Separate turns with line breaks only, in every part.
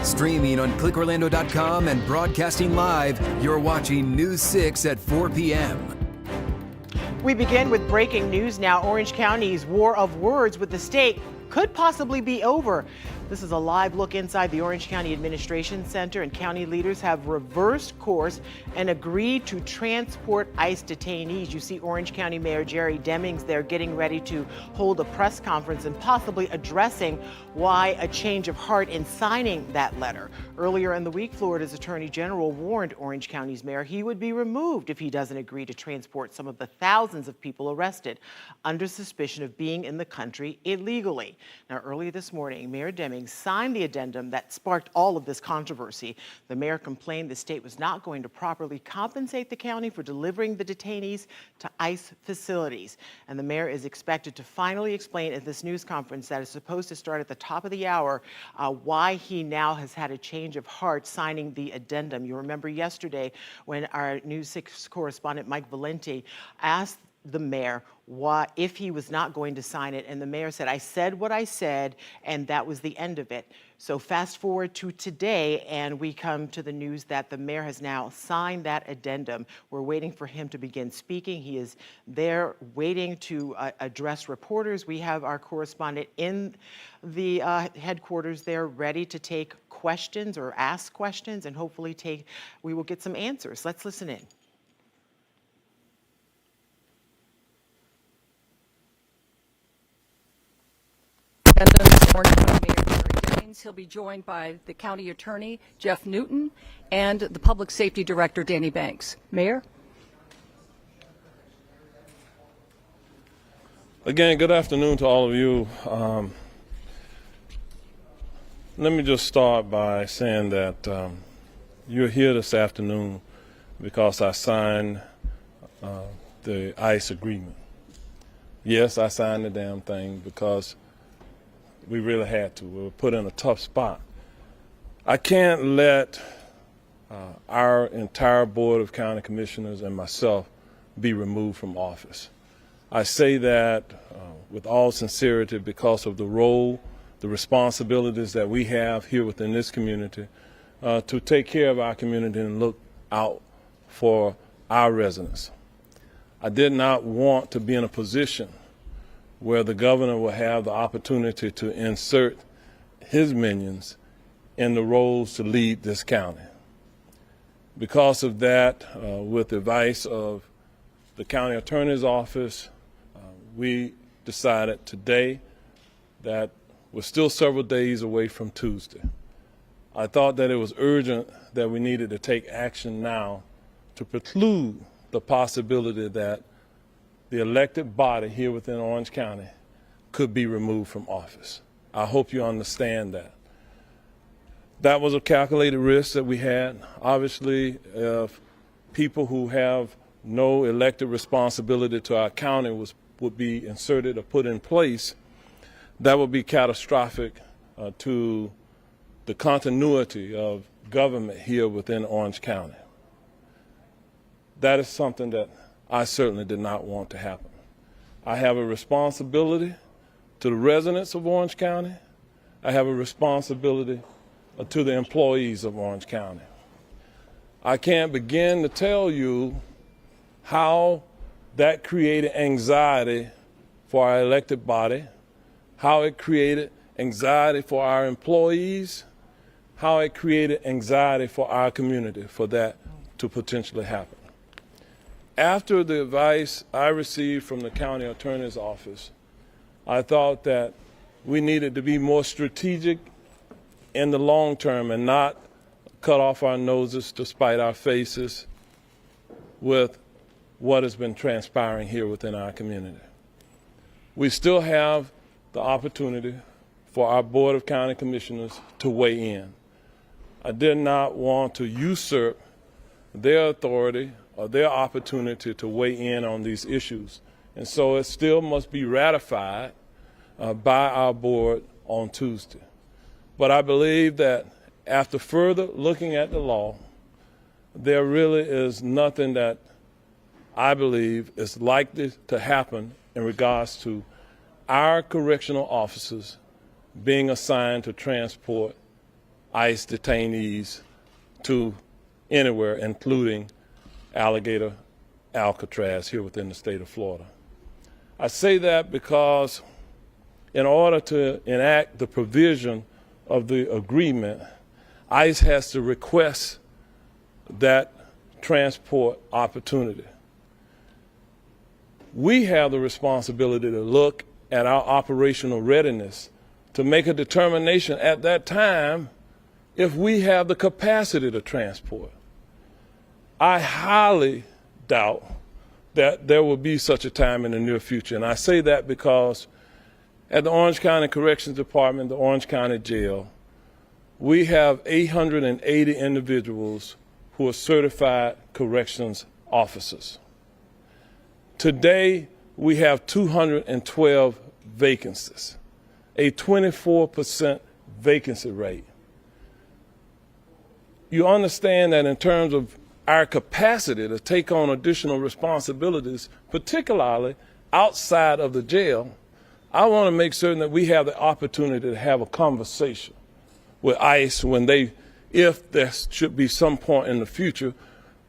Streaming on clickorlando.com and broadcasting live, you're watching News 6 at 4 p.m.
We begin with breaking news now. Orange County's war of words with the state could possibly be over. This is a live look inside the Orange County Administration Center, and county leaders have reversed course and agreed to transport ICE detainees. You see Orange County Mayor Jerry Demings there getting ready to hold a press conference and possibly addressing why a change of heart in signing that letter. Earlier in the week, Florida's Attorney General warned Orange County's mayor he would be removed if he doesn't agree to transport some of the thousands of people arrested under suspicion of being in the country illegally. Now, earlier this morning, Mayor Demings signed the addendum that sparked all of this controversy. The mayor complained the state was not going to properly compensate the county for delivering the detainees to ICE facilities. And the mayor is expected to finally explain at this news conference that is supposed to start at the top of the hour why he now has had a change of heart signing the addendum. You remember yesterday when our News 6 correspondent Mike Valenti asked the mayor if he was not going to sign it, and the mayor said, "I said what I said," and that was the end of it. So fast forward to today, and we come to the news that the mayor has now signed that addendum. We're waiting for him to begin speaking. He is there waiting to address reporters. We have our correspondent in the headquarters there ready to take questions or ask questions, and hopefully we will get some answers. Let's listen in.
Orange County Mayor Jerry Demings. He'll be joined by the County Attorney, Jeff Newton, and the Public Safety Director, Danny Banks. Mayor?
Again, good afternoon to all of you. Let me just start by saying that you're here this afternoon because I signed the ICE agreement. Yes, I signed the damn thing because we really had to. We were put in a tough spot. I can't let our entire board of county commissioners and myself be removed from office. I say that with all sincerity because of the role, the responsibilities that we have here within this community to take care of our community and look out for our residents. I did not want to be in a position where the governor will have the opportunity to insert his minions in the roles to lead this county. Because of that, with the advice of the county attorney's office, we decided today that we're still several days away from Tuesday. I thought that it was urgent that we needed to take action now to preclude the possibility that the elected body here within Orange County could be removed from office. I hope you understand that. That was a calculated risk that we had. Obviously, if people who have no elected responsibility to our county would be inserted or put in place, that would be catastrophic to the continuity of government here within Orange County. That is something that I certainly did not want to happen. I have a responsibility to the residents of Orange County. I have a responsibility to the employees of Orange County. I can't begin to tell you how that created anxiety for our elected body, how it created anxiety for our employees, how it created anxiety for our community for that to potentially happen. After the advice I received from the county attorney's office, I thought that we needed to be more strategic in the long term and not cut off our noses to spite our faces with what has been transpiring here within our community. We still have the opportunity for our Board of County Commissioners to weigh in. I did not want to usurp their authority or their opportunity to weigh in on these issues. And so it still must be ratified by our board on Tuesday. But I believe that after further looking at the law, there really is nothing that I believe is likely to happen in regards to our correctional officers being assigned to transport ICE detainees to anywhere, including Alligator, Alcatraz, here within the state of Florida. I say that because in order to enact the provision of the agreement, ICE has to request that transport opportunity. We have the responsibility to look at our operational readiness to make a determination at that time if we have the capacity to transport. I highly doubt that there will be such a time in the near future, and I say that because at the Orange County Corrections Department, the Orange County Jail, we have 880 individuals who are certified corrections officers. Today, we have 212 vacancies, a 24% vacancy rate. You understand that in terms of our capacity to take on additional responsibilities, particularly outside of the jail, I want to make certain that we have the opportunity to have a conversation with ICE if there should be some point in the future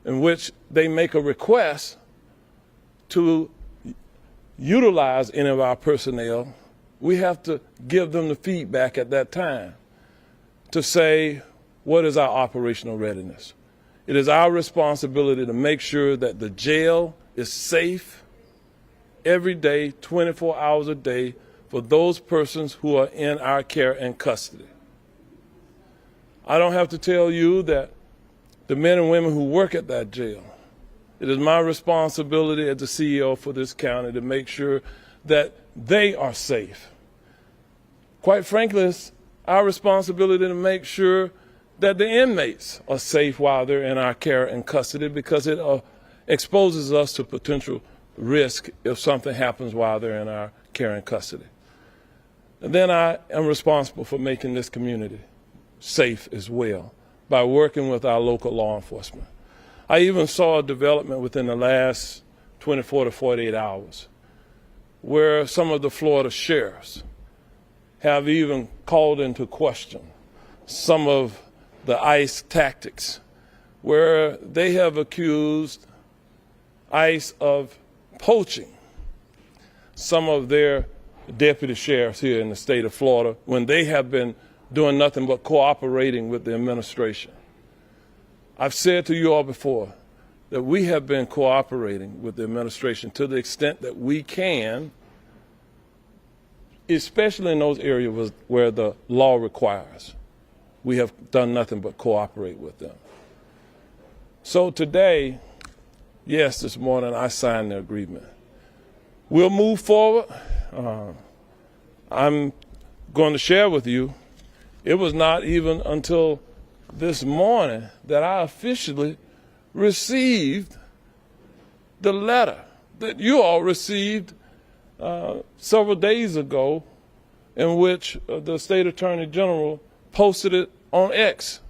in which they make a request to utilize any of our personnel. We have to give them the feedback at that time to say, what is our operational readiness? It is our responsibility to make sure that the jail is safe every day, 24 hours a day, for those persons who are in our care and custody. I don't have to tell you that the men and women who work at that jail, it is my responsibility as the CEO for this county to make sure that they are safe. Quite frankly, it's our responsibility to make sure that the inmates are safe while they're in our care and custody, because it exposes us to potential risk if something happens while they're in our care and custody. And then I am responsible for making this community safe as well by working with our local law enforcement. I even saw a development within the last 24 to 48 hours where some of the Florida sheriffs have even called into question some of the ICE tactics, where they have accused ICE of poaching some of their deputy sheriffs here in the state of Florida when they have been doing nothing but cooperating with the administration. I've said to you all before that we have been cooperating with the administration to the extent that we can, especially in those areas where the law requires. We have done nothing but cooperate with them. So today, yes, this morning I signed the agreement. We'll move forward. I'm going to share with you, it was not even until this morning that I officially received the letter that you all received several days ago, in which the state attorney general posted it on X.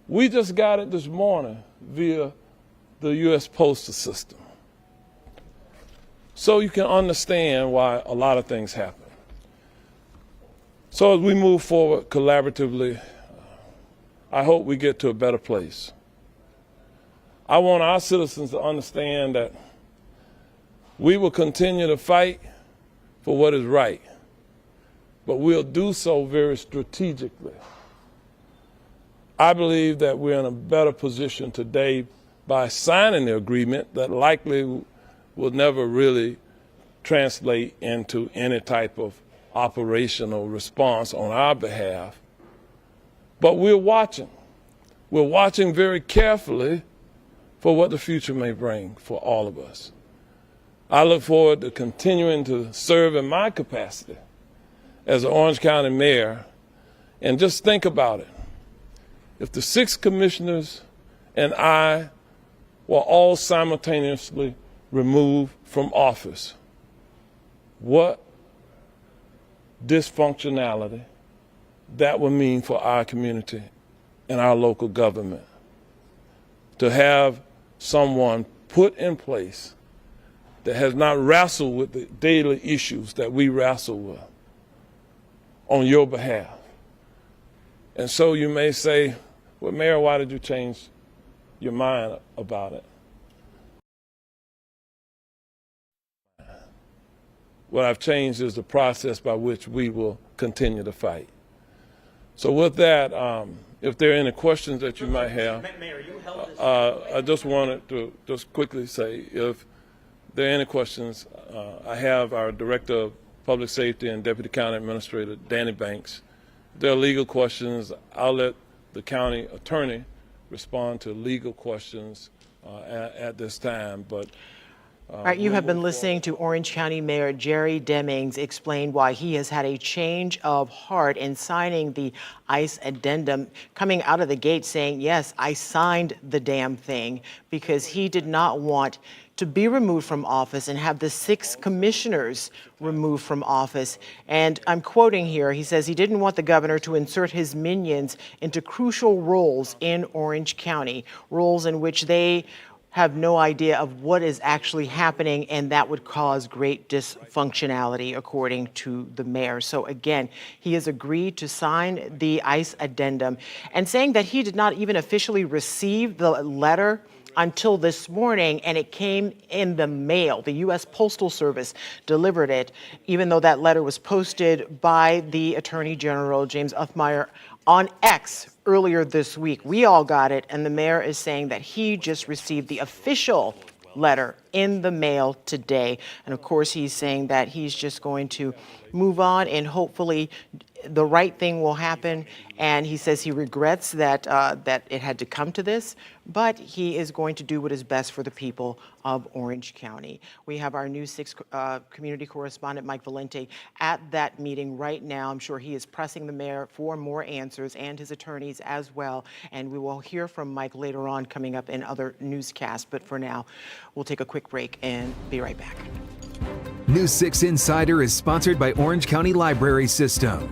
We just got it this morning via the U.S. postal system. So you can understand why a lot of things happen. So as we move forward collaboratively, I hope we get to a better place. I want our citizens to understand that we will continue to fight for what is right, but we'll do so very strategically. I believe that we're in a better position today by signing the agreement that likely will never really translate into any type of operational response on our behalf. But we're watching. We're watching very carefully for what the future may bring for all of us. I look forward to continuing to serve in my capacity as an Orange County mayor. And just think about it. If the 6 commissioners and I were all simultaneously removed from office, what dysfunctionality that would mean for our community and our local government. To have someone put in place that has not wrestled with the daily issues that we wrestle with on your behalf, And so you may say, well, Mayor, why did you change your mind about it? What I've changed is the process by which we will continue to fight. So with that, if there are any questions that you might have, I just wanted to just quickly say, if there are any questions, I have our Director of Public Safety and Deputy County Administrator, Danny Banks. If there are legal questions, I'll let the county attorney respond to legal questions at this time. But
all right, you have been listening to Orange County Mayor Jerry Demings explain why he has had a change of heart in signing the ICE addendum, coming out of the gate saying, yes, I signed the damn thing, because he did not want to be removed from office and have the 6 commissioners removed from office. And I'm quoting here, he says he didn't want the governor to insert his minions into crucial roles in Orange County, roles in which they have no idea of what is actually happening, and that would cause great dysfunctionality, according to the mayor. So again, he has agreed to sign the ICE addendum, and saying that he did not even officially receive the letter until this morning, and it came in the mail. The U.S. Postal Service delivered it, even though that letter was posted by the Attorney General, James Uthmeyer, on X earlier this week. We all got it, and the mayor is saying that he just received the official letter in the mail today. And of course, he's saying that he's just going to move on, and hopefully the right thing will happen. And he says he regrets that that it had to come to this, but he is going to do what is best for the people of Orange County. We have our News 6 community correspondent, Mike Valente, at that meeting right now. I'm sure he is pressing the mayor for more answers, and his attorneys as well. And we will hear from Mike later on, coming up in other newscasts. But for now, we'll take a quick break and be right back.
News 6 Insider is sponsored by Orange County Library System.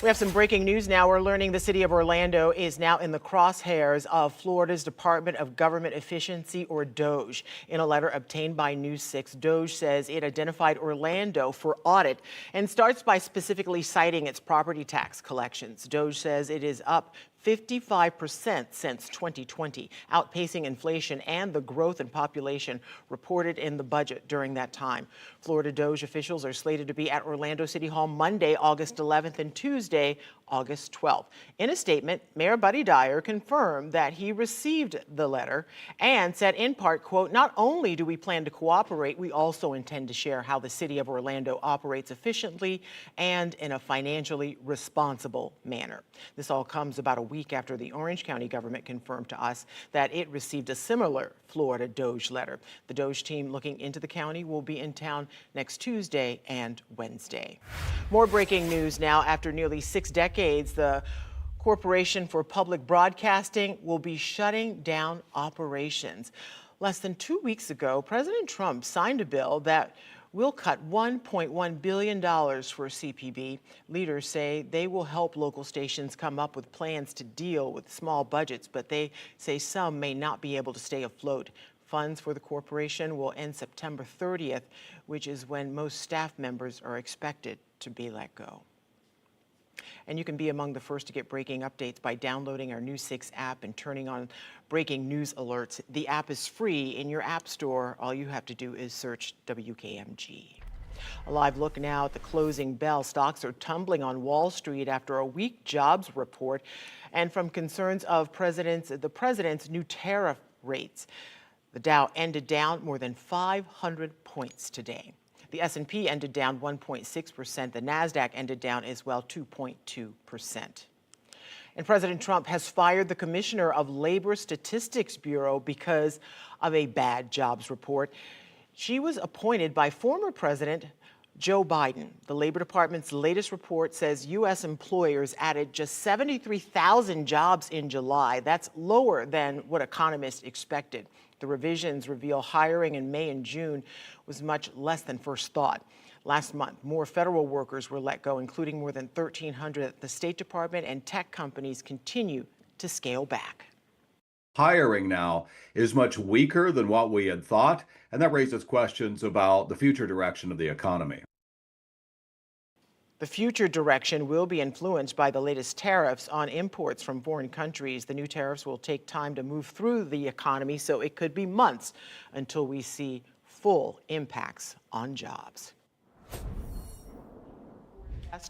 We have some breaking news now. We're learning the city of Orlando is now in the crosshairs of Florida's Department of Government Efficiency, or DOGE. In a letter obtained by News 6, DOGE says it identified Orlando for audit and starts by specifically citing its property tax collections. DOGE says it is up 55% since 2020, outpacing inflation and the growth in population reported in the budget during that time. Florida DOGE officials are slated to be at Orlando City Hall Monday, August 11th, and Tuesday, August 12th. In a statement, Mayor Buddy Dyer confirmed that he received the letter and said in part, quote, "Not only do we plan to cooperate, we also intend to share how the city of Orlando operates efficiently and in a financially responsible manner." This all comes about a week after the Orange County government confirmed to us that it received a similar Florida DOGE letter. The DOGE team looking into the county will be in town next Tuesday and Wednesday. More breaking news now. After nearly 6 decades, the Corporation for Public Broadcasting will be shutting down operations. Less than 2 weeks ago, President Trump signed a bill that will cut $1.1 billion for CPB. Leaders say they will help local stations come up with plans to deal with small budgets, but they say some may not be able to stay afloat. Funds for the corporation will end September 30th, which is when most staff members are expected to be let go. And you can be among the first to get breaking updates by downloading our News 6 app and turning on breaking news alerts. The app is free in your app store. All you have to do is search WKMG. A live look now at the closing bell. Stocks are tumbling on Wall Street after a weak jobs report and from concerns of the president's new tariff rates. The Dow ended down more than 500 points today. The S&P ended down 1.6%. The NASDAQ ended down as well, 2.2%. And President Trump has fired the commissioner of Labor Statistics Bureau because of a bad jobs report. She was appointed by former President Joe Biden. The Labor Department's latest report says U.S. employers added just 73,000 jobs in July. That's lower than what economists expected. The revisions reveal hiring in May and June was much less than first thought. Last month, more federal workers were let go, including more than 1,300 at the State Department, and tech companies continue to scale back.
Hiring now is much weaker than what we had thought, and that raises questions about the future direction of the economy.
The future direction will be influenced by the latest tariffs on imports from foreign countries. The new tariffs will take time to move through the economy, so it could be months until we see full impacts on jobs.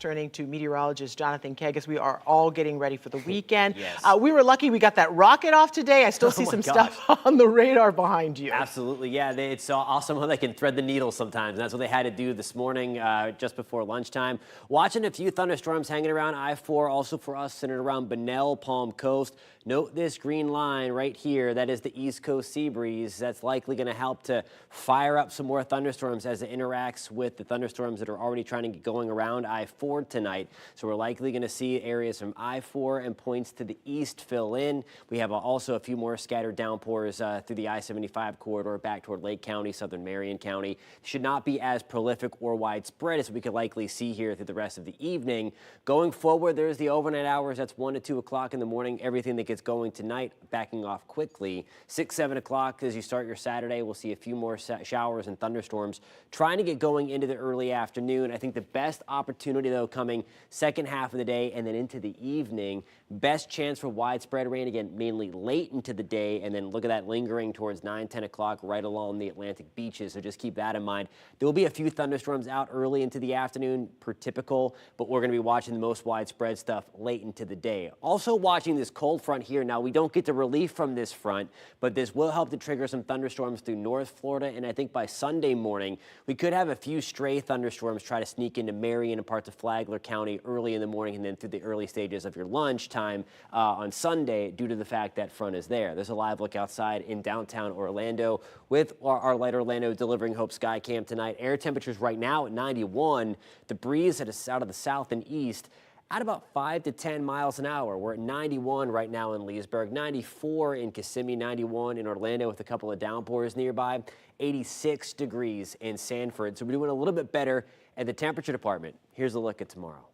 Turning to meteorologist Jonathan Kegas, we are all getting ready for the weekend.
Yes.
We were lucky we got that rocket off today. I still see some stuff on the radar behind you.
Absolutely, yeah. It's awesome how they can thread the needle sometimes. And that's what they had to do this morning just before lunchtime. Watching a few thunderstorms hanging around I-4, also for us centered around Bunnell, Palm Coast. Note this green line right here. That is the East Coast sea breeze. That's likely going to help to fire up some more thunderstorms as it interacts with the thunderstorms that are already trying to get going around I-4 tonight. So we're likely going to see areas from I-4 and points to the east fill in. We have also a few more scattered downpours through the I-75 corridor back toward Lake County, southern Marion County. Should not be as prolific or widespread as we could likely see here through the rest of the evening. Going forward, there's the overnight hours. That's 1 to 2 o'clock in the morning. Everything that gets going tonight backing off quickly. 6, 7 o'clock as you start your Saturday, we'll see a few more showers and thunderstorms trying to get going into the early afternoon. I think the best opportunity, though, coming second half of the day and then into the evening. Best chance for widespread rain, again, mainly late into the day, and then look at that lingering towards 9, 10 o'clock right along the Atlantic beaches. So just keep that in mind. There will be a few thunderstorms out early into the afternoon, per typical, but we're going to be watching the most widespread stuff late into the day. Also watching this cold front here. Now, we don't get the relief from this front, but this will help to trigger some thunderstorms through North Florida, and I think by Sunday morning, we could have a few stray thunderstorms try to sneak into Marion and parts of Flagler County early in the morning and then through the early stages of your lunchtime on Sunday due to the fact that front is there. There's a live look outside in downtown Orlando with our Light Orlando Delivering Hope Sky Cam tonight. Air temperatures right now at 91. The breeze out of the south and east at about 5 to 10 miles an hour. We're at 91 right now in Leesburg, 94 in Kissimmee, 91 in Orlando with a couple of downpours nearby, 86 degrees in Sanford. So we're doing a little bit better at the temperature department. Here's a look at tomorrow.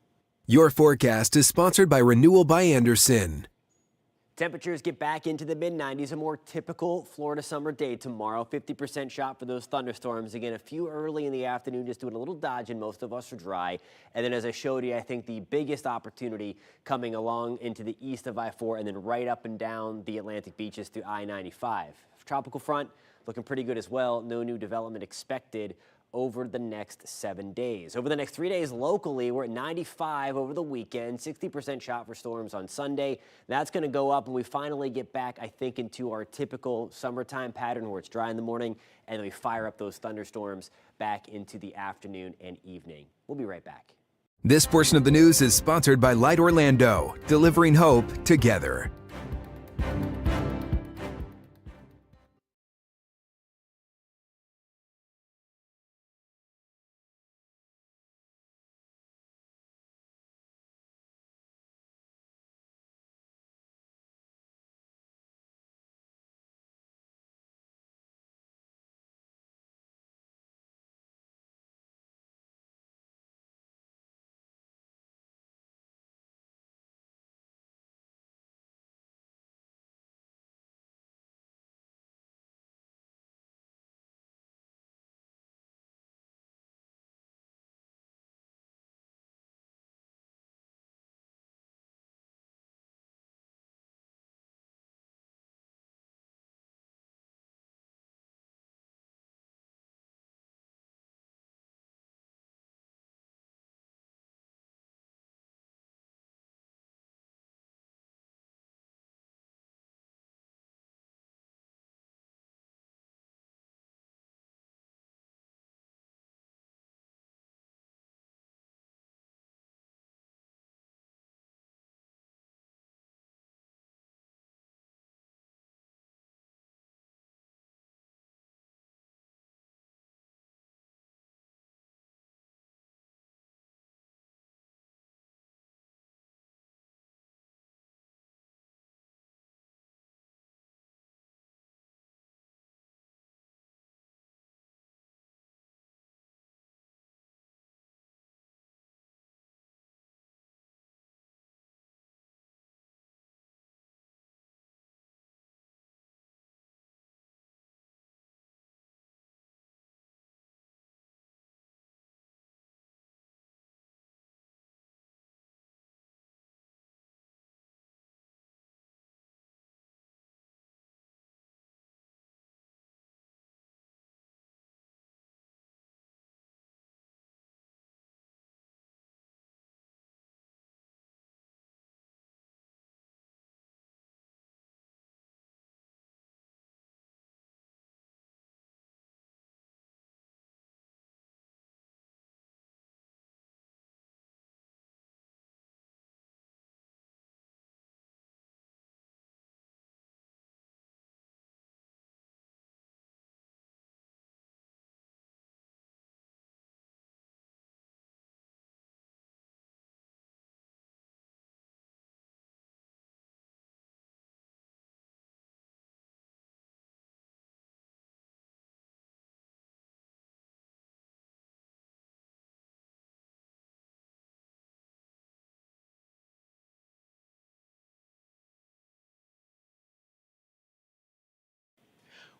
Your forecast is sponsored by Renewal by Andersen.
Temperatures get back into the mid-90s, a more typical Florida summer day tomorrow. 50% shot for those thunderstorms. Again, a few early in the afternoon, just doing a little dodging. Most of us are dry. And then as I showed you, I think the biggest opportunity coming along into the east of I-4 and then right up and down the Atlantic beaches through I-95. Tropical front looking pretty good as well. No new development expected over the next 7 days. Over the next 3 days locally, we're at 95 over the weekend, 60% shot for storms on Sunday. That's going to go up when we finally get back, I think, into our typical summertime pattern where it's dry in the morning and then we fire up those thunderstorms back into the afternoon and evening. We'll be right back.
This portion of the news is sponsored by Light Orlando, delivering hope together.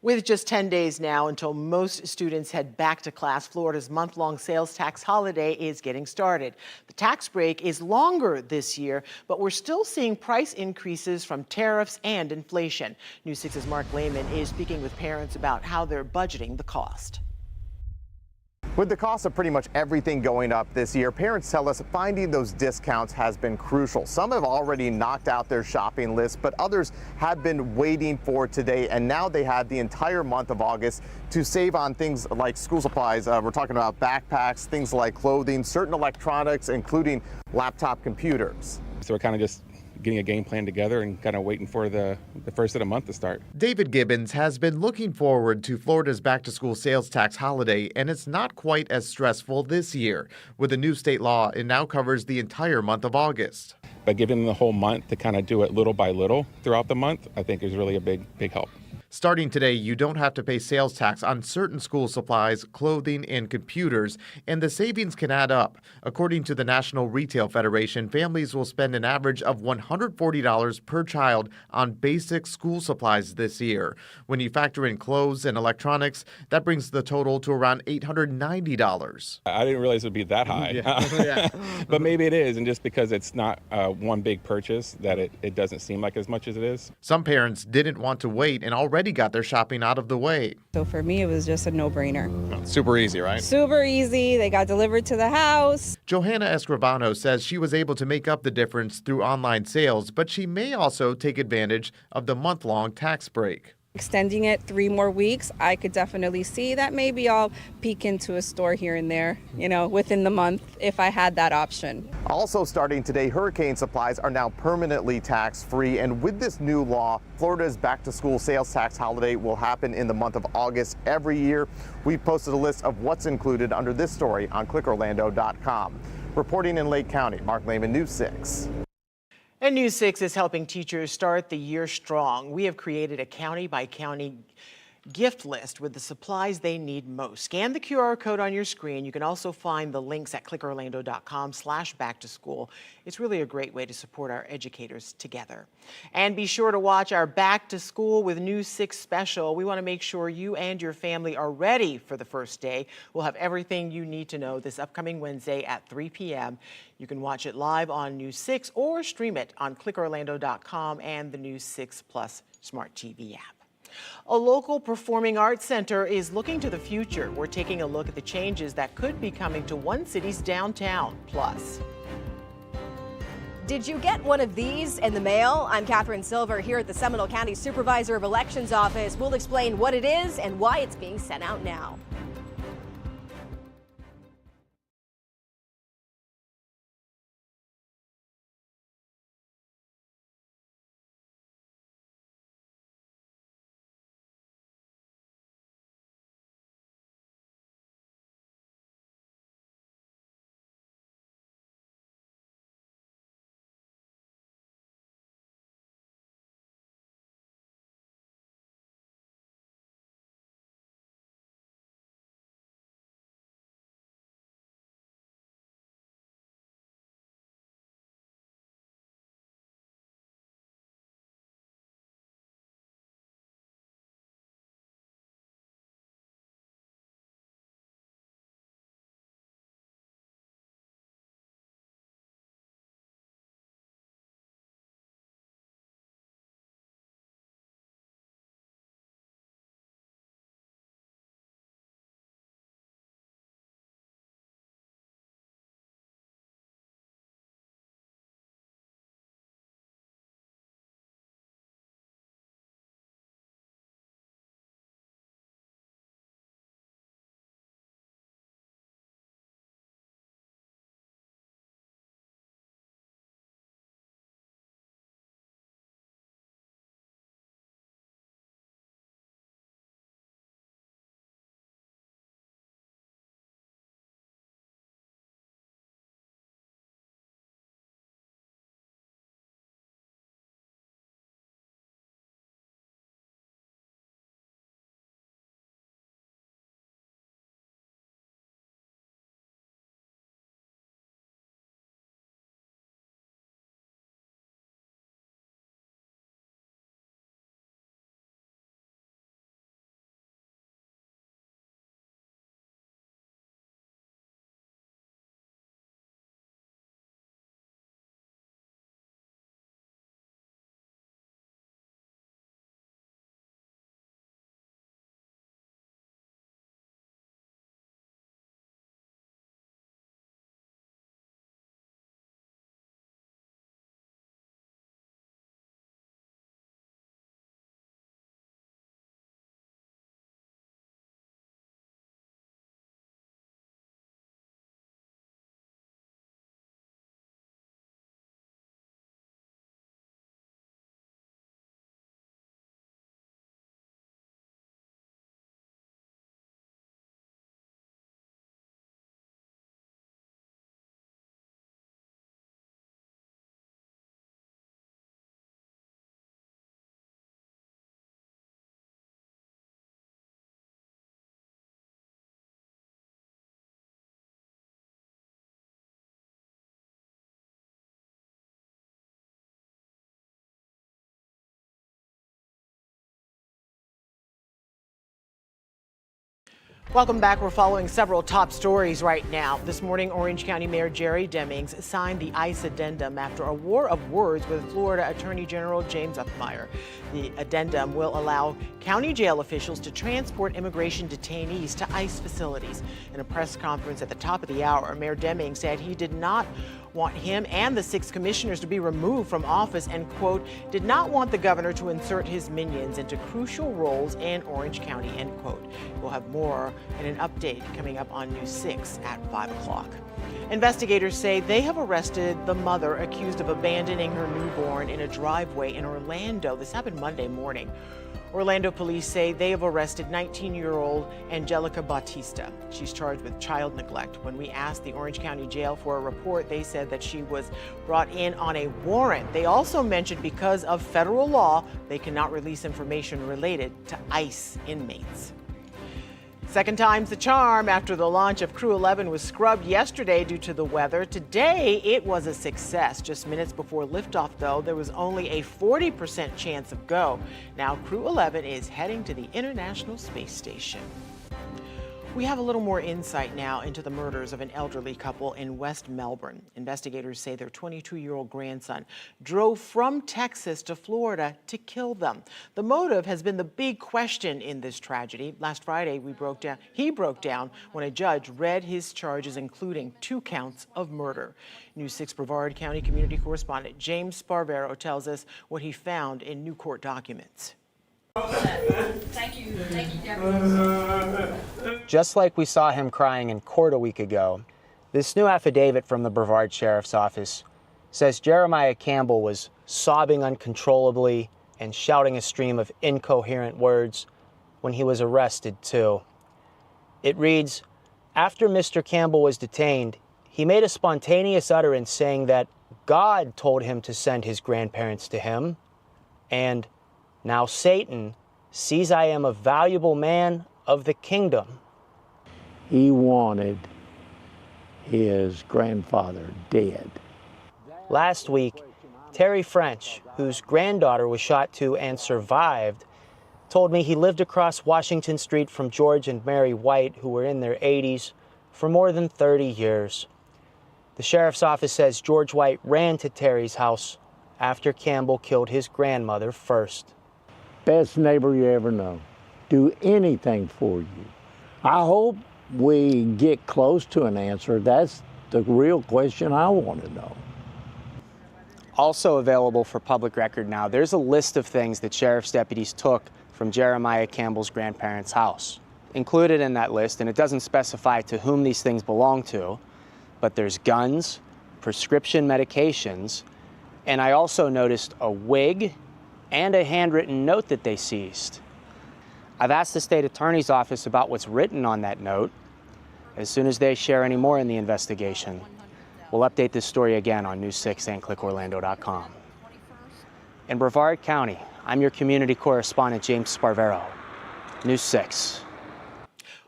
With just 10 days now until most students head back to class, Florida's month-long sales tax holiday is getting started. The tax break is longer this year, but we're still seeing price increases from tariffs and inflation. News 6's Mark Lehman is speaking with parents about how they're budgeting the cost.
With the cost of pretty much everything going up this year, parents tell us finding those discounts has been crucial. Some have already knocked out their shopping list, but others have been waiting for today, and now they have the entire month of August to save on things like school supplies. We're talking about backpacks, things like clothing, certain electronics, including laptop computers.
So we're kind of just getting a game plan together and kind of waiting for the first of the month to start.
David Gibbons has been looking forward to Florida's back-to-school sales tax holiday, and it's not quite as stressful this year. With a new state law, it now covers the entire month of August.
But giving them the whole month to kind of do it little by little throughout the month, I think is really a big help.
Starting today, you don't have to pay sales tax on certain school supplies, clothing, and computers, and the savings can add up. According to the National Retail Federation, families will spend an average of $140 per child on basic school supplies this year. When you factor in clothes and electronics, that brings the total to around $890.
I didn't realize it would be that high, but maybe it is, and just because it's not one big purchase, that it doesn't seem like as much as it is.
Some parents didn't want to wait and already got their shopping out of the way.
So for me, it was just a no-brainer.
Super easy, right?
Super easy. They got delivered to the house.
Johanna Escribano says she was able to make up the difference through online sales, but she may also take advantage of the month-long tax break.
Extending it 3 more weeks, I could definitely see that maybe I'll peek into a store here and there, within the month if I had that option.
Also starting today, hurricane supplies are now permanently tax-free, and with this new law, Florida's back-to-school sales tax holiday will happen in the month of August every year. We've posted a list of what's included under this story on clickorlando.com. Reporting in Lake County, Mark Lehman, News 6.
And News 6 is helping teachers start the year strong. We have created a county-by-county gift list with the supplies they need most. Scan the QR code on your screen. You can also find the links at clickorlando.com/back-to-school. It's really a great way to support our educators together. And be sure to watch our Back to School with News 6 special. We want to make sure you and your family are ready for the first day. We'll have everything you need to know this upcoming Wednesday at 3 p.m. You can watch it live on News 6 or stream it on clickorlando.com and the News 6 Plus Smart TV app. A local performing arts center is looking to the future. We're taking a look at the changes that could be coming to one city's downtown. Plus,
did you get one of these in the mail? I'm Catherine Silver here at the Seminole County Supervisor of Elections office. We'll explain what it is and why it's being sent out now.
Welcome back. We're following several top stories right now. This morning, Orange County Mayor Jerry Demings signed the ICE addendum after a war of words with Florida Attorney General James Upmeyer. The addendum will allow county jail officials to transport immigration detainees to ICE facilities. In a press conference at the top of the hour, Mayor Demings said he did not want him and the 6 commissioners to be removed from office and, quote, did not want the governor to insert his minions into crucial roles in Orange County, end quote. We'll have more in an update coming up on News 6 at 5 o'clock. Investigators say they have arrested the mother accused of abandoning her newborn in a driveway in Orlando. This happened Monday morning. Orlando police say they have arrested 19-year-old Angelica Bautista. She's charged with child neglect. When we asked the Orange County Jail for a report, they said that she was brought in on a warrant. They also mentioned because of federal law, they cannot release information related to ICE inmates. Second time's the charm. After the launch of Crew 11 was scrubbed yesterday due to the weather, today it was a success. Just minutes before liftoff, though, there was only a 40% chance of go. Now Crew 11 is heading to the International Space Station. We have a little more insight now into the murders of an elderly couple in West Melbourne. Investigators say their 22-year-old grandson drove from Texas to Florida to kill them. The motive has been the big question in this tragedy. Last Friday, he broke down when a judge read his charges, including 2 counts of murder. News 6 Brevard County community correspondent James Sparvero tells us what he found in new court documents.
Thank you, Deputy. Just like we saw him crying in court a week ago, this new affidavit from the Brevard Sheriff's Office says Jeremiah Campbell was sobbing uncontrollably and shouting a stream of incoherent words when he was arrested, too. It reads, after Mr. Campbell was detained, he made a spontaneous utterance saying that God told him to send his grandparents to him, and now Satan sees I am a valuable man of the kingdom.
He wanted his grandfather dead.
Last week, Terry French, whose granddaughter was shot too and survived, told me he lived across Washington Street from George and Mary White, who were in their 80s, for more than 30 years. The sheriff's office says George White ran to Terry's house after Campbell killed his grandmother first.
Best neighbor you ever know. Do anything for you. I hope we get close to an answer. That's the real question I want to know.
Also available for public record now, there's a list of things that sheriff's deputies took from Jeremiah Campbell's grandparents' house. Included in that list, and it doesn't specify to whom these things belong to, but there's guns, prescription medications, and I also noticed a wig and a handwritten note that they seized. I've asked the state attorney's office about what's written on that note. As soon as they share any more in the investigation, we'll update this story again on News 6 and clickorlando.com. In Brevard County, I'm your community correspondent, James Sparvero, News 6.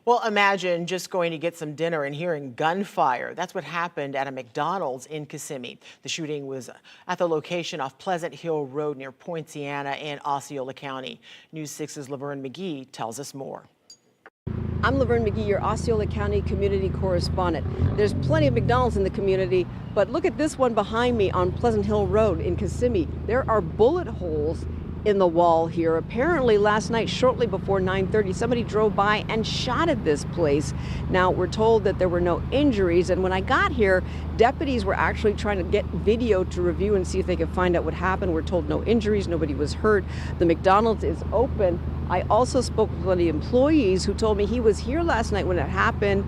Well, imagine just going to get some dinner and hearing gunfire. That's what happened at a McDonald's in Kissimmee. The shooting was at the location off Pleasant Hill Road near Poinciana in Osceola County. News 6's Laverne McGee tells us more.
I'm Laverne McGee, your Osceola County community correspondent. There's plenty of McDonald's in the community, but look at this one behind me on Pleasant Hill Road in Kissimmee. There are bullet holes in the wall here. Apparently last night, shortly before 9:30, somebody drove by and shot at this place. Now, we're told that there were no injuries, and when I got here, deputies were actually trying to get video to review and see if they could find out what happened. We're told no injuries, nobody was hurt. The McDonald's is open. I also spoke with one of the employees who told me he was here last night when it happened.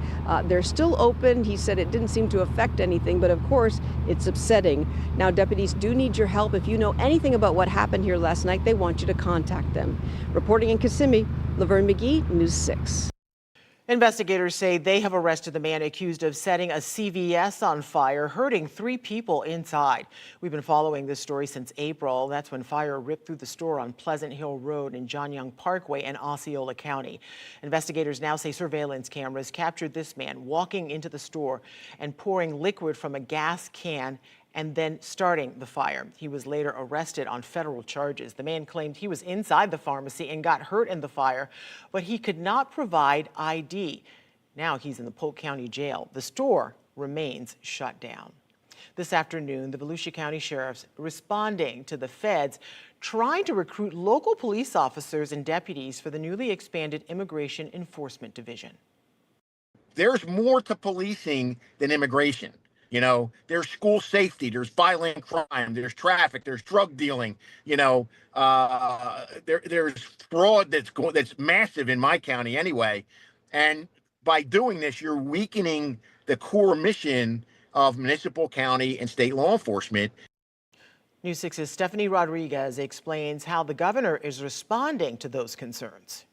They're still open. He said it didn't seem to affect anything, but of course, it's upsetting. Now, deputies do need your help. If you know anything about what happened here last night, they want you to contact them. Reporting in Kissimmee, Laverne McGee, News 6.
Investigators say they have arrested the man accused of setting a CVS on fire, hurting 3 people inside. We've been following this story since April. That's when fire ripped through the store on Pleasant Hill Road and John Young Parkway in Osceola County. Investigators now say surveillance cameras captured this man walking into the store and pouring liquid from a gas can and then starting the fire. He was later arrested on federal charges. The man claimed he was inside the pharmacy and got hurt in the fire, but he could not provide ID. Now he's in the Polk County Jail. The store remains shut down. This afternoon, the Volusia County Sheriff's responding to the feds trying to recruit local police officers and deputies for the newly expanded Immigration Enforcement Division.
There's more to policing than immigration. You know, there's school safety, there's violent crime, there's traffic, there's drug dealing. You know, there's fraud that's massive in my county anyway. And by doing this, you're weakening the core mission of municipal, county, and state law enforcement.
News 6's Stephanie Rodriguez explains how the governor is responding to those concerns.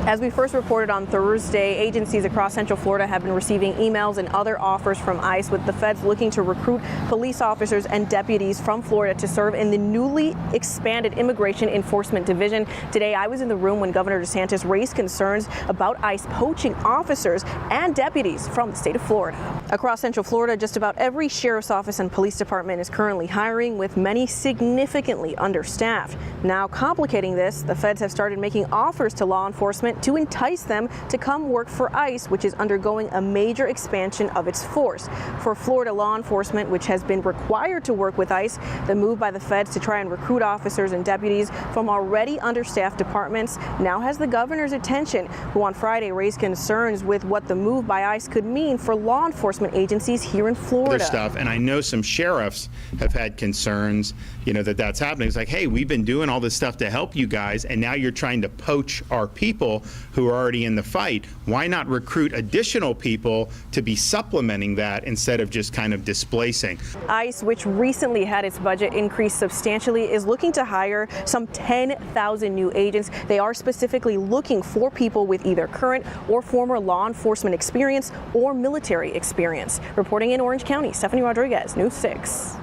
As we first reported on Thursday, agencies across Central Florida have been receiving emails and other offers from ICE, with the feds looking to recruit police officers and deputies from Florida to serve in the newly expanded Immigration Enforcement Division. Today, I was in the room when Governor DeSantis raised concerns about ICE poaching officers and deputies from the state of Florida. Across Central Florida, just about every sheriff's office and police department is currently hiring, with many significantly understaffed. Now complicating this, the feds have started making offers to law enforcement to entice them to come work for ICE, which is undergoing a major expansion of its force. For Florida law enforcement, which has been required to work with ICE, the move by the feds to try and recruit officers and deputies from already understaffed departments now has the governor's attention, who on Friday raised concerns with what the move by ICE could mean for law enforcement agencies here in Florida.
Stuff, and I know some sheriffs have had concerns, you know, that's happening. It's like, hey, we've been doing all this stuff to help you guys, and now you're trying to poach our people who are already in the fight. Why not recruit additional people to be supplementing that instead of just kind of displacing?
ICE, which recently had its budget increased substantially, is looking to hire some 10,000 new agents. They are specifically looking for people with either current or former law enforcement experience or military experience. Reporting in Orange County, Stephanie Rodriguez, News 6.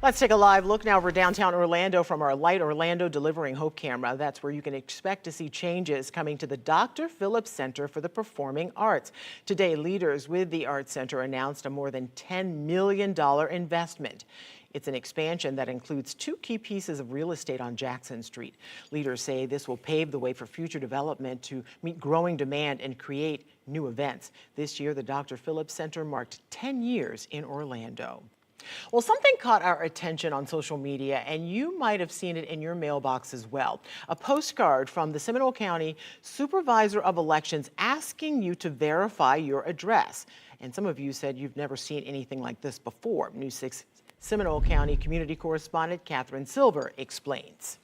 Let's take a live look now over downtown Orlando from our Light Orlando Delivering Hope camera. That's where you can expect to see changes coming to the Dr. Phillips Center for the Performing Arts. Today, leaders with the Arts Center announced a more than $10 million investment. It's an expansion that includes 2 key pieces of real estate on Jackson Street. Leaders say this will pave the way for future development to meet growing demand and create new events. This year, the Dr. Phillips Center marked 10 years in Orlando. Well, something caught our attention on social media, and you might have seen it in your mailbox as well. A postcard from the Seminole County Supervisor of Elections asking you to verify your address. And some of you said you've never seen anything like this before. News 6 Seminole County community correspondent Catherine Silver explains.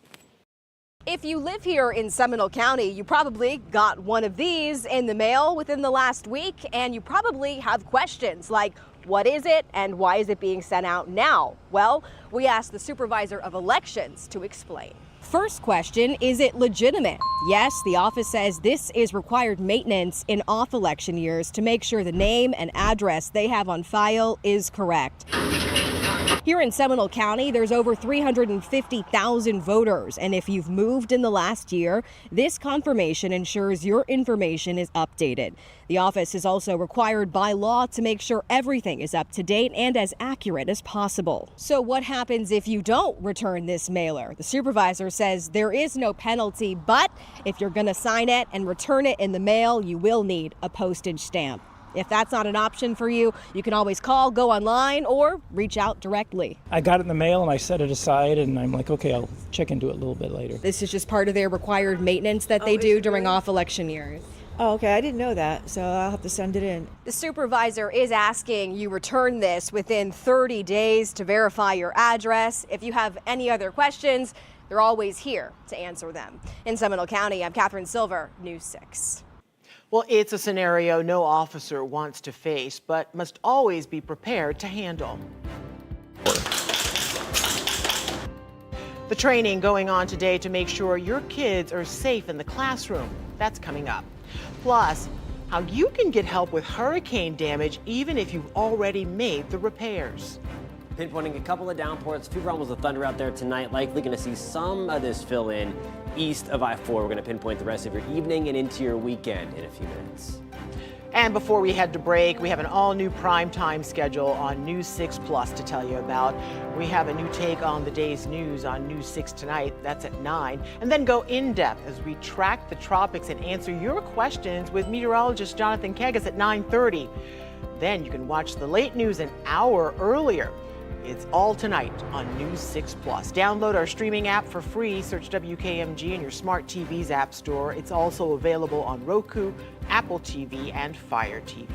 If you live here in Seminole County, you probably got one of these in the mail within the last week, and you probably have questions like, what is it and why is it being sent out now? Well, we asked the Supervisor of Elections to explain. First question, is it legitimate? Yes, the office says this is required maintenance in off-election years to make sure the name and address they have on file is correct. Here in Seminole County, there's over 350,000 voters, and if you've moved in the last year, this confirmation ensures your information is updated. The office is also required by law to make sure everything is up to date and as accurate as possible. So what happens if you don't return this mailer? The supervisor says there is no penalty, but if you're going to sign it and return it in the mail, you will need a postage stamp. If that's not an option for you, you can always call, go online, or reach out directly.
I got it in the mail and I set it aside and I'm like, okay, I'll check into it a little bit later.
This is just part of their required maintenance that they do during off-election years.
Oh, okay, I didn't know that, so I'll have to send it in.
The supervisor is asking you return this within 30 days to verify your address. If you have any other questions, they're always here to answer them. In Seminole County, I'm Catherine Silver, News 6.
Well, it's a scenario no officer wants to face, but must always be prepared to handle. The training going on today to make sure your kids are safe in the classroom, that's coming up. Plus, how you can get help with hurricane damage even if you've already made the repairs.
Pinpointing a couple of downpours, few rumbles of thunder out there tonight. Likely going to see some of this fill in east of I-4. We're going to pinpoint the rest of your evening and into your weekend in a few minutes.
And before we head to break, we have an all-new primetime schedule on News 6 Plus to tell you about. We have a new take on the day's news on News 6 tonight. That's at 9. And then go in-depth as we track the tropics and answer your questions with meteorologist Jonathan Kegas at 9:30. Then you can watch the late news an hour earlier. It's all tonight on News 6 Plus. Download our streaming app for free. Search WKMG in your smart TV's app store. It's also available on Roku, Apple TV, and Fire TV.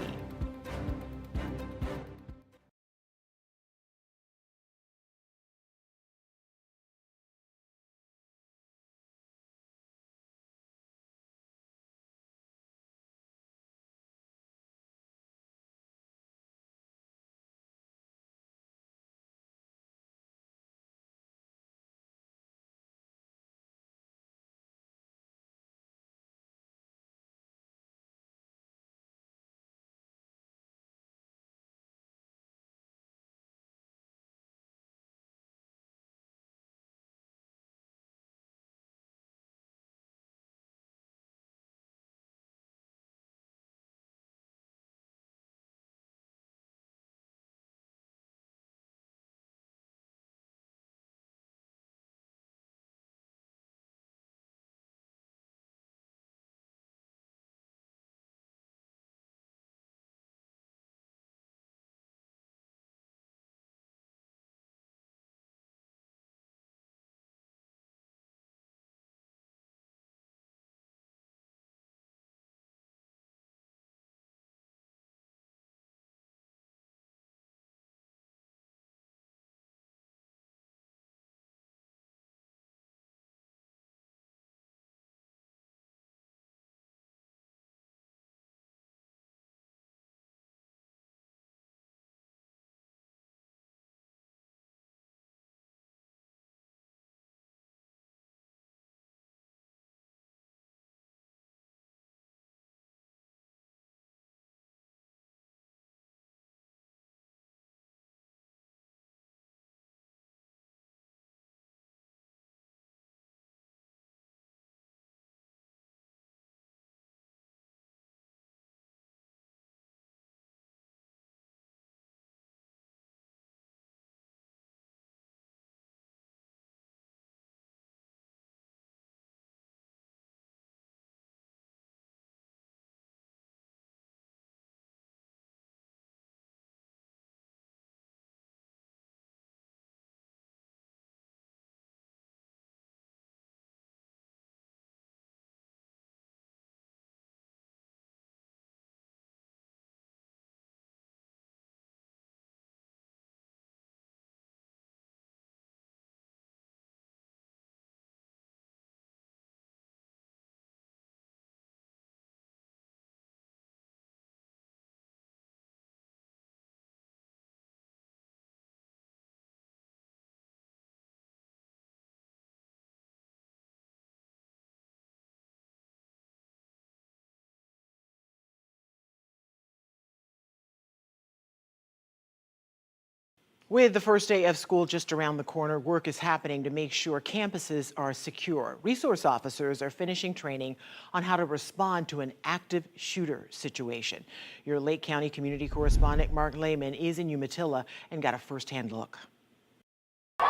With the first day of school just around the corner, work is happening to make sure campuses are secure. Resource officers are finishing training on how to respond to an active shooter situation. Your Lake County community correspondent Mark Lehman is in Umatilla and got a first-hand look.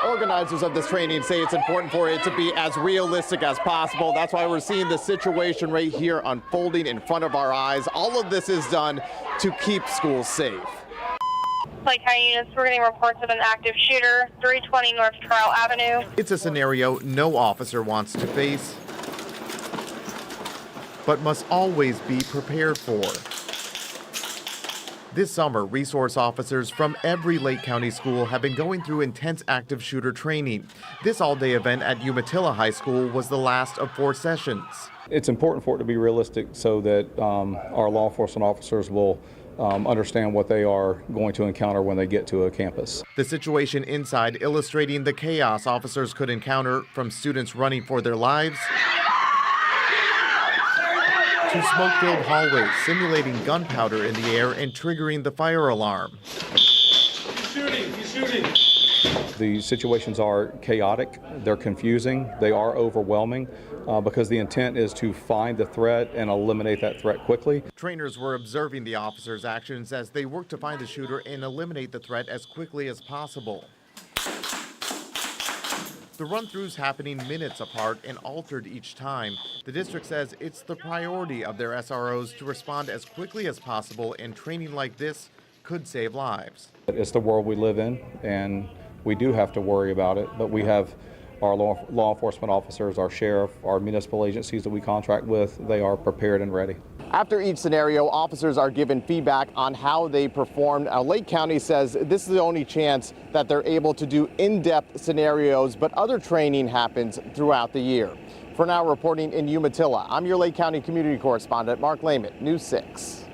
Organizers of this training say it's important for it to be as realistic as possible. That's why we're seeing the situation right here unfolding in front of our eyes. All of this is done to keep schools safe.
Lake County units, we're getting reports of an active shooter, 320 North Trial Avenue.
It's a scenario no officer wants to face, but must always be prepared for. This summer, resource officers from every Lake County school have been going through intense active shooter training. This all-day event at Umatilla High School was the last of 4 sessions.
It's important for it to be realistic so that our law enforcement officers will understand what they are going to encounter when they get to a campus.
The situation inside illustrating the chaos officers could encounter, from students running for their lives to smoke-filled hallways simulating gunpowder in the air and triggering the fire alarm.
He's shooting!
The situations are chaotic, they're confusing, they are overwhelming because the intent is to find the threat and eliminate that threat quickly.
Trainers were observing the officers' actions as they worked to find the shooter and eliminate the threat as quickly as possible. The run-throughs happening minutes apart and altered each time. The district says it's the priority of their SROs to respond as quickly as possible, and training like this could save lives.
It's the world we live in, and we do have to worry about it, but we have our law enforcement officers, our sheriff, our municipal agencies that we contract with, they are prepared and ready.
After each scenario, officers are given feedback on how they performed. Lake County says this is the only chance that they're able to do in-depth scenarios, but other training happens throughout the year. For now, reporting in Umatilla, I'm your Lake County community correspondent, Mark Lehman, News 6.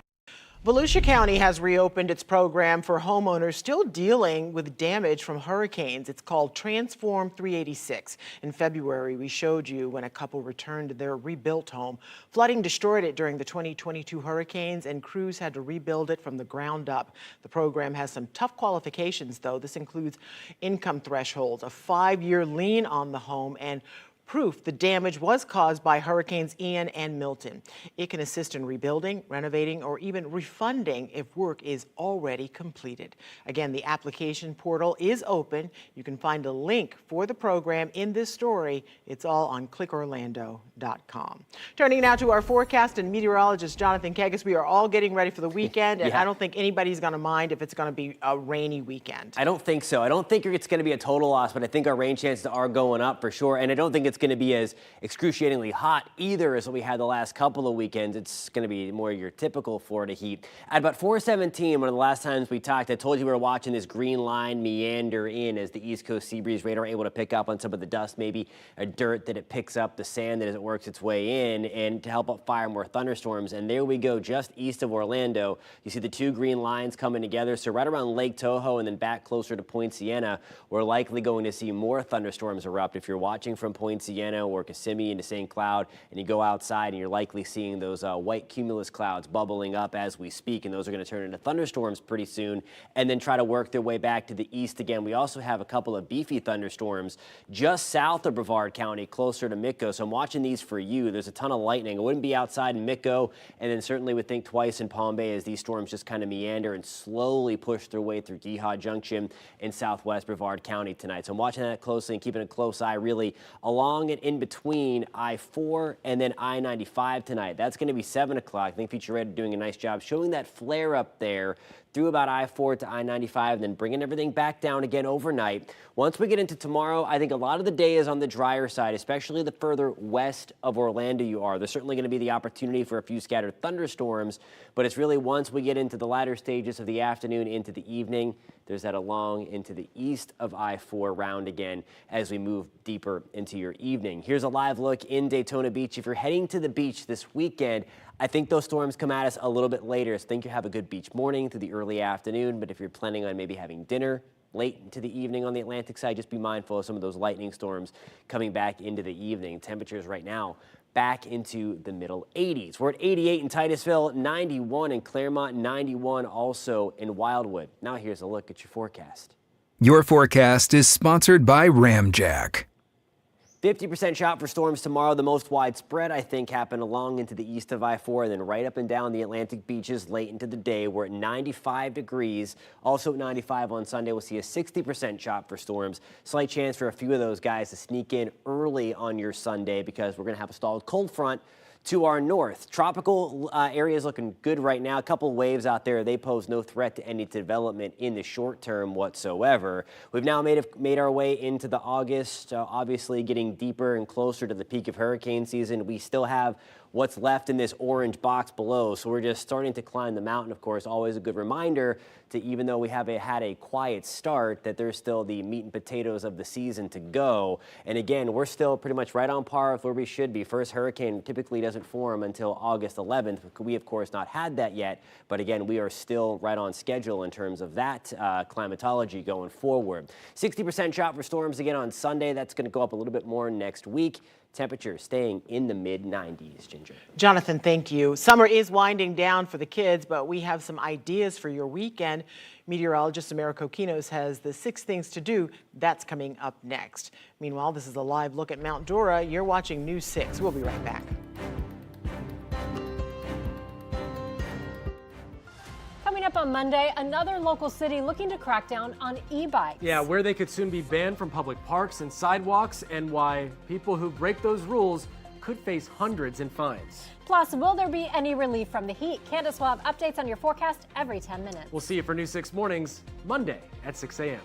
Volusia County has reopened its program for homeowners still dealing with damage from hurricanes. It's called Transform 386. In February, we showed you when a couple returned to their rebuilt home. Flooding destroyed it during the 2022 hurricanes, and crews had to rebuild it from the ground up. The program has some tough qualifications, though. This includes income thresholds, a 5-year lien on the home, and proof the damage was caused by Hurricanes Ian and Milton. It can assist in rebuilding, renovating, or even refunding if work is already completed. Again, the application portal is open. You can find a link for the program in this story. It's all on clickorlando.com. Turning now to our forecast and meteorologist Jonathan Kegas. We are all getting ready for the weekend, and I don't think anybody's going to mind if it's going to be a rainy weekend.
I don't think so. I don't think it's going to be a total loss, but I think our rain chances are going up for sure, and I don't think it's going to be as excruciatingly hot either as what we had the last couple of weekends. It's going to be more your typical Florida heat. At about 4:17, one of the last times we talked, I told you we were watching this green line meander in as the East Coast sea breeze radar able to pick up on some of the dust, maybe a dirt that it picks up, the sand that as it works its way in, and to help up fire more thunderstorms. And there we go, just east of Orlando. You see the two green lines coming together. So right around Lake Toho and then back closer to Point Siena, we're likely going to see more thunderstorms erupt. If you're watching from Point Siena or Kissimmee into St. Cloud, and you go outside and you're likely seeing those white cumulus clouds bubbling up as we speak, and those are going to turn into thunderstorms pretty soon and then try to work their way back to the east again. We also have a couple of beefy thunderstorms just south of Brevard County, closer to Mitco. So I'm watching these for you. There's a ton of lightning. I wouldn't be outside in Mitco, and then certainly would think twice in Palm Bay as these storms just kind of meander and slowly push their way through Deha Junction in southwest Brevard County tonight. So I'm watching that closely and keeping a close eye really along and in between I-4 and then I-95 tonight. That's going to be 7 o'clock. I think Future Red doing a nice job showing that flare up there through about I-4 to I-95 and then bringing everything back down again overnight. Once we get into tomorrow, I think a lot of the day is on the drier side, especially the further west of Orlando you are. There's certainly going to be the opportunity for a few scattered thunderstorms, but it's really once we get into the latter stages of the afternoon into the evening, there's that along into the east of I-4 round again as we move deeper into your evening. Here's a live look in Daytona Beach. If you're heading to the beach this weekend, I think those storms come at us a little bit later. So I think you have a good beach morning through the early afternoon, but if you're planning on maybe having dinner late into the evening on the Atlantic side, just be mindful of some of those lightning storms coming back into the evening. Temperatures right now back into the middle 80s. We're at 88 in Titusville, 91 in Claremont, 91 also in Wildwood. Now here's a look at your forecast.
Your forecast is sponsored by Ramjack.
50% shot for storms tomorrow. The most widespread, I think, happen along into the east of I-4 and then right up and down the Atlantic beaches late into the day. We're at 95 degrees. Also at 95 on Sunday, we'll see a 60% shot for storms. Slight chance for a few of those guys to sneak in early on your Sunday because we're going to have a stalled cold front to our north. Tropical areas looking good right now. A couple waves out there. They pose no threat to any development in the short term whatsoever. We've now made our way into the August, obviously getting deeper and closer to the peak of hurricane season. We still have what's left in this orange box below. So we're just starting to climb the mountain, of course. Always a good reminder to, even though we have had a quiet start, that there's still the meat and potatoes of the season to go. And again, we're still pretty much right on par with where we should be. First hurricane typically doesn't form until August 11th. We, of course, not had that yet. But again, we are still right on schedule in terms of that climatology going forward. 60% shot for storms again on Sunday. That's going to go up a little bit more next week. Temperatures staying in the mid-90s. danger.
Jonathan, thank you. Summer is winding down for the kids, but we have some ideas for your weekend. Meteorologist Samara Kokinos has the 6 things to do. That's coming up next. Meanwhile, this is a live look at Mount Dora. You're watching News 6. We'll be right back.
Coming up on Monday, another local city looking to crack down on e-bikes.
Yeah, where they could soon be banned from public parks and sidewalks, and why people who break those rules could face hundreds in fines.
Plus, will there be any relief from the heat? Candace will have updates on your forecast every 10 minutes.
We'll see you for News 6 Mornings, Monday at 6 a.m.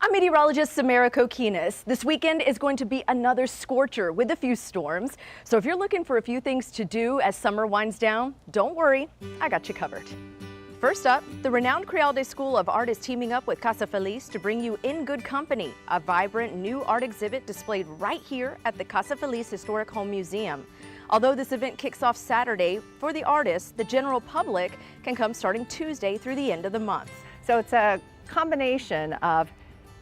I'm meteorologist Samara Kokinos. This weekend is going to be another scorcher with a few storms. So if you're looking for a few things to do as summer winds down, don't worry, I got you covered. First up, the renowned Creole School of Art is teaming up with Casa Feliz to bring you In Good Company, a vibrant new art exhibit displayed right here at the Casa Feliz Historic Home Museum. Although this event kicks off Saturday, for the artists, the general public can come starting Tuesday through the end of the month.
So it's a combination of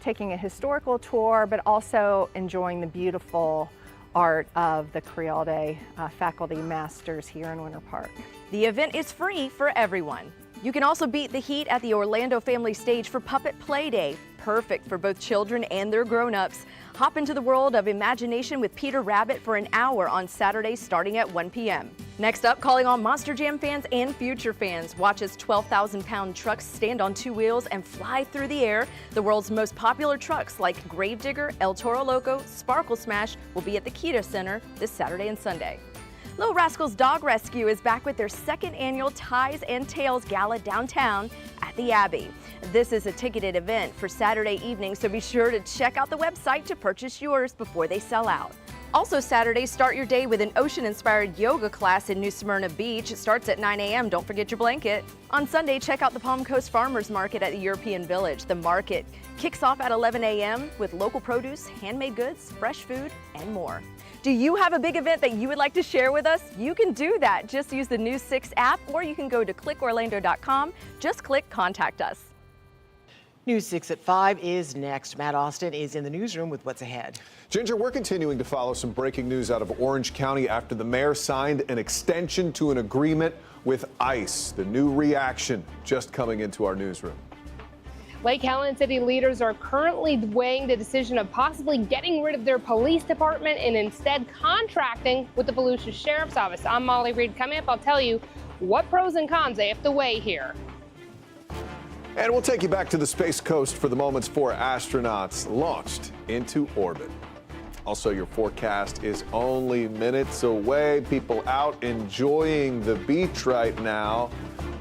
taking a historical tour, but also enjoying the beautiful art of the Creole faculty masters here in Winter Park.
The event is free for everyone. You can also beat the heat at the Orlando Family Stage for Puppet Play Day, perfect for both children and their grown-ups. Hop into the world of imagination with Peter Rabbit for an hour on Saturday starting at 1 p.m. Next up, calling all Monster Jam fans and future fans, watch as 12,000-pound trucks stand on 2 wheels and fly through the air. The world's most popular trucks like Gravedigger, El Toro Loco, Sparkle Smash will be at the Kita Center this Saturday and Sunday.
Little Rascals Dog Rescue is back with their second annual Ties and Tails Gala downtown at the Abbey. This is a ticketed event for Saturday evening, so be sure to check out the website to purchase yours before they sell out. Also Saturday, start your day with an ocean-inspired yoga class in New Smyrna Beach. It starts at 9 a.m. Don't forget your blanket. On Sunday, check out the Palm Coast Farmers Market at the European Village. The market kicks off at 11 a.m. with local produce, handmade goods, fresh food, and more. Do you have a big event that you would like to share with us? You can do that. Just use the News 6 app, or you can go to clickorlando.com. Just click Contact Us.
News 6 at 5 is next. Matt Austin is in the newsroom with what's ahead.
Ginger, we're continuing to follow some breaking news out of Orange County after the mayor signed an extension to an agreement with ICE. The new reaction just coming into our newsroom.
Lake Helen city leaders are currently weighing the decision of possibly getting rid of their police department and instead contracting with the Volusia Sheriff's Office. I'm Molly Reed. Coming up, I'll tell you what pros and cons they have to weigh here.
And we'll take you back to the Space Coast for the moments 4 astronauts launched into orbit. Also, your forecast is only minutes away. People out enjoying the beach right now.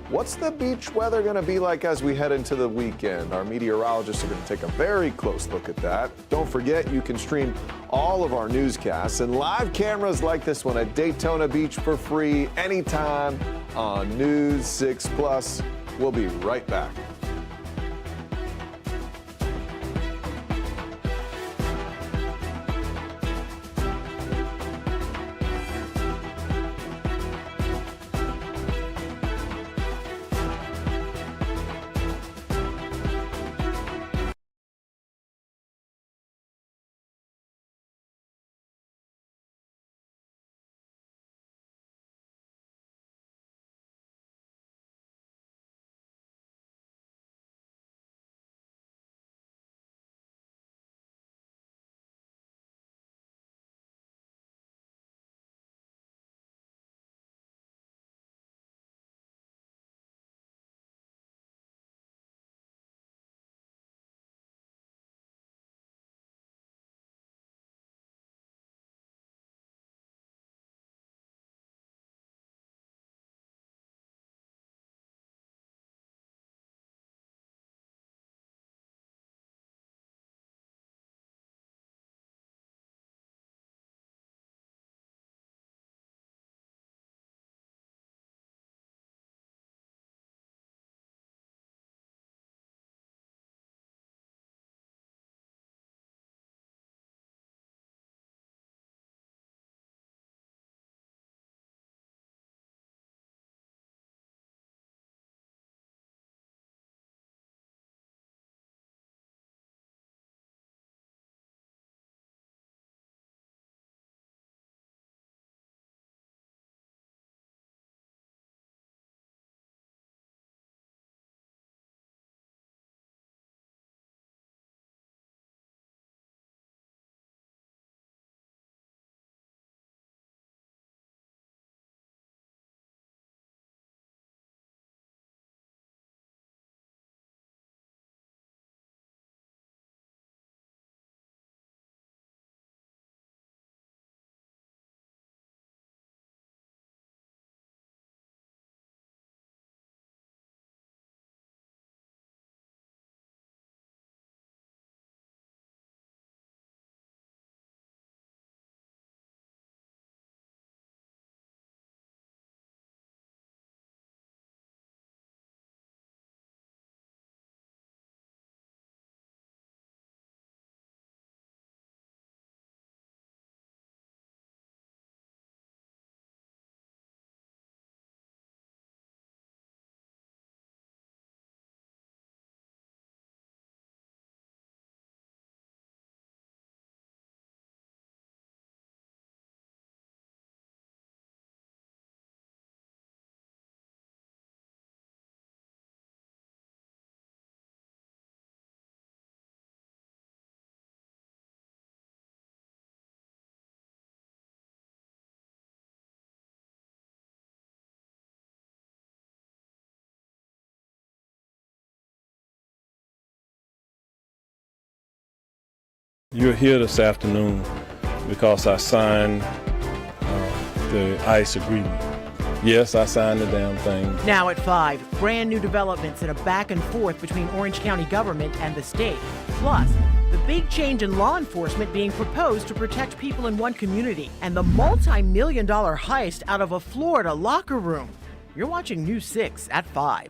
What's the beach weather going to be like as we head into the weekend? Our meteorologists are going to take a very close look at that. Don't forget, you can stream all of our newscasts and live cameras like this one at Daytona Beach for free anytime on News 6 Plus. We'll be right back.
You're here this afternoon because I signed the ICE agreement. Yes, I signed the damn thing.
Now at 5, brand new developments in a back and forth between Orange County government and the state. Plus, the big change in law enforcement being proposed to protect people in one community, and the multi-million-dollar heist out of a Florida locker room. You're watching News 6 at 5.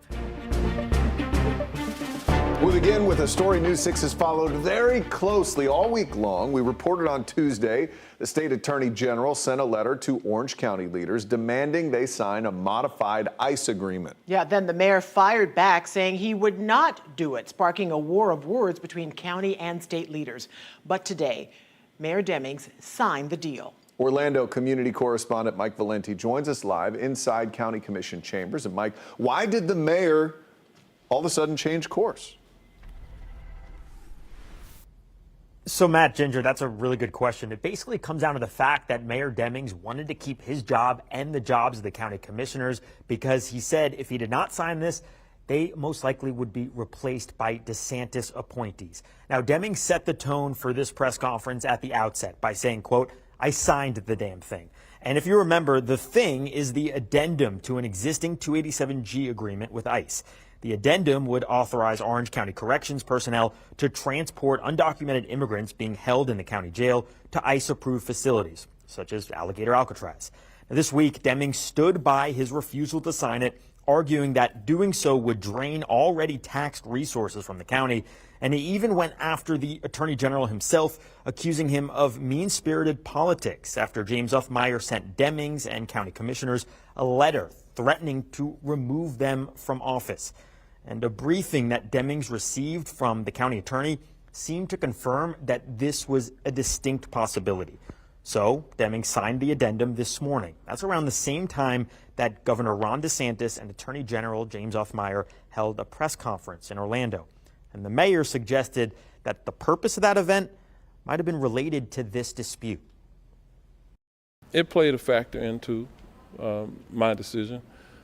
We'll begin with a story News 6 has followed very closely all week long. We reported on Tuesday the state attorney general sent a letter to Orange County leaders demanding they sign a modified ICE agreement.
Yeah, then the mayor fired back saying he would not do it, sparking a war of words between county and state leaders. But today, Mayor Demings signed the deal.
Orlando community correspondent Mike Valenti joins us live inside County Commission chambers. And Mike, why did the mayor all of a sudden change course?
So, Matt, Ginger, that's a really good question. It basically comes down to the fact that Mayor Demings wanted to keep his job and the jobs of the county commissioners because he said if he did not sign this, they most likely would be replaced by DeSantis appointees. Now, Demings set the tone for this press conference at the outset by saying, quote, "I signed the damn thing." And if you remember, the thing is the addendum to an existing 287G agreement with ICE. The addendum would authorize Orange County Corrections personnel to transport undocumented immigrants being held in the county jail to ICE-approved facilities, such as Alligator Alcatraz. Now, this week, Demings stood by his refusal to sign it, arguing that doing so would drain already taxed resources from the county. And he even went after the Attorney General himself, accusing him of mean-spirited politics after James Uthmeyer sent Demings and county commissioners a letter threatening to remove them from office. And a briefing that Demings received from the county attorney seemed to confirm that this was a distinct possibility. So Demings signed the addendum this morning. That's around the same time that Governor Ron DeSantis and Attorney General James Uthmeyer held a press conference in Orlando. And the mayor suggested that the purpose of that event might have been related to this dispute.
It played a factor into my decision.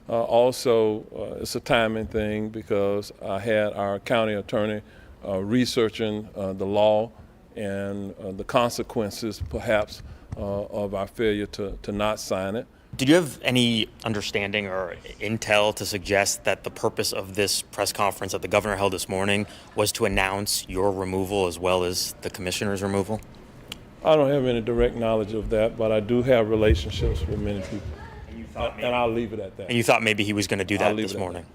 Also, it's a timing thing because I had our county attorney researching the law and the consequences, perhaps, of our failure to not sign it.
Did you have any understanding or intel to suggest that the purpose of this press conference that the governor held this morning was to announce your removal as well as the commissioner's removal?
I don't have any direct knowledge of that, but I do have relationships with many people. And I'll leave it at that.
And you thought maybe he was going to do that this morning?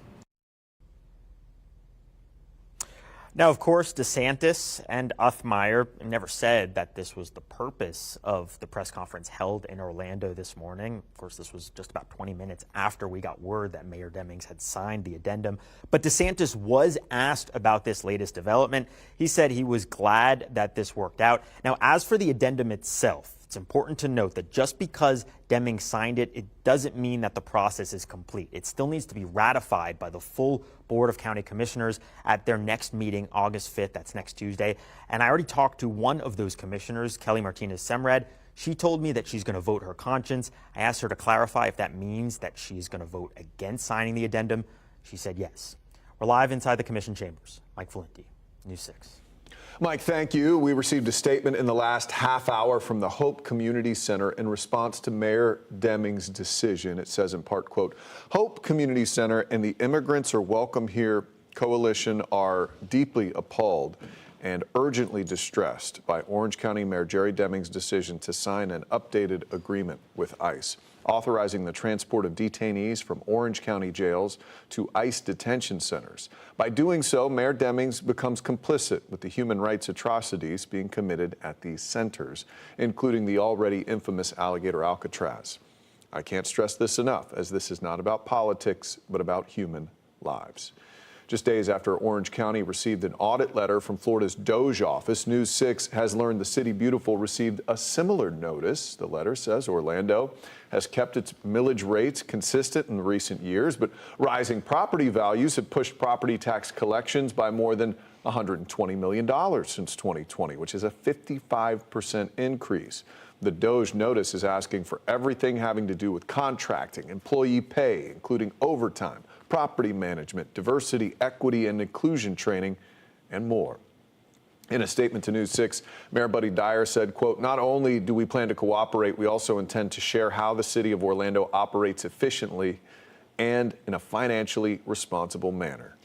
Now, of course, DeSantis and Uthmeyer never said that this was the purpose of the press conference held in Orlando this morning. Of course, this was just about 20 minutes after we got word that Mayor Demings had signed the addendum. But DeSantis was asked about this latest development. He said he was glad that this worked out. Now, as for the addendum itself, it's important to note that just because Demings signed it, it doesn't mean that the process is complete. It still needs to be ratified by the full Board of County Commissioners at their next meeting, August 5th. That's next Tuesday. And I already talked to one of those commissioners, Kelly Martinez-Semrad. She told me that she's going to vote her conscience. I asked her to clarify if that means that she's going to vote against signing the addendum. She said yes. We're live inside the Commission chambers. Mike Valenti, News 6.
Mike, thank you. We received a statement in the last half hour from the Hope Community Center in response to Mayor Demings' decision. It says in part, quote, Hope Community Center and the Immigrants Are Welcome Here coalition are deeply appalled and urgently distressed by Orange County Mayor Jerry Demings' decision to sign an updated agreement with ICE, authorizing the transport of detainees from Orange County jails to ICE detention centers. By doing so, Mayor Demings becomes complicit with the human rights atrocities being committed at these centers, including the already infamous Alligator Alcatraz. I can't stress this enough, as this is not about politics, but about human lives. Just days after Orange County received an audit letter from Florida's DOJ office, News 6 has learned the City Beautiful received a similar notice. The letter says Orlando has kept its millage rates consistent in recent years, but rising property values have pushed property tax collections by more than $120 million since 2020, which is a 55% increase. The DOJ notice is asking for everything having to do with contracting, employee pay, including overtime, property management, diversity, equity, and inclusion training, and more. In a statement to News 6, Mayor Buddy Dyer said, quote, "Not only do we plan to cooperate, we also intend to share how the city of Orlando operates efficiently and in a financially responsible manner."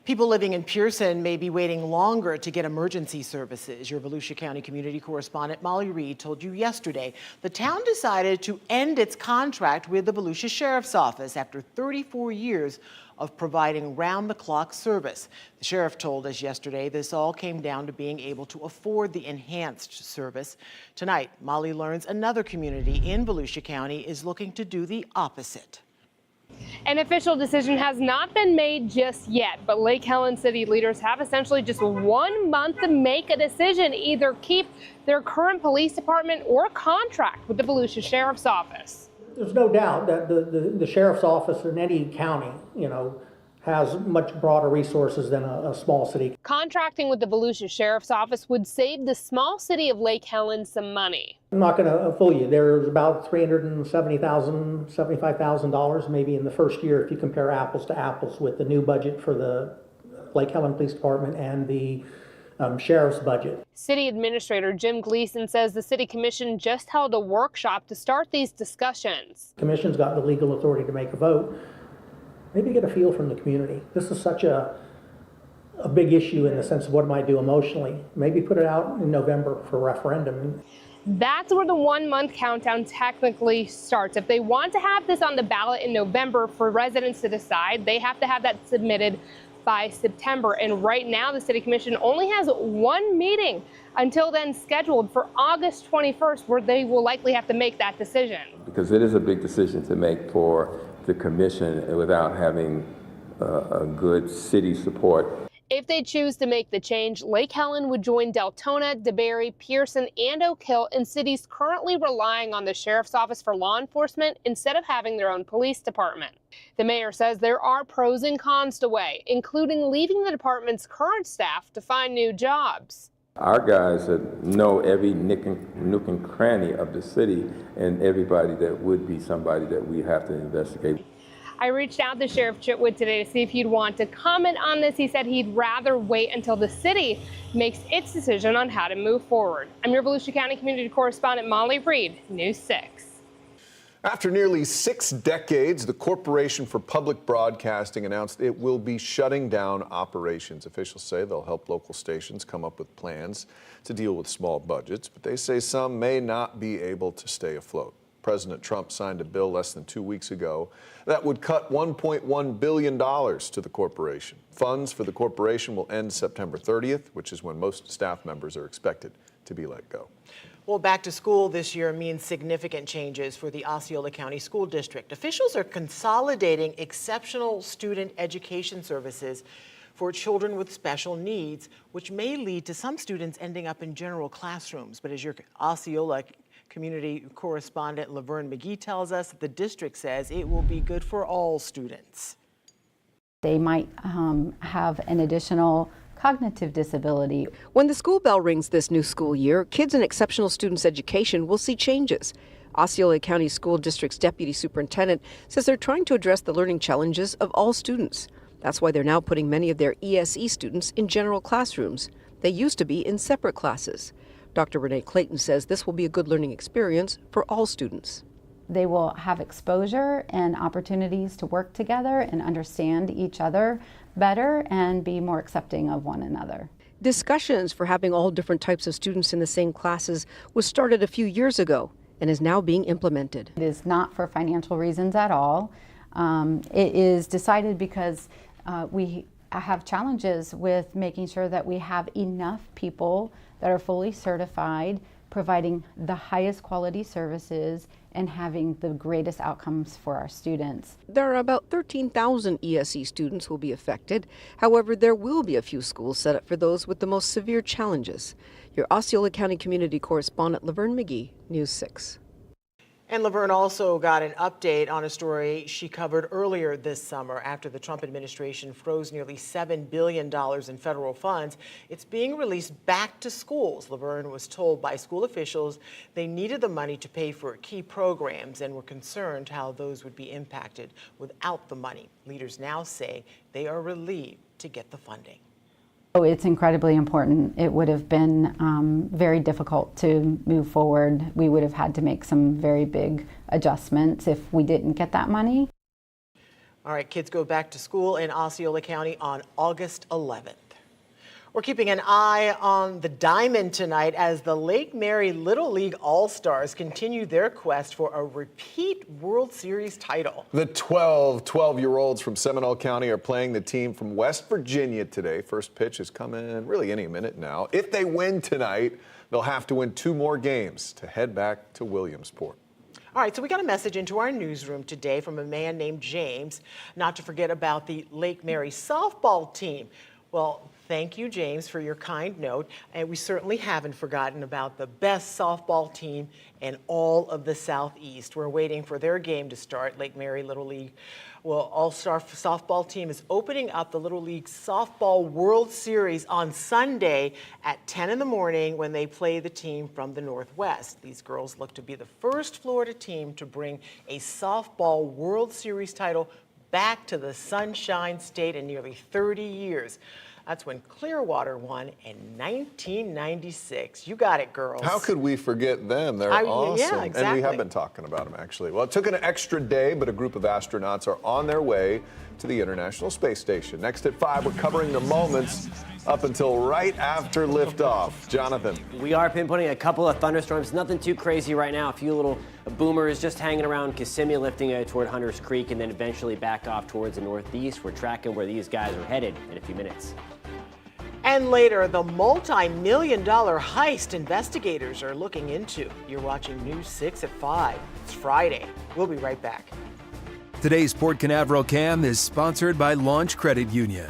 People living in Pearson may be waiting longer to get emergency services. Your Volusia County community correspondent Molly Reed told you yesterday the town decided to end its contract with the Volusia Sheriff's Office after 34 years of providing round-the-clock service. The sheriff told us yesterday this all came down to being able to afford the enhanced service. Tonight, Molly learns another community in Volusia County is looking to do the opposite.
An official decision has not been made just yet, but Lake Helen city leaders have essentially just 1 month to make a decision, either keep their current police department or contract with the Volusia Sheriff's Office.
There's no doubt that the sheriff's office in any county, has much broader resources than a small city.
Contracting with the Volusia Sheriff's Office would save the small city of Lake Helen some money.
I'm not going to fool you. There's about $370,000, $75,000 maybe in the first year if you compare apples to apples with the new budget for the Lake Helen Police Department and the sheriff's budget.
City Administrator Jim Gleason says the City Commission just held a workshop to start these discussions.
The Commission's got the legal authority to make a vote. Maybe get a feel from the community. This is such a big issue in the sense of what it might do emotionally. Maybe put it out in November for referendum.
That's where the 1 month countdown technically starts. If they want to have this on the ballot in November for residents to decide, they have to have that submitted by September. And right now, the City Commission only has one meeting until then scheduled for August 21st, where they will likely have to make that decision.
Because it is a big decision to make for the commission without having a good city support.
If they choose to make the change, Lake Helen would join Deltona, DeBary, Pearson, and Oak Hill in cities currently relying on the sheriff's office for law enforcement instead of having their own police department. The mayor says there are pros and cons to weigh, including leaving the department's current staff to find new jobs.
Our guys know every nook and cranny of the city, and everybody that would be somebody that we have to investigate.
I reached out to Sheriff Chitwood today to see if he'd want to comment on this. He said he'd rather wait until the city makes its decision on how to move forward. I'm your Volusia County community correspondent Molly Reed, News 6.
After nearly 6 decades, the Corporation for Public Broadcasting announced it will be shutting down operations. Officials say they'll help local stations come up with plans to deal with small budgets, but they say some may not be able to stay afloat. President Trump signed a bill less than 2 weeks ago that would cut $1.1 billion to the corporation. Funds for the corporation will end September 30th, which is when most staff members are expected to be let go.
Well, back to school this year means significant changes for the Osceola County School District. Officials are consolidating exceptional student education services for children with special needs, which may lead to some students ending up in general classrooms. But as your Osceola community correspondent Laverne McGee tells us, the district says it will be good for all students.
They might have an additional cognitive disability.
When the school bell rings this new school year, kids in exceptional students education will see changes. Osceola County School District's deputy superintendent says they're trying to address the learning challenges of all students. That's why they're now putting many of their ESE students in general classrooms. They used to be in separate classes. Dr. Renee Clayton says this will be a good learning experience for all students.
They will have exposure and opportunities to work together and understand each other better and be more accepting of one another.
Discussions for having all different types of students in the same classes was started a few years ago and is now being implemented.
It is not for financial reasons at all. It is decided because we have challenges with making sure that we have enough people that are fully certified, providing the highest quality services and having the greatest outcomes for our students.
There are about 13,000 ESE students who will be affected. However, there will be a few schools set up for those with the most severe challenges. Your Osceola County community correspondent Laverne McGee, News 6.
And Laverne also got an update on a story she covered earlier this summer after the Trump administration froze nearly $7 billion in federal funds. It's being released back to schools. Laverne was told by school officials they needed the money to pay for key programs and were concerned how those would be impacted without the money. Leaders now say they are relieved to get the funding.
Oh, it's incredibly important. It would have been very difficult to move forward. We would have had to make some very big adjustments if we didn't get that money.
All right, kids go back to school in Osceola County on August 11th. We're keeping an eye on the diamond tonight as the Lake Mary Little League All-Stars continue their quest for a repeat World Series title.
The 12-year-olds from Seminole County are playing the team from West Virginia today. First pitch is coming really any minute now. If they win tonight, they'll have to win 2 more games to head back to Williamsport.
All right, so we got a message into our newsroom today from a man named James, not to forget about the Lake Mary softball team. Well, thank you, James, for your kind note. And we certainly haven't forgotten about the best softball team in all of the Southeast. We're waiting for their game to start, Lake Mary Little League. Well, All-Star softball team is opening up the Little League Softball World Series on Sunday at 10 in the morning when they play the team from the Northwest. These girls look to be the first Florida team to bring a softball World Series title back to the Sunshine State in nearly 30 years. That's when Clearwater won in 1996. You got it, girls.
How could we forget them? They're awesome.
Yeah, exactly.
And we have been talking about them, actually. Well, it took an extra day, but a group of astronauts are on their way to the International Space Station. Next at 5, we're covering the moments up until right after liftoff. Jonathan.
We are pinpointing a couple of thunderstorms. Nothing too crazy right now. A few little boomers just hanging around Kissimmee, lifting toward Hunters Creek, and then eventually back off towards the northeast. We're tracking where these guys are headed in a few minutes.
And later, the multi-million-dollar heist investigators are looking into. You're watching News 6 at 5. It's Friday. We'll be right back.
Today's Port Canaveral Cam is sponsored by Launch Credit Union.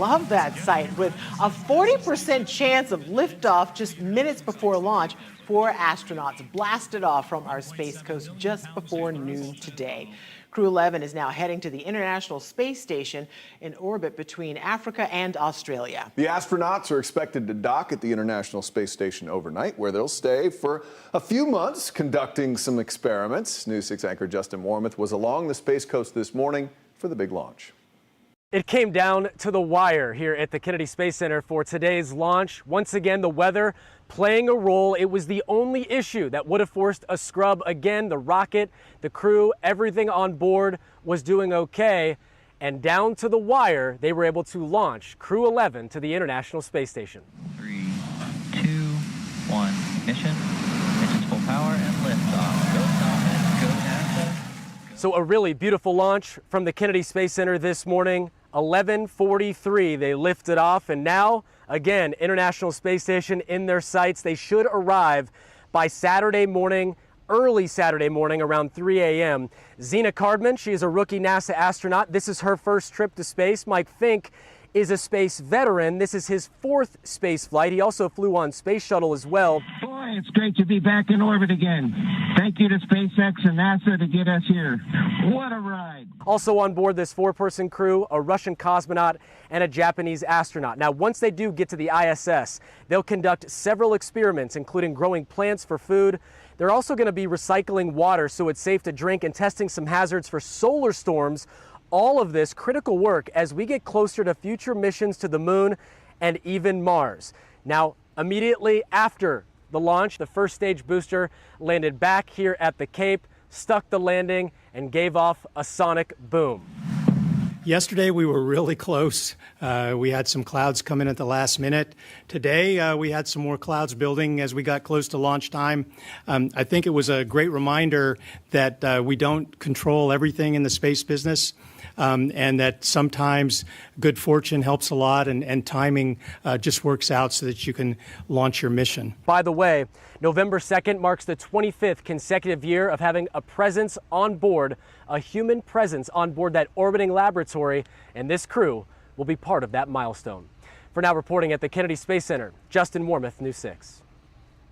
love that site. With a 40% chance of liftoff just minutes before launch, 4 astronauts blasted off from our Space Coast just before noon today. Crew 11 is now heading to the International Space Station in orbit between Africa and Australia.
The astronauts are expected to dock at the International Space Station overnight, where they'll stay for a few months conducting some experiments. News 6 anchor Justin Wormuth was along the Space Coast this morning for the big launch.
It came down to the wire here at the Kennedy Space Center for today's launch. Once again, the weather playing a role. It was the only issue that would have forced a scrub. Again, the rocket, the crew, everything on board was doing okay. And down to the wire, they were able to launch Crew 11 to the International Space Station.
3, 2, 1, ignition. Engine's full power and liftoff. Go Thomas, go NASA.
So a really beautiful launch from the Kennedy Space Center this morning. 11:43, they lifted off, and now, again, International Space Station in their sights. They should arrive by Saturday morning, early Saturday morning, around 3 a.m. Zena Cardman, she is a rookie NASA astronaut. This is her first trip to space. Mike Fink is a space veteran. This is his 4th space flight. He also flew on Space Shuttle as well.
Boy, it's great to be back in orbit again. Thank you to SpaceX and NASA to get us here. What a ride.
Also on board this 4-person crew, a Russian cosmonaut and a Japanese astronaut. Now, once they do get to the ISS, they'll conduct several experiments, including growing plants for food. They're also going to be recycling water so it's safe to drink and testing some hazards for solar storms. All of this critical work as we get closer to future missions to the moon and even Mars. Now, immediately after the launch, the first stage booster landed back here at the Cape, stuck the landing, and gave off a sonic boom.
Yesterday we were really close. We had some clouds come in at the last minute. Today we had some more clouds building as we got close to launch time. I think it was a great reminder that we don't control everything in the space business. And that sometimes good fortune helps a lot, and timing just works out so that you can launch your mission.
By the way, November 2nd marks the 25th consecutive year of having a presence on board, a human presence on board that orbiting laboratory, and this crew will be part of that milestone. For now, reporting at the Kennedy Space Center, Justin Wormuth, News 6.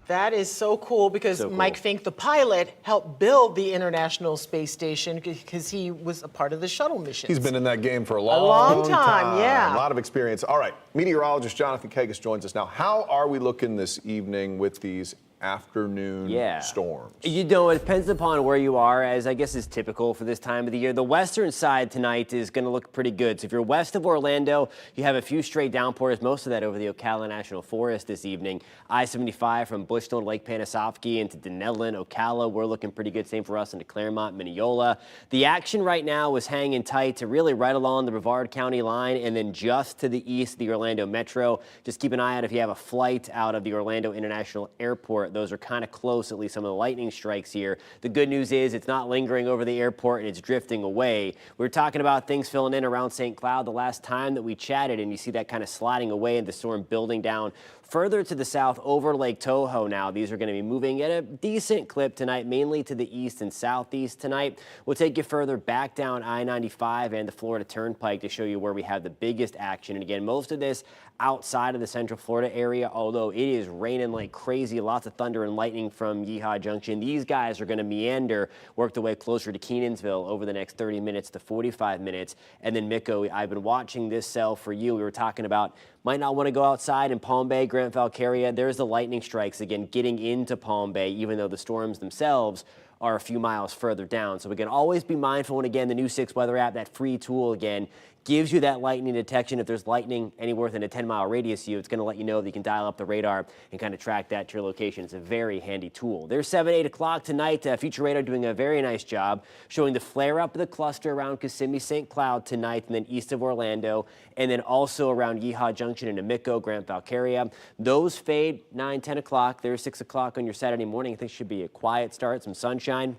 That is so cool because Mike Fink, the pilot, helped build the International Space Station because he was a part of the shuttle mission.
He's been in that game for a long
time. Yeah.
A lot of experience. All right, meteorologist Jonathan Kagas joins us now. How are we looking this evening with these afternoon storms?
You know, it depends upon where you are, as I guess is typical for this time of the year. The western side tonight is going to look pretty good. So if you're west of Orlando, you have a few straight downpours, most of that over the Ocala National Forest this evening. I-75 from Bushnell to Lake Panisofsky into Denellen, Ocala, we're looking pretty good. Same for us into Claremont, Mineola. The action right now is hanging tight to really right along the Brevard County line and then just to the east of the Orlando Metro. Just keep an eye out if you have a flight out of the Orlando International Airport. Those are kind of close, at least some of the lightning strikes here. The good news is it's not lingering over the airport and it's drifting away. We were talking about things filling in around St. Cloud the last time that we chatted, and you see that kind of sliding away and the storm building down further to the south over Lake Toho now. These are going to be moving at a decent clip tonight, mainly to the east and southeast tonight. We'll take you further back down I-95 and the Florida Turnpike to show you where we have the biggest action. And again, most of this outside of the Central Florida area, although it is raining like crazy, lots of thunder and lightning from Yeehaw Junction. These guys are going to meander, work their way closer to Kenansville over the next 30 minutes to 45 minutes. And then Miko, I've been watching this cell for you. We were talking about might not want to go outside in Palm Bay, Grant Valcaria. There's the lightning strikes again getting into Palm Bay, even though the storms themselves are a few miles further down. So we can always be mindful. And again, the News 6 weather app, that free tool again, gives you that lightning detection. If there's lightning anywhere within a 10-mile radius of you, it's going to let you know that you can dial up the radar and kind of track that to your location. It's a very handy tool. There's 7, 8 o'clock tonight. Future Radar doing a very nice job showing the flare-up of the cluster around Kissimmee, St. Cloud tonight, and then east of Orlando, and then also around Yeehaw Junction into Miko, Grant Valcaria. Those fade 9, 10 o'clock. There's 6 o'clock on your Saturday morning. I think it should be a quiet start, some sunshine.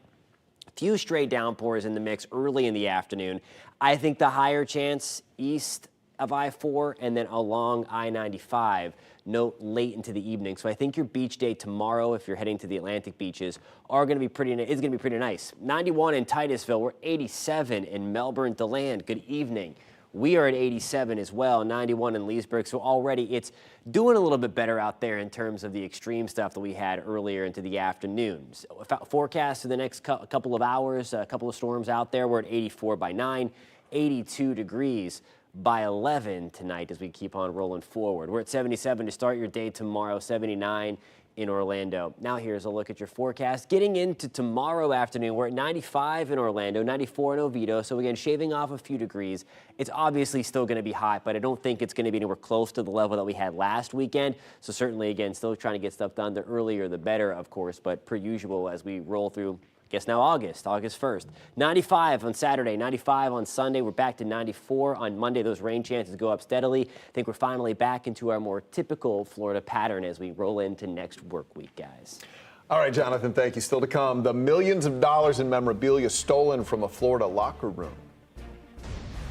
Few stray downpours in the mix early in the afternoon. I think the higher chance east of I-4 and then along I-95, note late into the evening. So I think your beach day tomorrow, if you're heading to the Atlantic beaches, is going to be pretty nice. 91 in Titusville. We're 87 in Melbourne, DeLand. Good evening. We are at 87 as well, 91 in Leesburg. So already it's doing a little bit better out there in terms of the extreme stuff that we had earlier into the afternoons. Forecast for the next couple of hours, a couple of storms out there. We're at 84 by 9, 82 degrees by 11 tonight as we keep on rolling forward. We're at 77 to start your day tomorrow, 79 in Orlando. Now here's a look at your forecast. Getting into tomorrow afternoon, we're at 95 in Orlando, 94 in Oviedo. So again, shaving off a few degrees. It's obviously still going to be hot, but I don't think it's going to be anywhere close to the level that we had last weekend. So certainly, again, still trying to get stuff done. The earlier, the better, of course, but per usual as we roll through, I guess now August 1st. 95 on Saturday, 95 on Sunday. We're back to 94 on Monday. Those rain chances go up steadily. I think we're finally back into our more typical Florida pattern as we roll into next work week, guys.
All right, Jonathan, thank you. Still to come, the millions of dollars in memorabilia stolen from a Florida locker room.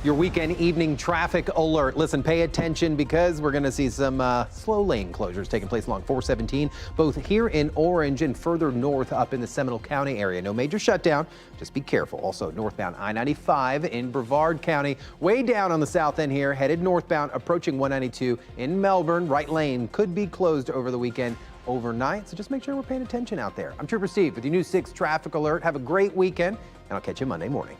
Your weekend evening traffic alert. Listen, pay attention because we're going to see some slow lane closures taking place along 417, both here in Orange and further north up in the Seminole County area. No major shutdown. Just be careful. Also northbound I-95 in Brevard County. Way down on the south end here, headed northbound, approaching 192 in Melbourne. Right lane could be closed over the weekend overnight, so just make sure we're paying attention out there. I'm Trooper Steve with your News 6 traffic alert. Have a great weekend, and I'll catch you Monday morning.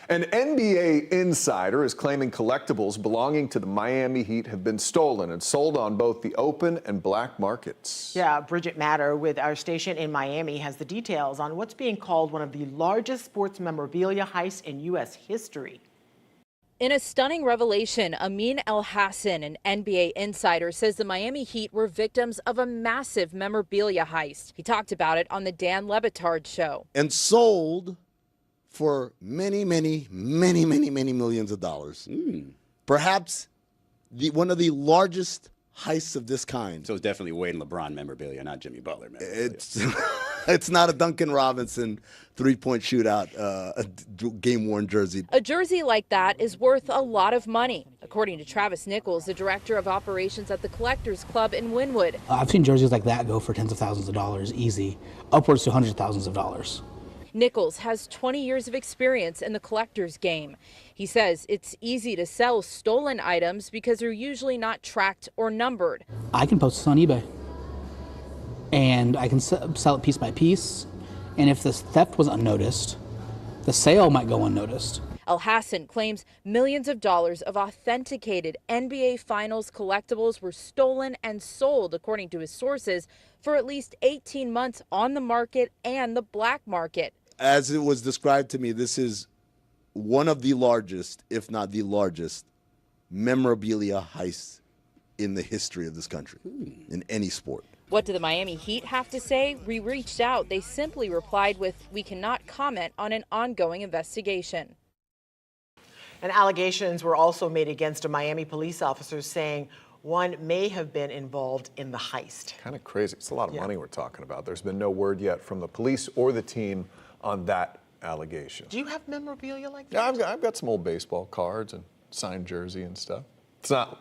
An NBA insider is claiming collectibles belonging to the Miami Heat have been stolen and sold on both the open and black markets.
Yeah, Bridget Matter with our station in Miami has the details on what's being called one of the largest sports memorabilia heists in U.S. history.
In a stunning revelation, Amin El Hassan, an NBA insider, says the Miami Heat were victims of a massive memorabilia heist. He talked about it on the Dan Le Batard show.
And sold for many millions of dollars. Perhaps one of the largest heists of this kind.
So it's definitely Wade and LeBron memorabilia, not Jimmy Butler memorabilia.
It's not a Duncan Robinson three-point shootout game-worn jersey.
A jersey like that is worth a lot of money, according to Travis Nichols, the director of operations at the Collectors Club in Wynwood.
I've seen jerseys like that go for tens of thousands of dollars easy, upwards to hundreds of thousands of dollars.
Nichols has 20 years of experience in the collector's game. He says it's easy to sell stolen items because they're usually not tracked or numbered.
I can post this on eBay, and I can sell it piece by piece, and if this theft was unnoticed, the sale might go unnoticed.
El Hassan claims millions of dollars of authenticated NBA Finals collectibles were stolen and sold, according to his sources, for at least 18 months on the market and the black market.
As it was described to me, this is one of the largest, if not the largest, memorabilia heists in the history of this country, in any sport.
What do the Miami Heat have to say? We reached out. They simply replied with, "We cannot comment on an ongoing investigation."
And allegations were also made against a Miami police officer saying one may have been involved in the heist.
Kind of crazy. It's a lot of money we're talking about. There's been no word yet from the police or the team on that allegation.
Do you have memorabilia like that?
Yeah, I've got some old baseball cards and signed jersey and stuff. It's not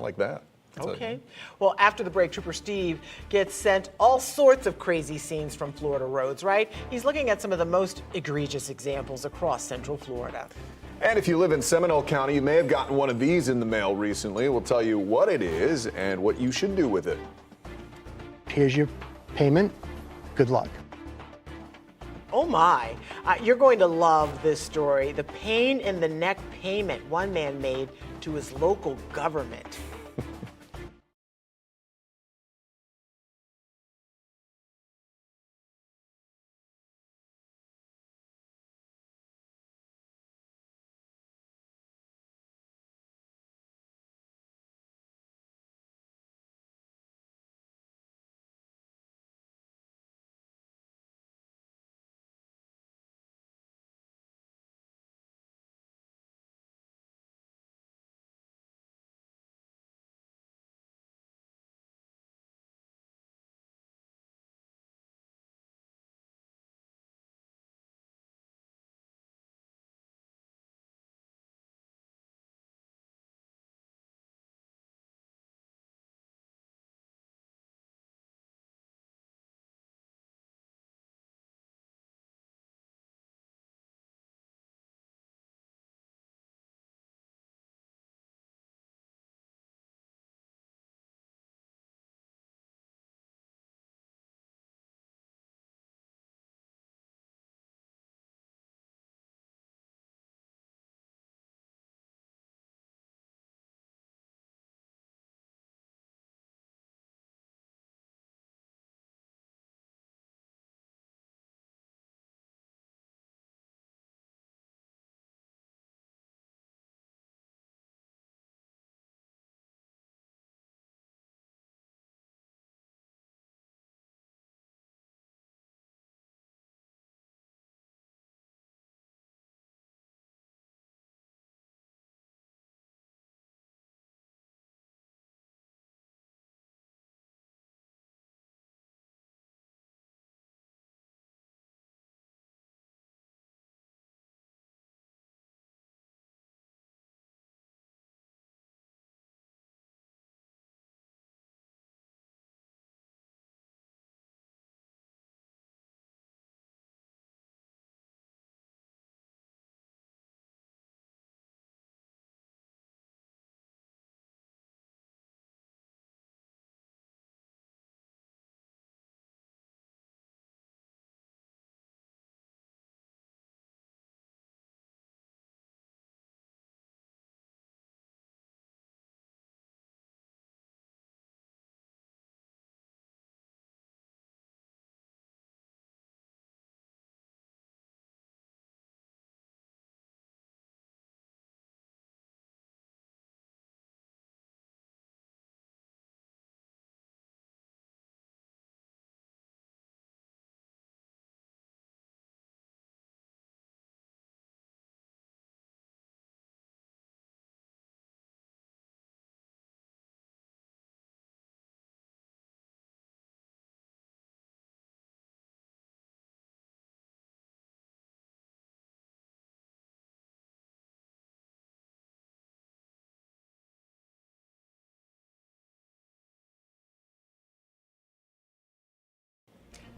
like that.
Okay. Well, after the break, Trooper Steve gets sent all sorts of crazy scenes from Florida roads, right? He's looking at some of the most egregious examples across Central Florida.
And if you live in Seminole County, you may have gotten one of these in the mail recently. We'll tell you what it is and what you should do with it.
Here's your payment. Good luck.
Oh my, you're going to love this story. The pain in the neck payment one man made to his local government.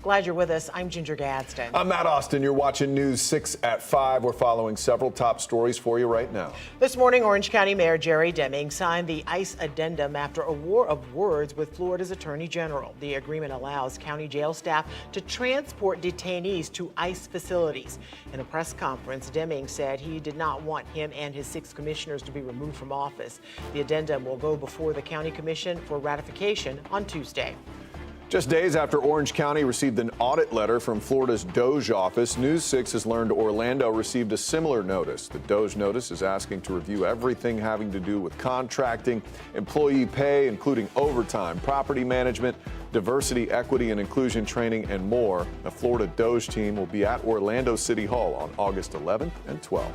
Glad you're with us. I'm Ginger Gadsden.
I'm Matt Austin. You're watching News 6 at 5. We're following several top stories for you right now.
This morning, Orange County Mayor Jerry Deming signed the ICE addendum after a war of words with Florida's Attorney General. The agreement allows county jail staff to transport detainees to ICE facilities. In a press conference, Deming said he did not want him and his 6 commissioners to be removed from office. The addendum will go before the county commission for ratification on Tuesday.
Just days after Orange County received an audit letter from Florida's DOJ office, News 6 has learned Orlando received a similar notice. The DOJ notice is asking to review everything having to do with contracting, employee pay, including overtime, property management, diversity, equity, and inclusion training, and more. The Florida DOJ team will be at Orlando City Hall on August 11th and 12th.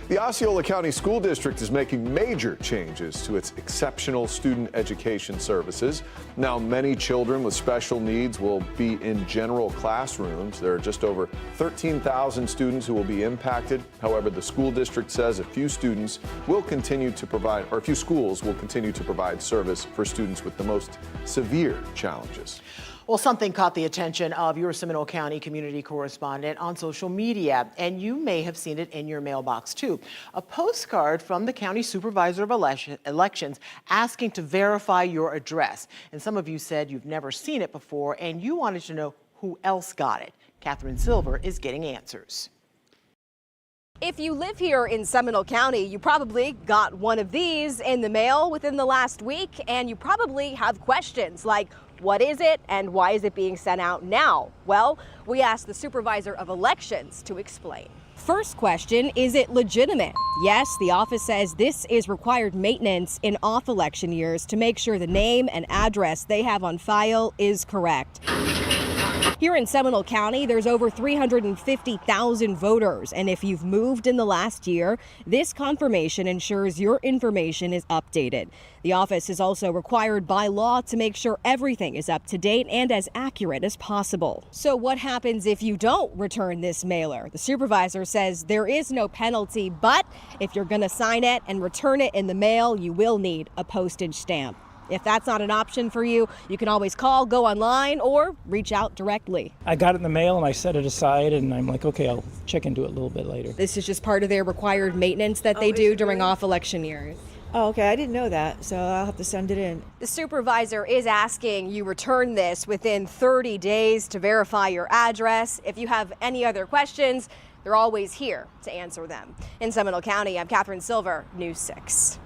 The Osceola County School District is making major changes to its exceptional student education services. Now, many children with special needs will be in general classrooms. There are just over 13,000 students who will be impacted. However, the school district says a few schools will continue to provide service for students with the most severe challenges.
Well, something caught the attention of your Seminole County community correspondent on social media, and you may have seen it in your mailbox too. A postcard from the county supervisor of elections asking to verify your address. And some of you said you've never seen it before and you wanted to know who else got it. Catherine Silver is getting answers.
If you live here in Seminole County, you probably got one of these in the mail within the last week, and you probably have questions like, what is it and why is it being sent out now? Well, we asked the supervisor of elections to explain. First question, is it legitimate? Yes, the office says this is required maintenance in off-election years to make sure the name and address they have on file is correct. Here in Seminole County, there's over 350,000 voters, and if you've moved in the last year, this confirmation ensures your information is updated. The office is also required by law to make sure everything is up to date and as accurate as possible. So what happens if you don't return this mailer? The supervisor says there is no penalty, but if you're going to sign it and return it in the mail, you will need a postage stamp. If that's not an option for you, you can always call, go online, or reach out directly.
I got it in the mail and I set it aside and I'm like, okay, I'll check into it a little bit later.
This is just part of their required maintenance that they do during off-election years.
Oh, okay, I didn't know that, so I'll have to send it in.
The supervisor is asking you return this within 30 days to verify your address. If you have any other questions, they're always here to answer them. In Seminole County, I'm Catherine Silver, News 6.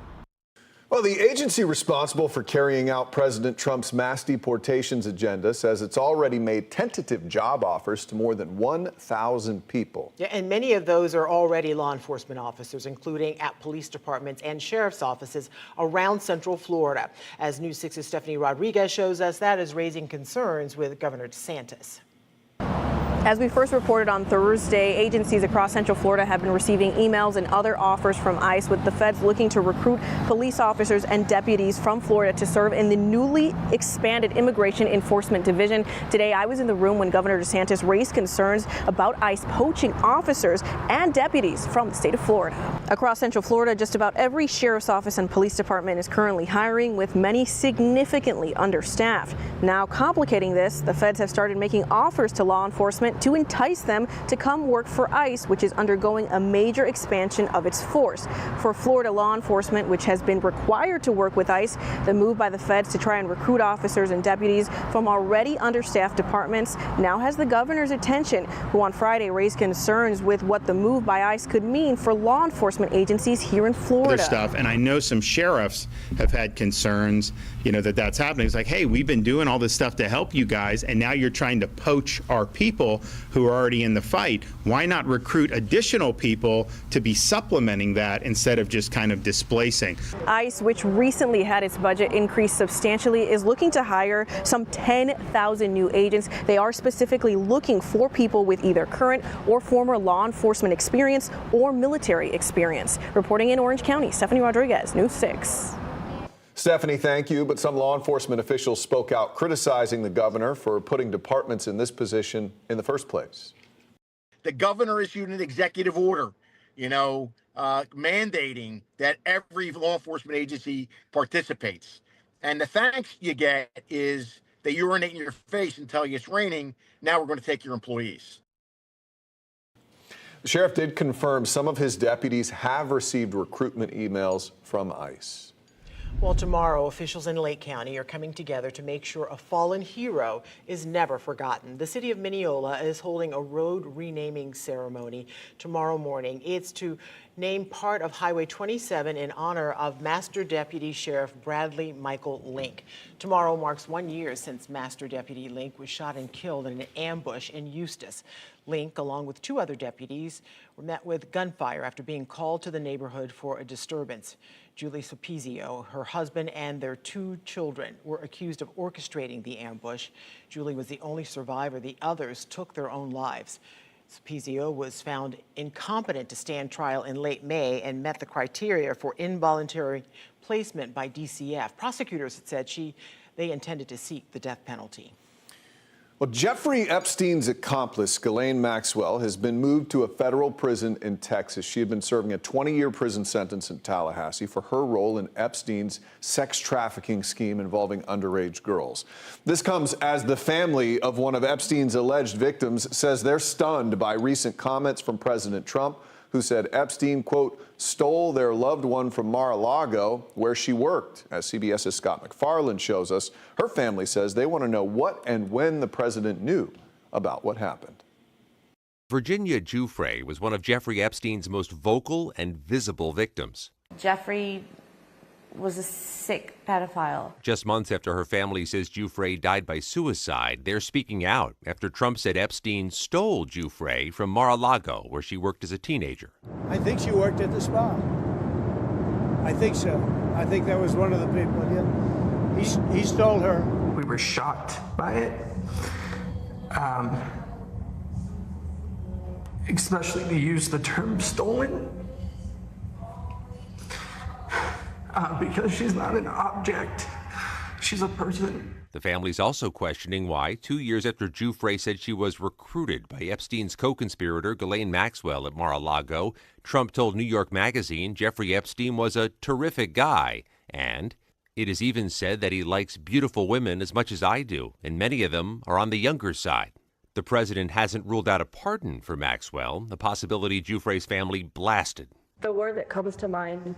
Well, the agency responsible for carrying out President Trump's mass deportations agenda says it's already made tentative job offers to more than 1,000 people.
Yeah, and many of those are already law enforcement officers, including at police departments and sheriff's offices around Central Florida. As News 6's Stephanie Rodriguez shows us, that is raising concerns with Governor DeSantis.
As we first reported on Thursday, agencies across Central Florida have been receiving emails and other offers from ICE, with the feds looking to recruit police officers and deputies from Florida to serve in the newly expanded Immigration Enforcement Division. Today, I was in the room when Governor DeSantis raised concerns about ICE poaching officers and deputies from the state of Florida. Across Central Florida, just about every sheriff's office and police department is currently hiring, with many significantly understaffed. Now, complicating this, the feds have started making offers to law enforcement to entice them to come work for ICE, which is undergoing a major expansion of its force. For Florida law enforcement, which has been required to work with ICE, the move by the feds to try and recruit officers and deputies from already understaffed departments now has the governor's attention, who on Friday raised concerns with what the move by ICE could mean for law enforcement agencies here in Florida.
Stuff, and I know some sheriffs have had concerns, that's happening. It's like, hey, we've been doing all this stuff to help you guys, and now you're trying to poach our people who are already in the fight. Why not recruit additional people to be supplementing that instead of just kind of displacing?
ICE, which recently had its budget increased substantially, is looking to hire some 10,000 new agents. They are specifically looking for people with either current or former law enforcement experience or military experience. Reporting in Orange County, Stephanie Rodriguez, News 6.
Stephanie, thank you. But some law enforcement officials spoke out criticizing the governor for putting departments in this position in the first place.
The governor issued an executive order, mandating that every law enforcement agency participates. And the thanks you get is They urinate in your face and tell you it's raining. Now we're going to take your employees.
The sheriff did confirm some of his deputies have received recruitment emails from ICE.
Well, tomorrow, officials in Lake County are coming together to make sure a fallen hero is never forgotten. The city of Mineola is holding a road renaming ceremony tomorrow morning. It's to name part of Highway 27 in honor of Master Deputy Sheriff Bradley Michael Link. Tomorrow marks 1 year since Master Deputy Link was shot and killed in an ambush in Eustis. Link, along with 2 other deputies, were met with gunfire after being called to the neighborhood for a disturbance. Julie Sopizio, her husband, and their 2 children were accused of orchestrating the ambush. Julie was the only survivor. The others took their own lives. Sopizio was found incompetent to stand trial in late May and met the criteria for involuntary placement by DCF. Prosecutors had said they intended to seek the death penalty.
Well, Jeffrey Epstein's accomplice, Ghislaine Maxwell, has been moved to a federal prison in Texas. She had been serving a 20-year prison sentence in Tallahassee for her role in Epstein's sex trafficking scheme involving underage girls. This comes as the family of one of Epstein's alleged victims says they're stunned by recent comments from President Trump, who said Epstein, quote, stole their loved one from Mar-a-Lago, where she worked. As CBS's Scott McFarland shows us, her family says they want to know what and when the president knew about what happened.
Virginia Giuffre was one of Jeffrey Epstein's most vocal and visible victims.
Jeffrey was a sick pedophile.
Just months after her family says Giuffre died by suicide, they're speaking out after Trump said Epstein stole Giuffre from Mar-a-Lago, where she worked as a teenager.
I think she worked at the spa. I think so. I think that was one of the people. Yeah. He stole her.
We were shocked by it. Especially to use the term stolen. Because she's not an object. She's a person.
The family's also questioning why, 2 years after Giuffre said she was recruited by Epstein's co-conspirator Ghislaine Maxwell at Mar-a-Lago, Trump told New York Magazine Jeffrey Epstein was a terrific guy, and it is even said that he likes beautiful women as much as I do, and many of them are on the younger side. The president hasn't ruled out a pardon for Maxwell, a possibility Giuffre's family blasted.
The word that comes to mind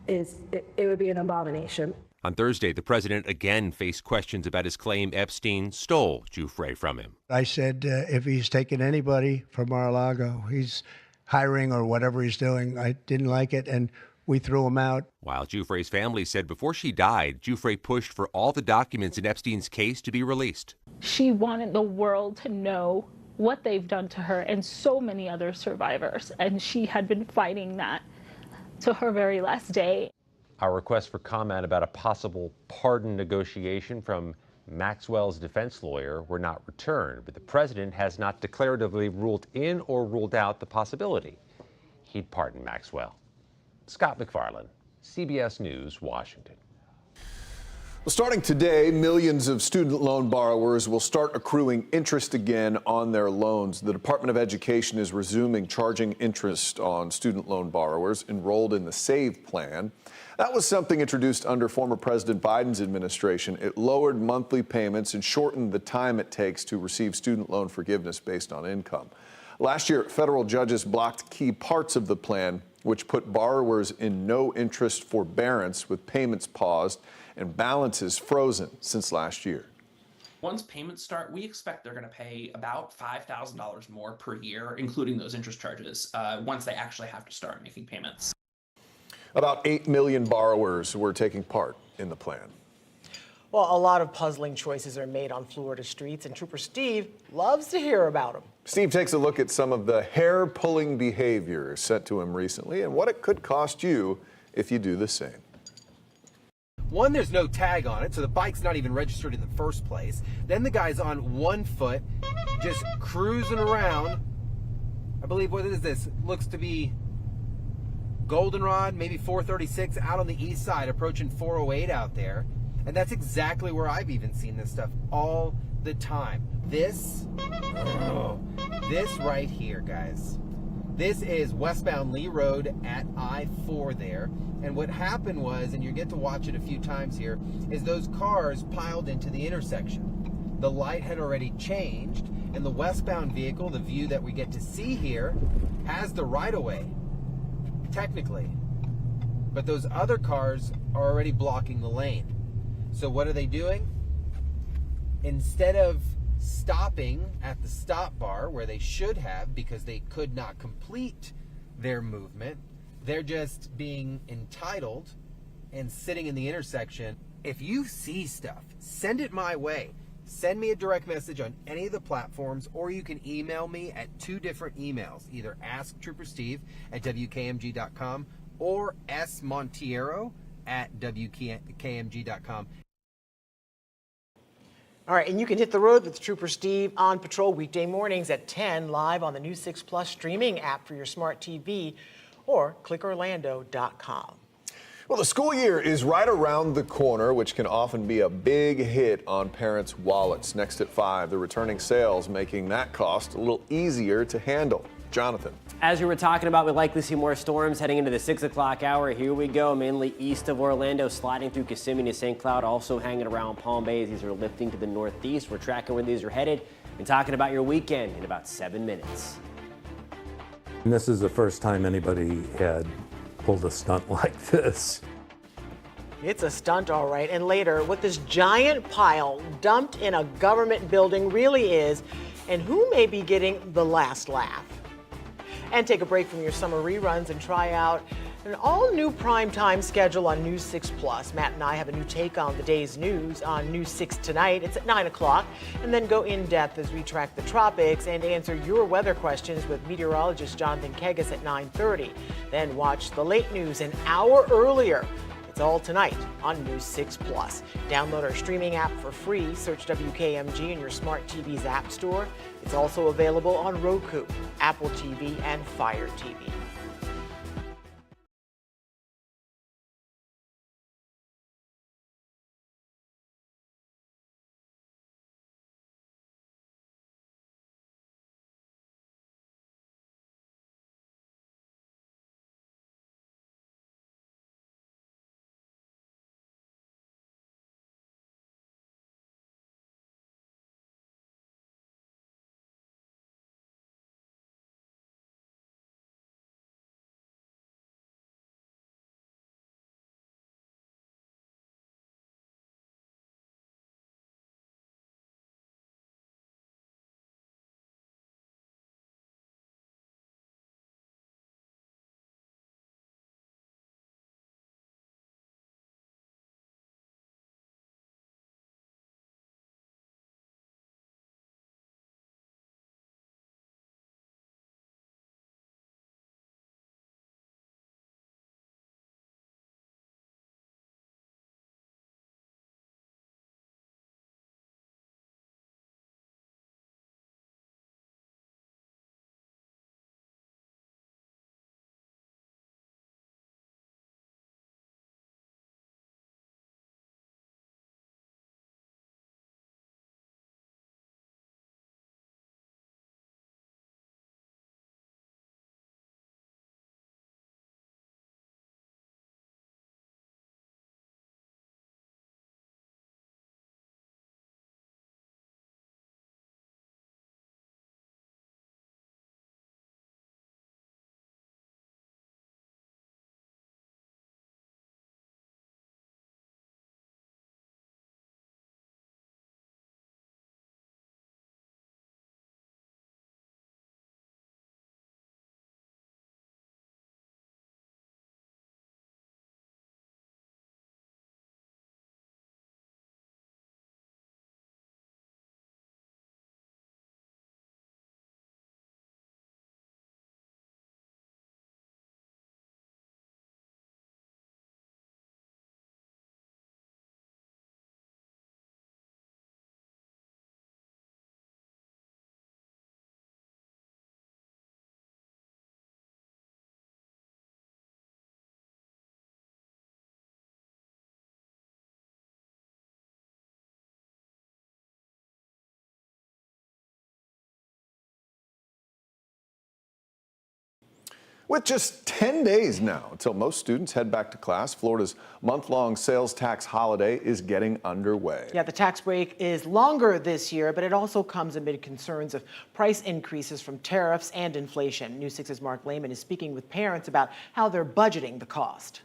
is it would be an abomination.
On Thursday, the president again faced questions about his claim Epstein stole Giuffre from him.
I said, if he's taking anybody from Mar-a-Lago, he's hiring or whatever he's doing. I didn't like it, and we threw him out.
While Giuffre's family said before she died, Giuffre pushed for all the documents in Epstein's case to be released.
She wanted the world to know what they've done to her and so many other survivors, and she had been fighting that to her very last day.
Our request for comment about a possible pardon negotiation from Maxwell's defense lawyer were not returned, but the president has not declaratively ruled in or ruled out the possibility he'd pardon Maxwell. Scott McFarland, CBS News, Washington.
Well, starting today, millions of student loan borrowers will start accruing interest again on their loans. The Department of Education is resuming charging interest on student loan borrowers enrolled in the SAVE plan. That was something introduced under former President Biden's administration. It lowered monthly payments and shortened the time it takes to receive student loan forgiveness based on income. Last year, federal judges blocked key parts of the plan, which put borrowers in no interest forbearance with payments paused and balances frozen since last year.
Once payments start, we expect they're going to pay about $5,000 more per year, including those interest charges, once they actually have to start making payments.
About 8 million borrowers were taking part in the plan.
Well, a lot of puzzling choices are made on Florida streets, and Trooper Steve loves to hear about them.
Steve takes a look at some of the hair-pulling behavior sent to him recently and what it could cost you if you do the same.
One, there's no tag on it, so the bike's not even registered in the first place. Then the guy's on 1 foot, just cruising around. I believe, what is this? Looks to be Goldenrod, maybe 436 out on the east side, approaching 408 out there. And that's exactly where I've even seen this stuff all the time. This right here, guys. This is westbound Lee Road at I-4 there. And what happened was, and you get to watch it a few times here, is those cars piled into the intersection. the light had already changed, and the westbound vehicle, the view that we get to see here, has the right-of-way, technically. But those other cars are already blocking the lane. So what are they doing? Instead of stopping at the stop bar where they should have because they could not complete their movement, they're just being entitled and sitting in the intersection. If you see stuff, send it my way. Send me a direct message on any of the platforms, or you can email me at 2 different emails, either asktroopersteve@wkmg.com or smontiero@wkmg.com.
All right, and you can hit the road with Trooper Steve on patrol weekday mornings at 10, live on the News 6 Plus streaming app for your smart TV, or clickorlando.com.
Well, the school year is right around the corner, which can often be a big hit on parents' wallets. Next at 5, the returning sales making that cost a little easier to handle. Jonathan.
As we were talking about, we likely see more storms heading into the 6 o'clock hour. Here we go, mainly east of Orlando, sliding through Kissimmee to St. Cloud, also hanging around Palm Bay as these are lifting to the northeast. We're tracking where these are headed and talking about your weekend in about 7 minutes.
And this is the first time anybody had pulled a stunt like this.
It's a stunt, all right. And later, what this giant pile dumped in a government building really is, and who may be getting the last laugh. And take a break from your summer reruns and try out an all-new primetime schedule on News 6 Plus. Matt and I have a new take on the day's news on News 6 tonight. It's at 9 o'clock. And then go in depth as we track the tropics and answer your weather questions with meteorologist Jonathan Kegas at 9:30. Then watch the late news an hour earlier. It's all tonight on News 6 Plus. Download our streaming app for free. Search WKMG in your smart TV's app store. It's also available on Roku, Apple TV, and Fire TV.
With just 10 days now until most students head back to class, Florida's month-long sales tax holiday is getting underway.
Yeah, the tax break is longer this year, but it also comes amid concerns of price increases from tariffs and inflation. News 6's Mark Lehman is speaking with parents about how they're budgeting the cost.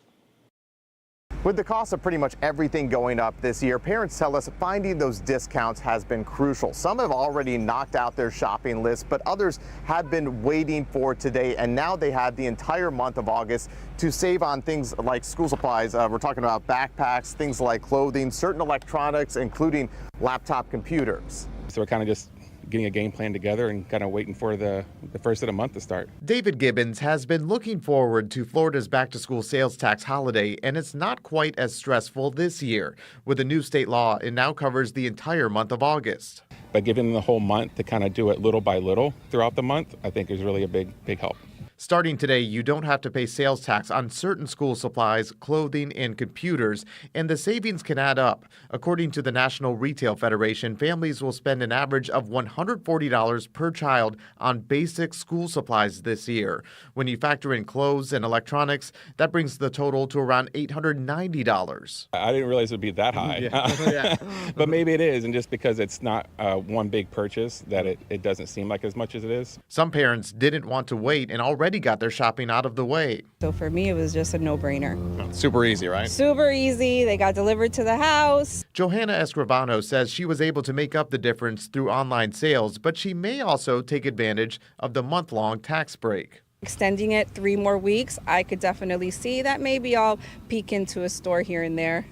With the cost of pretty much everything going up this year, parents tell us finding those discounts has been crucial. Some have already knocked out their shopping list, but others have been waiting for today, and now they have the entire month of August to save on things like school supplies. We're talking about backpacks, things like clothing, certain electronics, including laptop computers.
So we're kind of just getting a game plan together and kind of waiting for the first of the month to start.
David Gibbons has been looking forward to Florida's back-to-school sales tax holiday, and it's not quite as stressful this year. With a new state law, it now covers the entire month of August.
But giving them the whole month to kind of do it little by little throughout the month, I think is really a big help.
Starting today, you don't have to pay sales tax on certain school supplies, clothing, and computers, and the savings can add up. According to the National Retail Federation, families will spend an average of $140 per child on basic school supplies this year. When you factor in clothes and electronics, that brings the total to around $890.
I didn't realize it would be that high, but maybe it is, and just because it's not one big purchase, that it doesn't seem like as much as it is.
Some parents didn't want to wait and already got their shopping out of the way.
So for me, it was just a no-brainer.
Super easy, right?
Super easy. They got delivered to the house.
Johanna Escribano says she was able to make up the difference through online sales, but she may also take advantage of the month-long tax break.
Extending it 3 more weeks, I could definitely see that maybe I'll peek into a store here and there,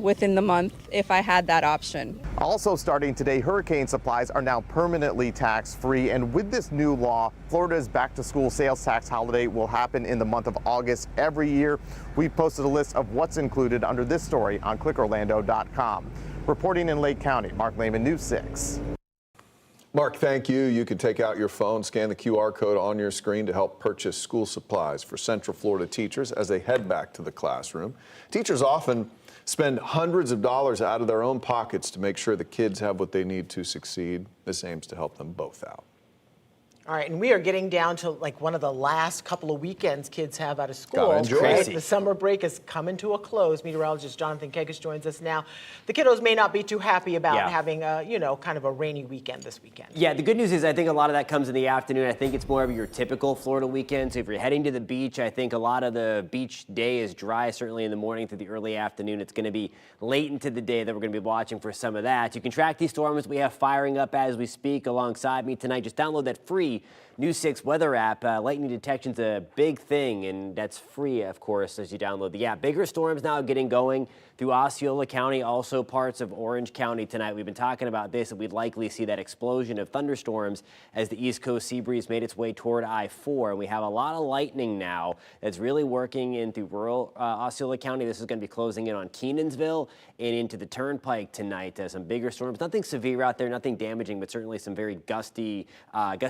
within the month if I had that option.
Also starting today, hurricane supplies are now permanently tax-free, and with this new law, Florida's back-to-school sales tax holiday will happen in the month of August every year. We've posted a list of what's included under this story on clickorlando.com. Reporting in Lake County, Mark Lehman, News 6.
Mark, thank you. You can take out your phone, scan the QR code on your screen to help purchase school supplies for Central Florida teachers as they head back to the classroom. Teachers often spend hundreds of dollars out of their own pockets to make sure the kids have what they need to succeed. This aims to help them both out.
All right, and we are getting down to like one of the last couple of weekends kids have out of school.
Gotta enjoy
right?
it.
The summer break is coming to a close. Meteorologist Jonathan Kegas joins us now. The kiddos may not be too happy about having a, kind of a rainy weekend this weekend.
Yeah, the good news is I think a lot of that comes in the afternoon. I think it's more of your typical Florida weekend. So if you're heading to the beach, I think a lot of the beach day is dry, certainly in the morning through the early afternoon. It's going to be late into the day that we're going to be watching for some of that. You can track these storms we have firing up as we speak alongside me tonight. Just download that free News 6 weather app. Lightning detection's a big thing, and that's free, of course, as you download the app. Bigger storms now getting going through Osceola County, also parts of Orange County tonight. We've been talking about this, and we'd likely see that explosion of thunderstorms as the East Coast sea breeze made its way toward I-4. And we have a lot of lightning now that's really working in through rural Osceola County. This is going to be closing in on Kenansville and into the Turnpike tonight. Some bigger storms, nothing severe out there, nothing damaging, but certainly some very gusty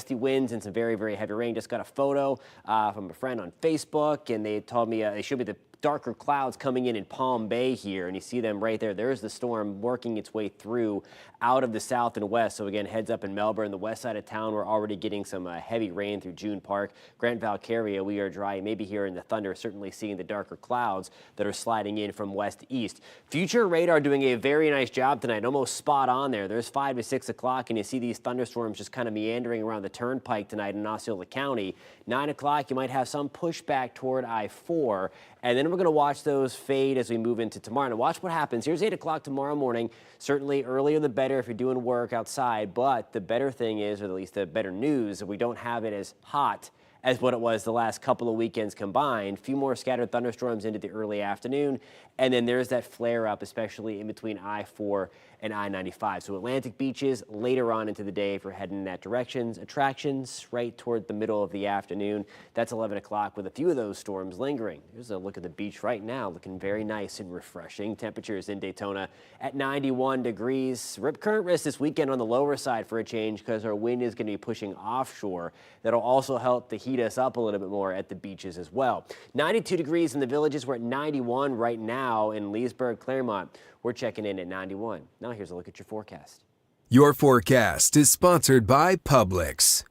winds and some very, very heavy rain. Just got a photo from a friend on Facebook, and they told me they showed me the darker clouds coming in Palm Bay here, and you see them right there. There's the storm working its way through out of the south and west. So again, heads up in Melbourne, the west side of town, we're already getting some heavy rain through June Park. Grant Valcaria, we are dry. Maybe here in the Thunder, certainly seeing the darker clouds that are sliding in from west to east. Future radar doing a very nice job tonight, almost spot on there. There's 5 to 6 o'clock, and you see these thunderstorms just kind of meandering around the Turnpike tonight in Osceola County. 9 o'clock, you might have some pushback toward I-4, and then we're going to watch those fade as we move into tomorrow. Now watch what happens. Here's 8 o'clock tomorrow morning. Certainly earlier the better if you're doing work outside, but the better thing is, or at least the better news, that we don't have it as hot as what it was the last couple of weekends combined. Few more scattered thunderstorms into the early afternoon, and then there's that flare up, especially in between I-4 and I-95. So Atlantic beaches later on into the day if we're heading in that direction. Attractions right toward the middle of the afternoon. That's 11 o'clock with a few of those storms lingering. Here's a look at the beach right now, looking very nice and refreshing. Temperatures in Daytona at 91 degrees. Rip current risk this weekend on the lower side for a change because our wind is going to be pushing offshore. That'll also help to heat us up a little bit more at the beaches as well. 92 degrees in the Villages. We're at 91 right now in Leesburg, Claremont. We're checking in at 91. Now here's a look at your forecast.
Your forecast is sponsored by Publix.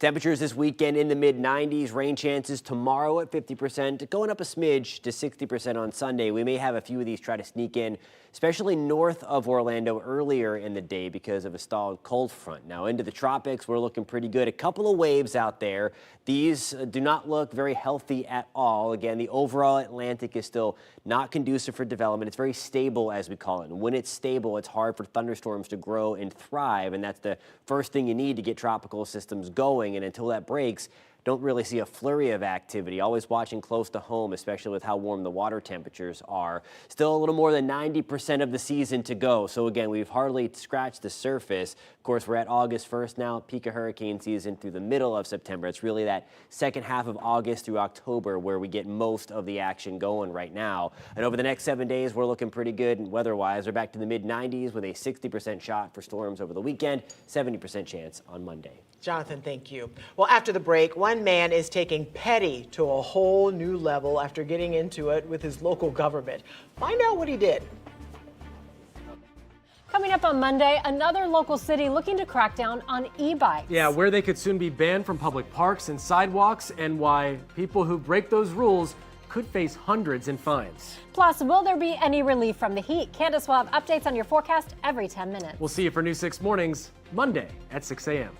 Temperatures this weekend in the mid-90s, rain chances tomorrow at 50%, going up a smidge to 60% on Sunday. We may have a few of these try to sneak in, especially north of Orlando earlier in the day because of a stalled cold front. Now into the tropics, we're looking pretty good. A couple of waves out there. These do not look very healthy at all. Again, the overall Atlantic is still not conducive for development. It's very stable, as we call it. And when it's stable, it's hard for thunderstorms to grow and thrive. And that's the first thing you need to get tropical systems going. And until that breaks, don't really see a flurry of activity. Always watching close to home, especially with how warm the water temperatures are. Still a little more than 90% of the season to go. So again, we've hardly scratched the surface. Of course, we're at August 1st now, peak of hurricane season through the middle of September. It's really that second half of August through October where we get most of the action going right now. And over the next 7 days, we're looking pretty good weather-wise. We're back to the mid-90s with a 60% shot for storms over the weekend, 70% chance on Monday.
Jonathan, thank you. Well, after the break, one man is taking petty to a whole new level after getting into it with his local government. Find out what he did.
Coming up on Monday, another local city looking to crack down on e-bikes.
Yeah, where they could soon be banned from public parks and sidewalks, and why people who break those rules could face hundreds in fines.
Plus, will there be any relief from the heat? Candace will have updates on your forecast every 10 minutes.
We'll see you for News 6 Mornings, Monday at 6 a.m.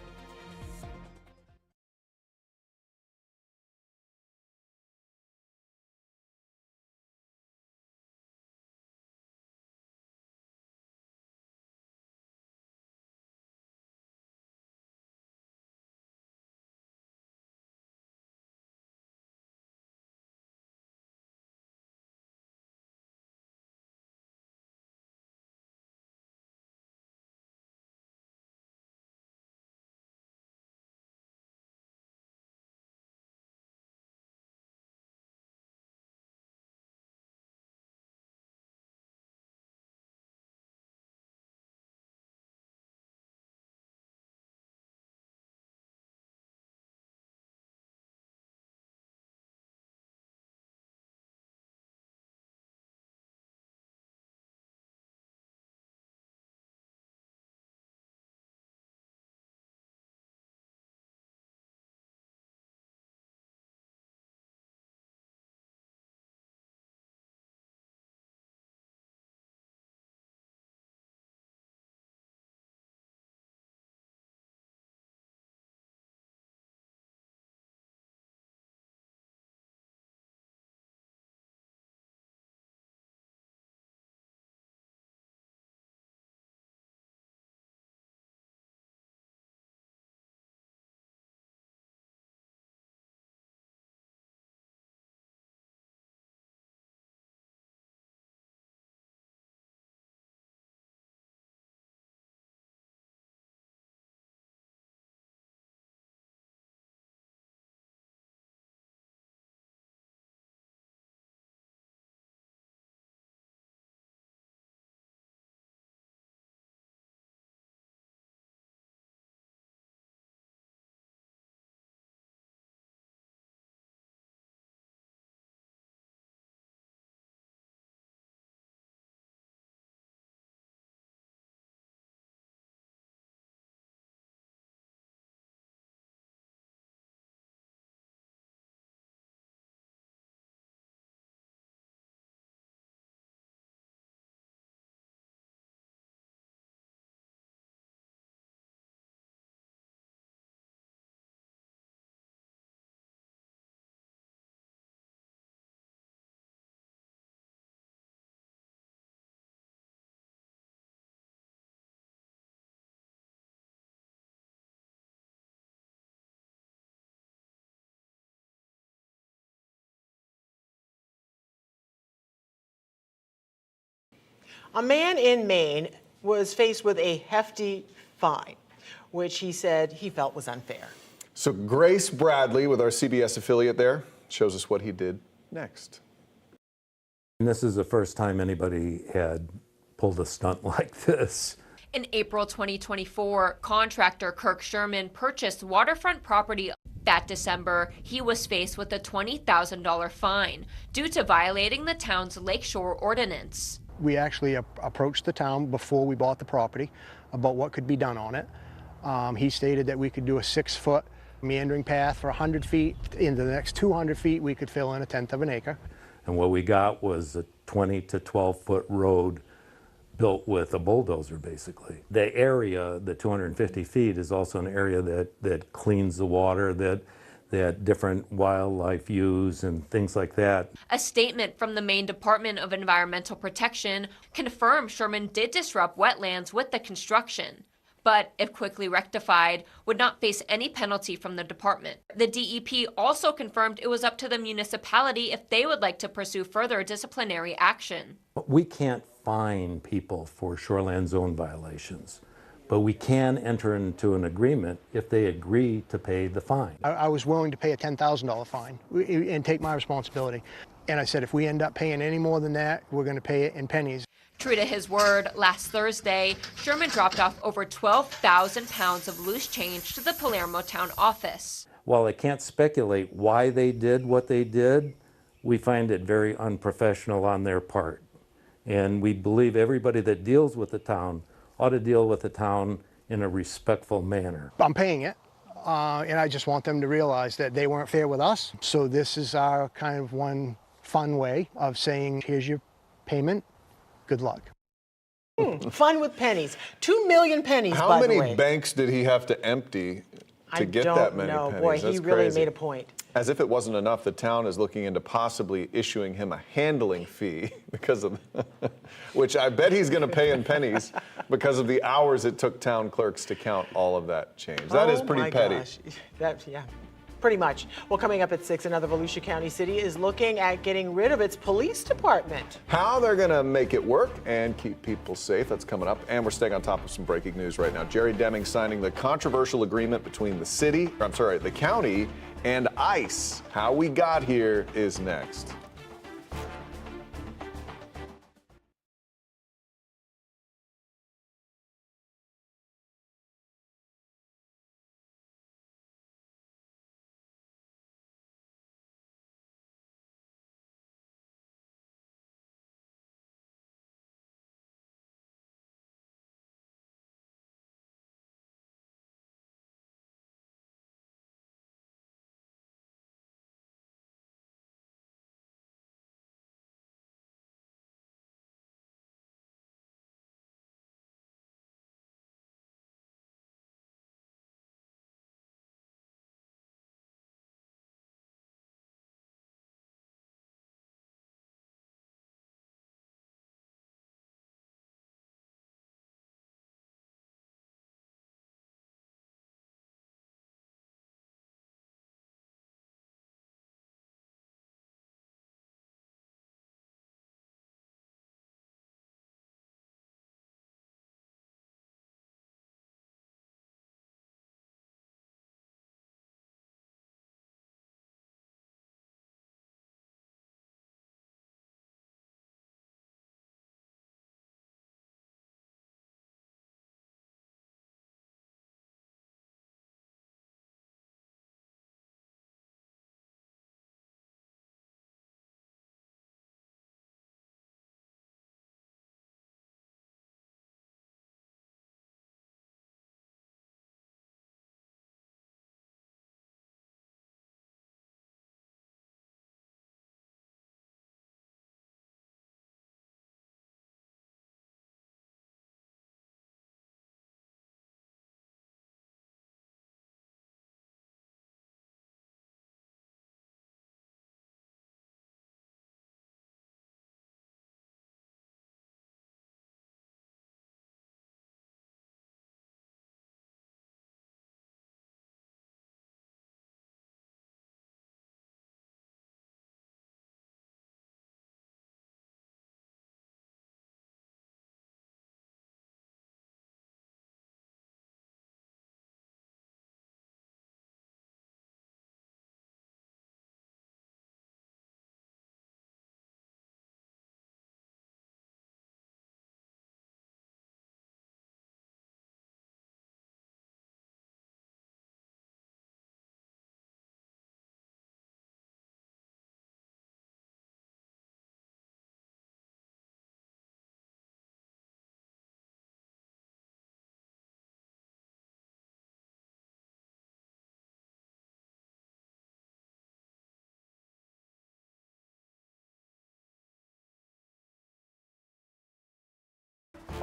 A man in Maine was faced with a hefty fine, which he said he felt was unfair.
So Grace Bradley with our CBS affiliate there shows us what he did next.
And this is the first time anybody had pulled a stunt like this.
In April 2024, contractor Kirk Sherman purchased waterfront property. That December, he was faced with a $20,000 fine due to violating the town's lakeshore ordinance.
We actually approached the town before we bought the property about what could be done on it. He stated that we could do a 6-foot Meandering path for 100 feet. In the next 200 feet, we could fill in a tenth of an acre.
And what we got was a 20 to 12-foot road built with a bulldozer, basically. The area, the 250 feet, is also an area that cleans the water, that different wildlife use and things like that.
A statement from the Maine Department of Environmental Protection confirmed Sherman did disrupt wetlands with the construction, but if quickly rectified, would not face any penalty from the department. The DEP also confirmed it was up to the municipality if they would like to pursue further disciplinary action.
We can't fine people for shoreline zone violations, but we can enter into an agreement if they agree to pay the fine.
I was willing to pay a $10,000 fine and take my responsibility. And I said, if we end up paying any more than that, we're going to pay it in pennies.
True to his word, last Thursday, Sherman dropped off over 12,000 pounds of loose change to the Palermo town office.
While I can't speculate why they did what they did, we find it very unprofessional on their part. And we believe everybody that deals with the town ought to deal with the town in a respectful manner.
I'm paying it, and I just want them to realize that they weren't fair with us. So this is our kind of one fun way of saying, here's your payment, good luck.
Fun with pennies. 2 million pennies,
How
by the way.
many banks did he have to empty to get that many pennies?
Boy,
That's
he really
crazy.
made a point.
As if it wasn't enough, the town is looking into possibly issuing him a handling fee because of, which I bet he's going to pay in pennies because of the hours it took town clerks to count all of that change. That is pretty petty.
Gosh. Yeah, pretty much. Well, coming up at 6, another Volusia County city is looking at getting rid of its police department.
How they're going to make it work and keep people safe, that's coming up. And we're staying on top of some breaking news right now. Jerry Deming signing the controversial agreement between the county and ICE. How we got here is next.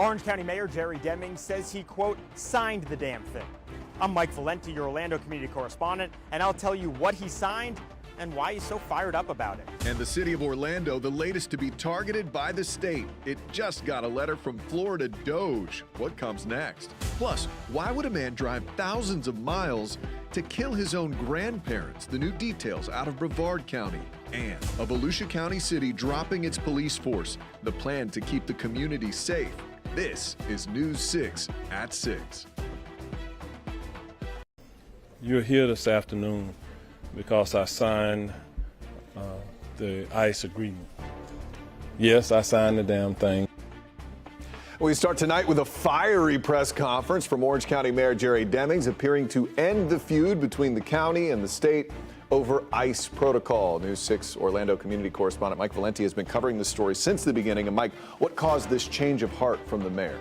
Orange County Mayor Jerry Deming says he, quote, signed the damn thing. I'm Mike Valenti, your Orlando community correspondent, and I'll tell you what he signed and why he's so fired up about it.
And the city of Orlando, the latest to be targeted by the state. It just got a letter from Florida Doge. What comes next? Plus, why would a man drive thousands of miles to kill his own grandparents? The new details out of Brevard County. And a Volusia County city dropping its police force. The plan to keep the community safe. This is News 6 at 6.
You're here this afternoon because I signed the ICE agreement. Yes, I signed the damn thing.
We start tonight with a fiery press conference from Orange County Mayor Jerry Deming, appearing to end the feud between the county and the state over ICE protocol. News 6 Orlando community correspondent Mike Valenti has been covering this story since the beginning. And Mike, what caused this change of heart from the mayor?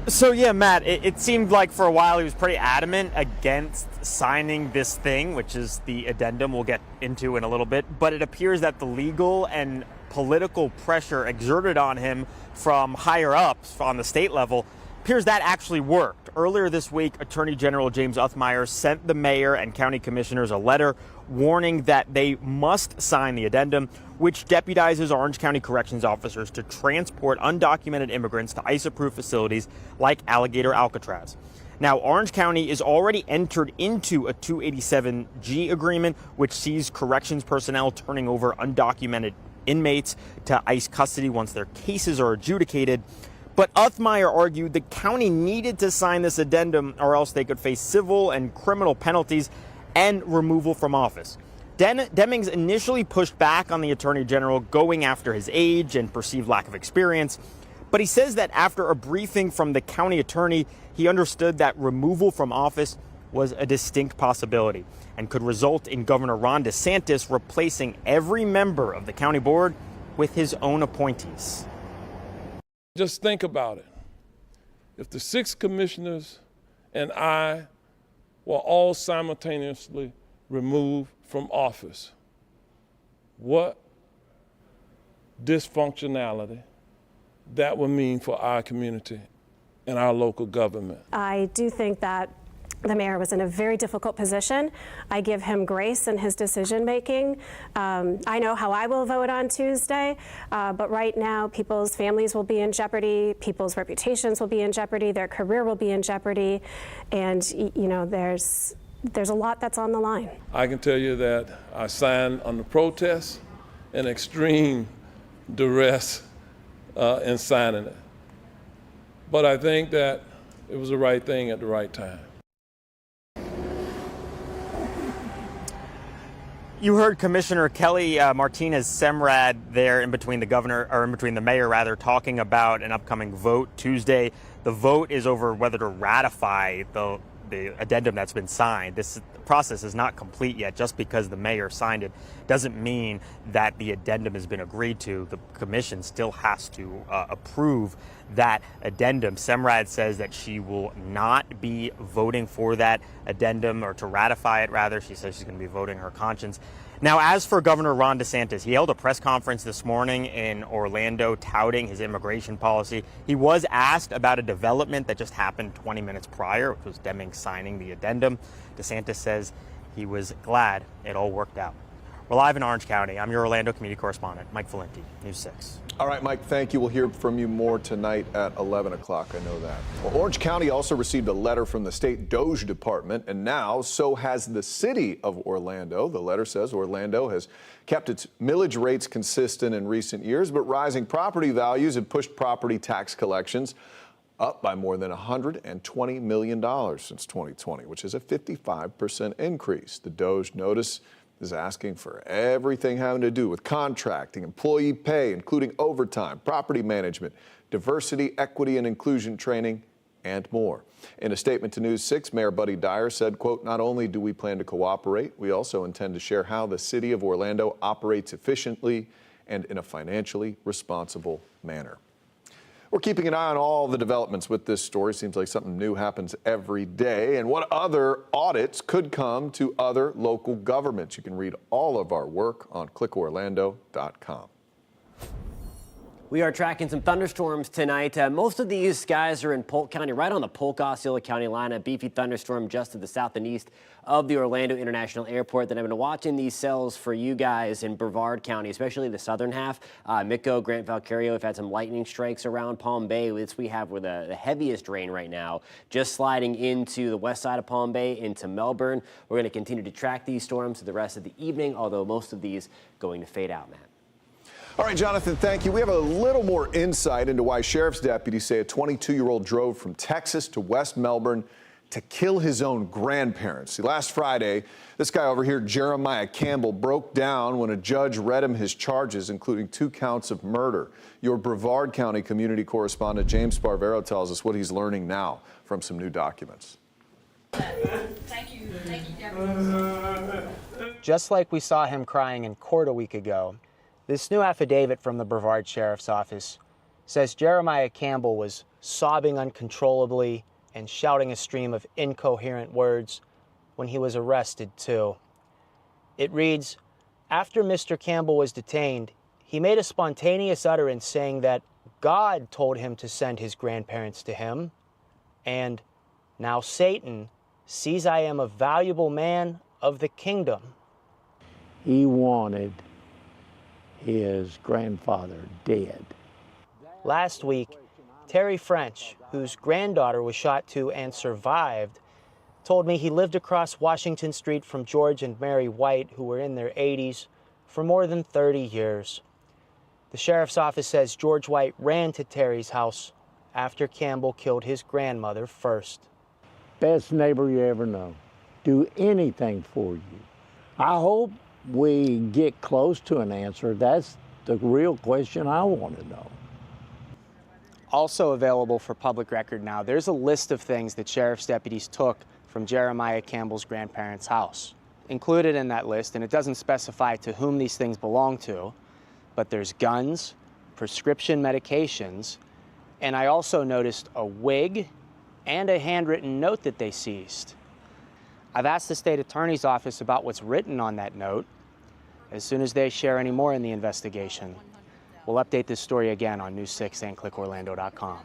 So yeah, Matt, it seemed like for a while he was pretty adamant against signing this thing, which is the addendum we'll get into in a little bit. But it appears that the legal and political pressure exerted on him from higher ups on the state level appears that actually worked. Earlier this week, Attorney General James Uthmeier sent the mayor and county commissioners a letter warning that they must sign the addendum, which deputizes Orange County corrections officers to transport undocumented immigrants to ICE-approved facilities like Alligator Alcatraz. Now, Orange County is already entered into a 287G agreement, which sees corrections personnel turning over undocumented inmates to ICE custody once their cases are adjudicated. But Uthmeier argued the county needed to sign this addendum or else they could face civil and criminal penalties and removal from office. Demings initially pushed back on the Attorney General, going after his age and perceived lack of experience. But he says that after a briefing from the county attorney, he understood that removal from office was a distinct possibility and could result in Governor Ron DeSantis replacing every member of the county board with his own appointees.
Just think about it. If the 6 commissioners and I were all simultaneously removed from office, what dysfunctionality that would mean for our community and our local government.
I do think that the mayor was in a very difficult position. I give him grace in his decision making. I know how I will vote on Tuesday, but right now people's families will be in jeopardy, people's reputations will be in jeopardy, their career will be in jeopardy, and you know, there's a lot that's on the line.
I can tell you that I signed under protest and extreme duress in signing it. But I think that it was the right thing at the right time.
You heard Commissioner Kelly Martinez Semrad there in between the mayor rather, talking about an upcoming vote Tuesday. The vote is over whether to ratify the addendum that's been signed. This process is not complete yet. Just because the mayor signed it doesn't mean that the addendum has been agreed to. The commission still has to approve that addendum. Semrad says that she will not be voting for that addendum, or to ratify it rather. She says she's going to be voting her conscience. Now, as for Governor Ron DeSantis, he held a press conference this morning in Orlando touting his immigration policy. He was asked about a development that just happened 20 minutes prior, which was Deming signing the addendum. DeSantis says he was glad it all worked out. We're live in Orange County. I'm your Orlando community correspondent, Mike Valenti, News 6.
All right, Mike, thank you. We'll hear from you more tonight at 11 o'clock. I know that. Well, Orange County also received a letter from the state Doge Department, and now so has the city of Orlando. The letter says Orlando has kept its millage rates consistent in recent years, but rising property values have pushed property tax collections up by more than $120 million since 2020, which is a 55% increase. The Doge notice is asking for everything having to do with contracting, employee pay, including overtime, property management, diversity, equity, and inclusion training, and more. In a statement to News 6, Mayor Buddy Dyer said, quote, "Not only do we plan to cooperate, we also intend to share how the city of Orlando operates efficiently and in a financially responsible manner." We're keeping an eye on all the developments with this story. Seems like something new happens every day. And what other audits could come to other local governments? You can read all of our work on clickorlando.com.
We are tracking some thunderstorms tonight. Most of these skies are in Polk County, right on the Polk-Osceola County line. A beefy thunderstorm just to the south and east of the Orlando International Airport. Then I've been watching these cells for you guys in Brevard County, especially the southern half. Mitco, Grant Valcario have had some lightning strikes around Palm Bay. This we have with the heaviest rain right now, just sliding into the west side of Palm Bay, into Melbourne. We're going to continue to track these storms for the rest of the evening, although most of these going to fade out, Matt.
All right, Jonathan, thank you. We have a little more insight into why sheriff's deputies say a 22-year-old drove from Texas to West Melbourne to kill his own grandparents. See, last Friday, this guy over here, Jeremiah Campbell, broke down when a judge read him his charges, including 2 counts of murder. Your Brevard County community correspondent James Sparvero tells us what he's learning now from some new documents.
Thank you, Deborah.
Just like we saw him crying in court a week ago, this new affidavit from the Brevard Sheriff's Office says Jeremiah Campbell was sobbing uncontrollably and shouting a stream of incoherent words when he was arrested, too. It reads, after Mr. Campbell was detained, he made a spontaneous utterance saying that God told him to send his grandparents to him, and now Satan sees I am a valuable man of the kingdom.
He wanted his grandfather dead.
Last week, Terry French, whose granddaughter was shot too and survived, told me he lived across Washington Street from George and Mary White, who were in their 80s, for more than 30 years. The sheriff's office says George White ran to Terry's house after Campbell killed his grandmother first.
Best neighbor you ever know. Do anything for you. I hope we get close to an answer. That's the real question I want to know.
Also available for public record now, there's a list of things that sheriff's deputies took from Jeremiah Campbell's grandparents' house. Included in that list, and it doesn't specify to whom these things belong to, but there's guns, prescription medications, and I also noticed a wig and a handwritten note that they seized. I've asked the state attorney's office about what's written on that note. As soon as they share any more in the investigation, we'll update this story again on News 6 and clickorlando.com.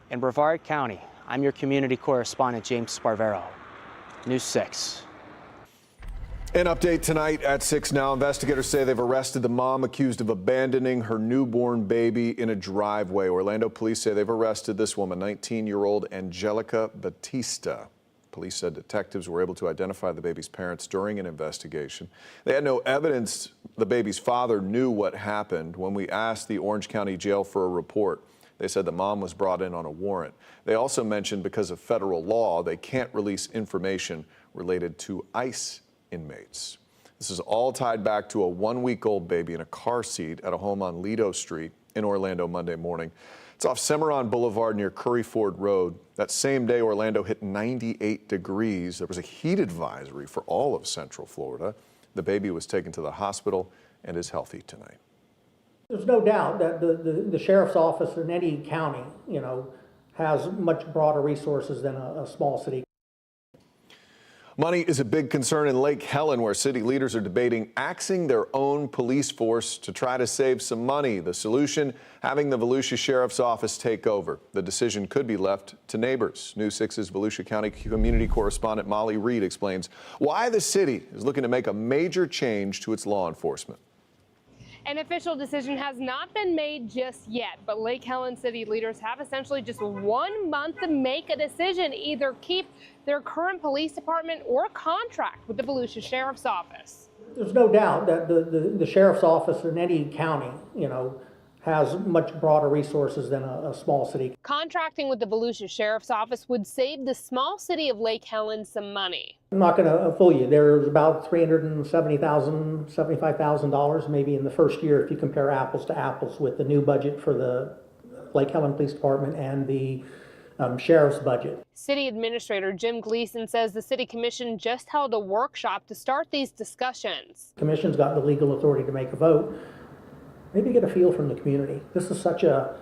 In Brevard County, I'm your community correspondent, James Sparvero, News 6.
An update tonight at 6 now. Investigators say they've arrested the mom accused of abandoning her newborn baby in a driveway. Orlando police say they've arrested this woman, 19-year-old Angelica Batista. Police said detectives were able to identify the baby's parents during an investigation. They had no evidence the baby's father knew what happened. When we asked the Orange County Jail for a report, they said the mom was brought in on a warrant. They also mentioned because of federal law, they can't release information related to ICE inmates. This is all tied back to a 1-week-old baby in a car seat at a home on Lido Street in Orlando Monday morning. It's off Cimarron Boulevard near Curry Ford Road. That same day, Orlando hit 98 degrees. There was a heat advisory for all of Central Florida. The baby was taken to the hospital and is healthy tonight.
There's no doubt that the sheriff's office in any county, has much broader resources than a small city.
Money is a big concern in Lake Helen, where city leaders are debating axing their own police force to try to save some money. The solution, having the Volusia Sheriff's Office take over. The decision could be left to neighbors. News 6's Volusia County community correspondent Molly Reed explains why the city is looking to make a major change to its law enforcement.
An official decision has not been made just yet, but Lake Helen city leaders have essentially just 1 month to make a decision, either keep their current police department or contract with the Volusia Sheriff's Office.
There's no doubt that the sheriff's office in any county, has much broader resources than a small city.
Contracting with the Volusia Sheriff's Office would save the small city of Lake Helen some money.
I'm not going to fool you. There's about $370,000, $75,000 maybe in the first year if you compare apples to apples with the new budget for the Lake Helen Police Department and the sheriff's budget.
City Administrator Jim Gleason says the City Commission just held a workshop to start these discussions.
The Commission's got the legal authority to make a vote. Maybe get a feel from the community. This is such a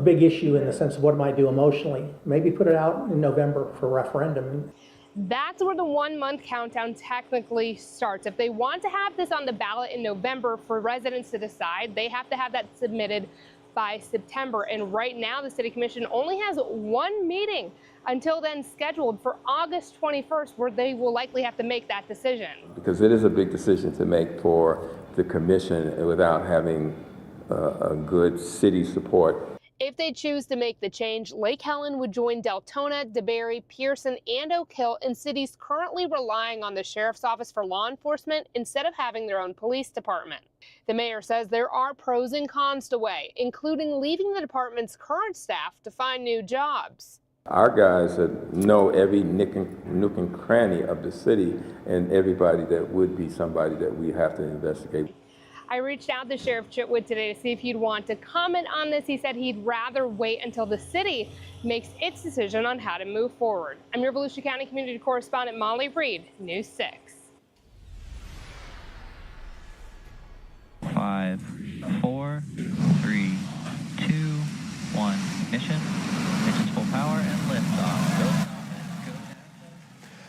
big issue in the sense of what it might do emotionally. Maybe put it out in November for referendum.
That's where the 1-month countdown technically starts. If they want to have this on the ballot in November for residents to decide, they have to have that submitted by September. And right now, the City Commission only has one meeting until then scheduled for August 21st, where they will likely have to make that decision.
Because it is a big decision to make for the commission without having a good city support.
If they choose to make the change, Lake Helen would join Deltona, DeBary, Pearson, and Oak Hill in cities currently relying on the sheriff's office for law enforcement instead of having their own police department. The mayor says there are pros and cons to weigh, including leaving the department's current staff to find new jobs.
Our guys know every nook and cranny of the city, and everybody that would be somebody that we have to investigate.
I reached out to Sheriff Chitwood today to see if he'd want to comment on this. He said he'd rather wait until the city makes its decision on how to move forward. I'm your Volusia County Community Correspondent Molly Reed, News 6.
5, 4, 3, 2, 1. Ignition. Ignition's full power and liftoff. Go.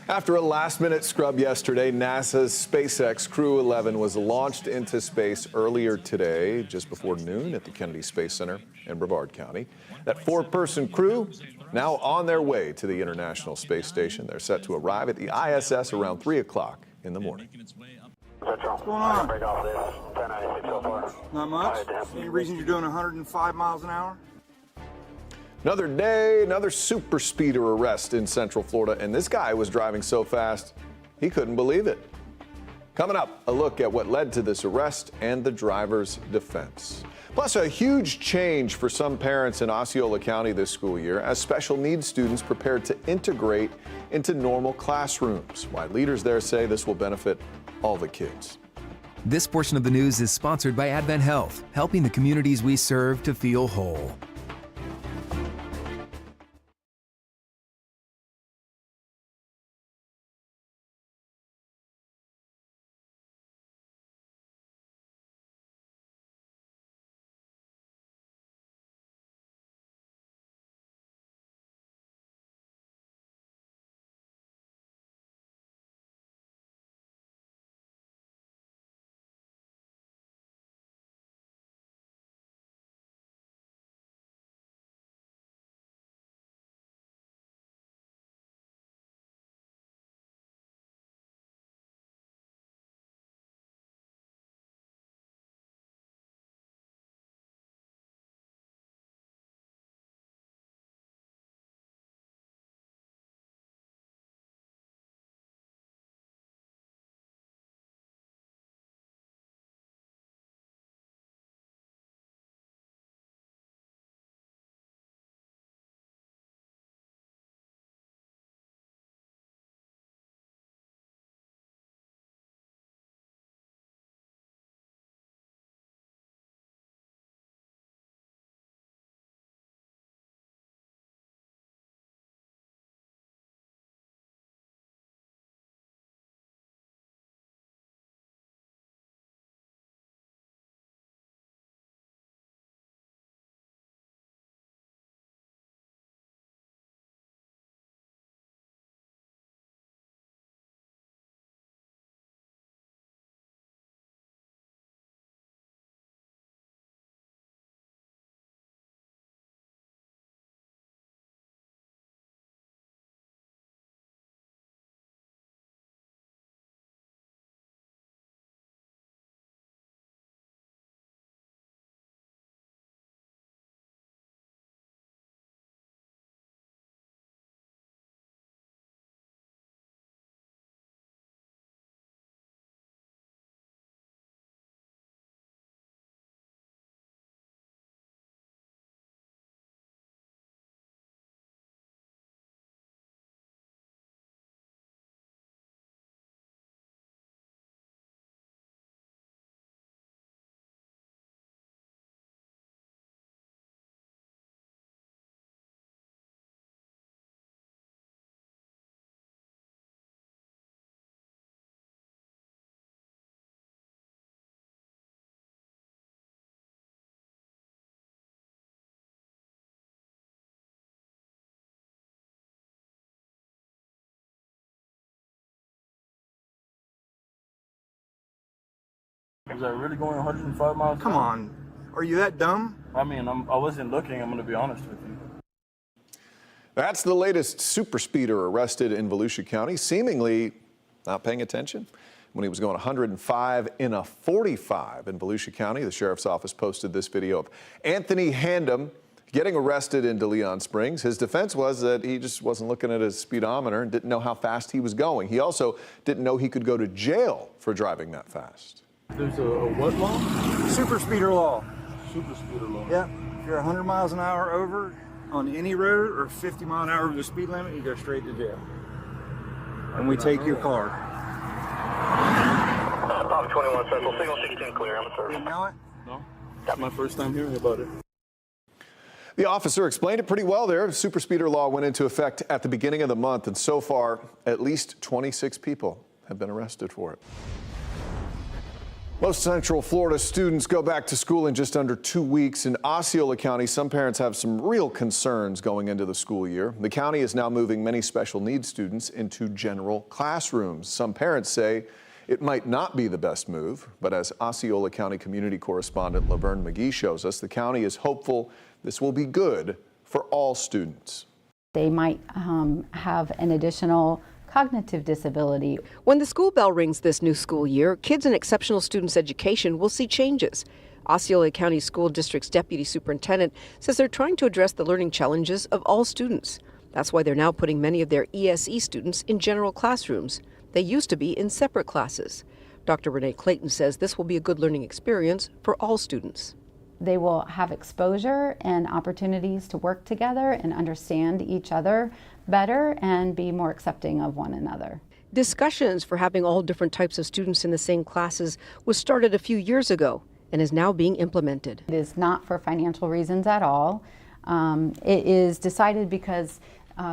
After a last-minute scrub yesterday, NASA's SpaceX Crew 11 was launched into space earlier today, just before noon at the Kennedy Space Center in Brevard County. That 4-person crew now on their way to the International Space Station. They're set to arrive at the ISS around 3 o'clock in the morning.
What's going on? Not much. Any reason you're doing 105 miles an hour?
Another day, another super speeder arrest in Central Florida, and this guy was driving so fast he couldn't believe it. Coming up, a look at what led to this arrest and the driver's defense. Plus, a huge change for some parents in Osceola County this school year as special needs students prepared to integrate into normal classrooms. Why leaders there say this will benefit all the kids.
This portion of the news is sponsored by Advent Health, helping the communities we serve to feel whole.
Was I really going 105 miles? Come on. Are you that dumb? I mean, I wasn't looking, I'm going to be honest with you.
That's the latest super speeder arrested in Volusia County, seemingly not paying attention when he was going 105 in a 45 in Volusia County. The sheriff's office posted this video of Anthony Handum getting arrested in DeLeon Springs. His defense was that he just wasn't looking at his speedometer and didn't know how fast he was going. He also didn't know he could go to jail for driving that fast.
There's a what law? Super speeder law. Super speeder law. Yep. If you're 100 miles an hour over on any road or 50 mile an hour over the speed limit, you go straight to jail. And we take your car.
Pop 21 Central, signal 16 clear. I'm a third.
You know it? No. Got my first time hearing about it.
The officer explained it pretty well there. Super speeder law went into effect at the beginning of the month, and so far, at least 26 people have been arrested for it. Most Central Florida students go back to school in just under 2 weeks. In Osceola County, some parents have some real concerns going into the school year. The county is now moving many special needs students into general classrooms. Some parents say it might not be the best move, but as Osceola County community correspondent Laverne McGee shows us, the county is hopeful this will be good for all students.
They might have an additional cognitive disability.
When the school bell rings this new school year, kids in exceptional students education will see changes. Osceola County School District's deputy superintendent says they're trying to address the learning challenges of all students. That's why they're now putting many of their ESE students in general classrooms. They used to be in separate classes. Dr. Renee Clayton says this will be a good learning experience for all students.
They will have exposure and opportunities to work together and understand each other better and be more accepting of one another.
Discussions for having all different types of students in the same classes was started a few years ago and is now being implemented.
It is not for financial reasons at all. It is decided because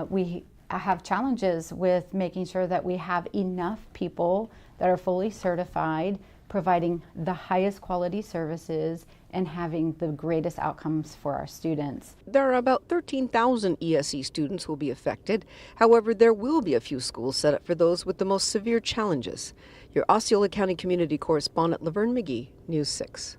we have challenges with making sure that we have enough people that are fully certified, providing the highest quality services and having the greatest outcomes for our students.
There are about 13,000 ESE students who will be affected. However, there will be a few schools set up for those with the most severe challenges. Your Osceola County community correspondent Laverne McGee, News 6.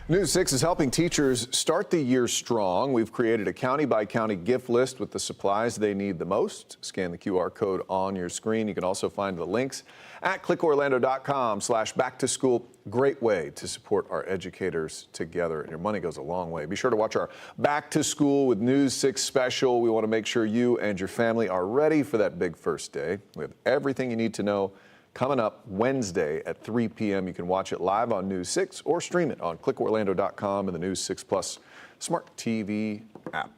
News 6 is helping teachers start the year strong. We've created a county-by-county gift list with the supplies they need the most. Scan the QR code on your screen. You can also find the links at clickorlando.com/back-to-school. Great way to support our educators together, and your money goes a long way. Be sure to watch our Back to School with News 6 special. We want to make sure you and your family are ready for that big first day. We have everything you need to know coming up Wednesday at 3 p.m. You can watch it live on News 6 or stream it on clickorlando.com and the News 6 Plus Smart TV app.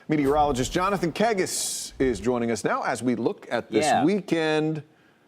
Meteorologist Jonathan Kegas is joining us now as we look at this weekend.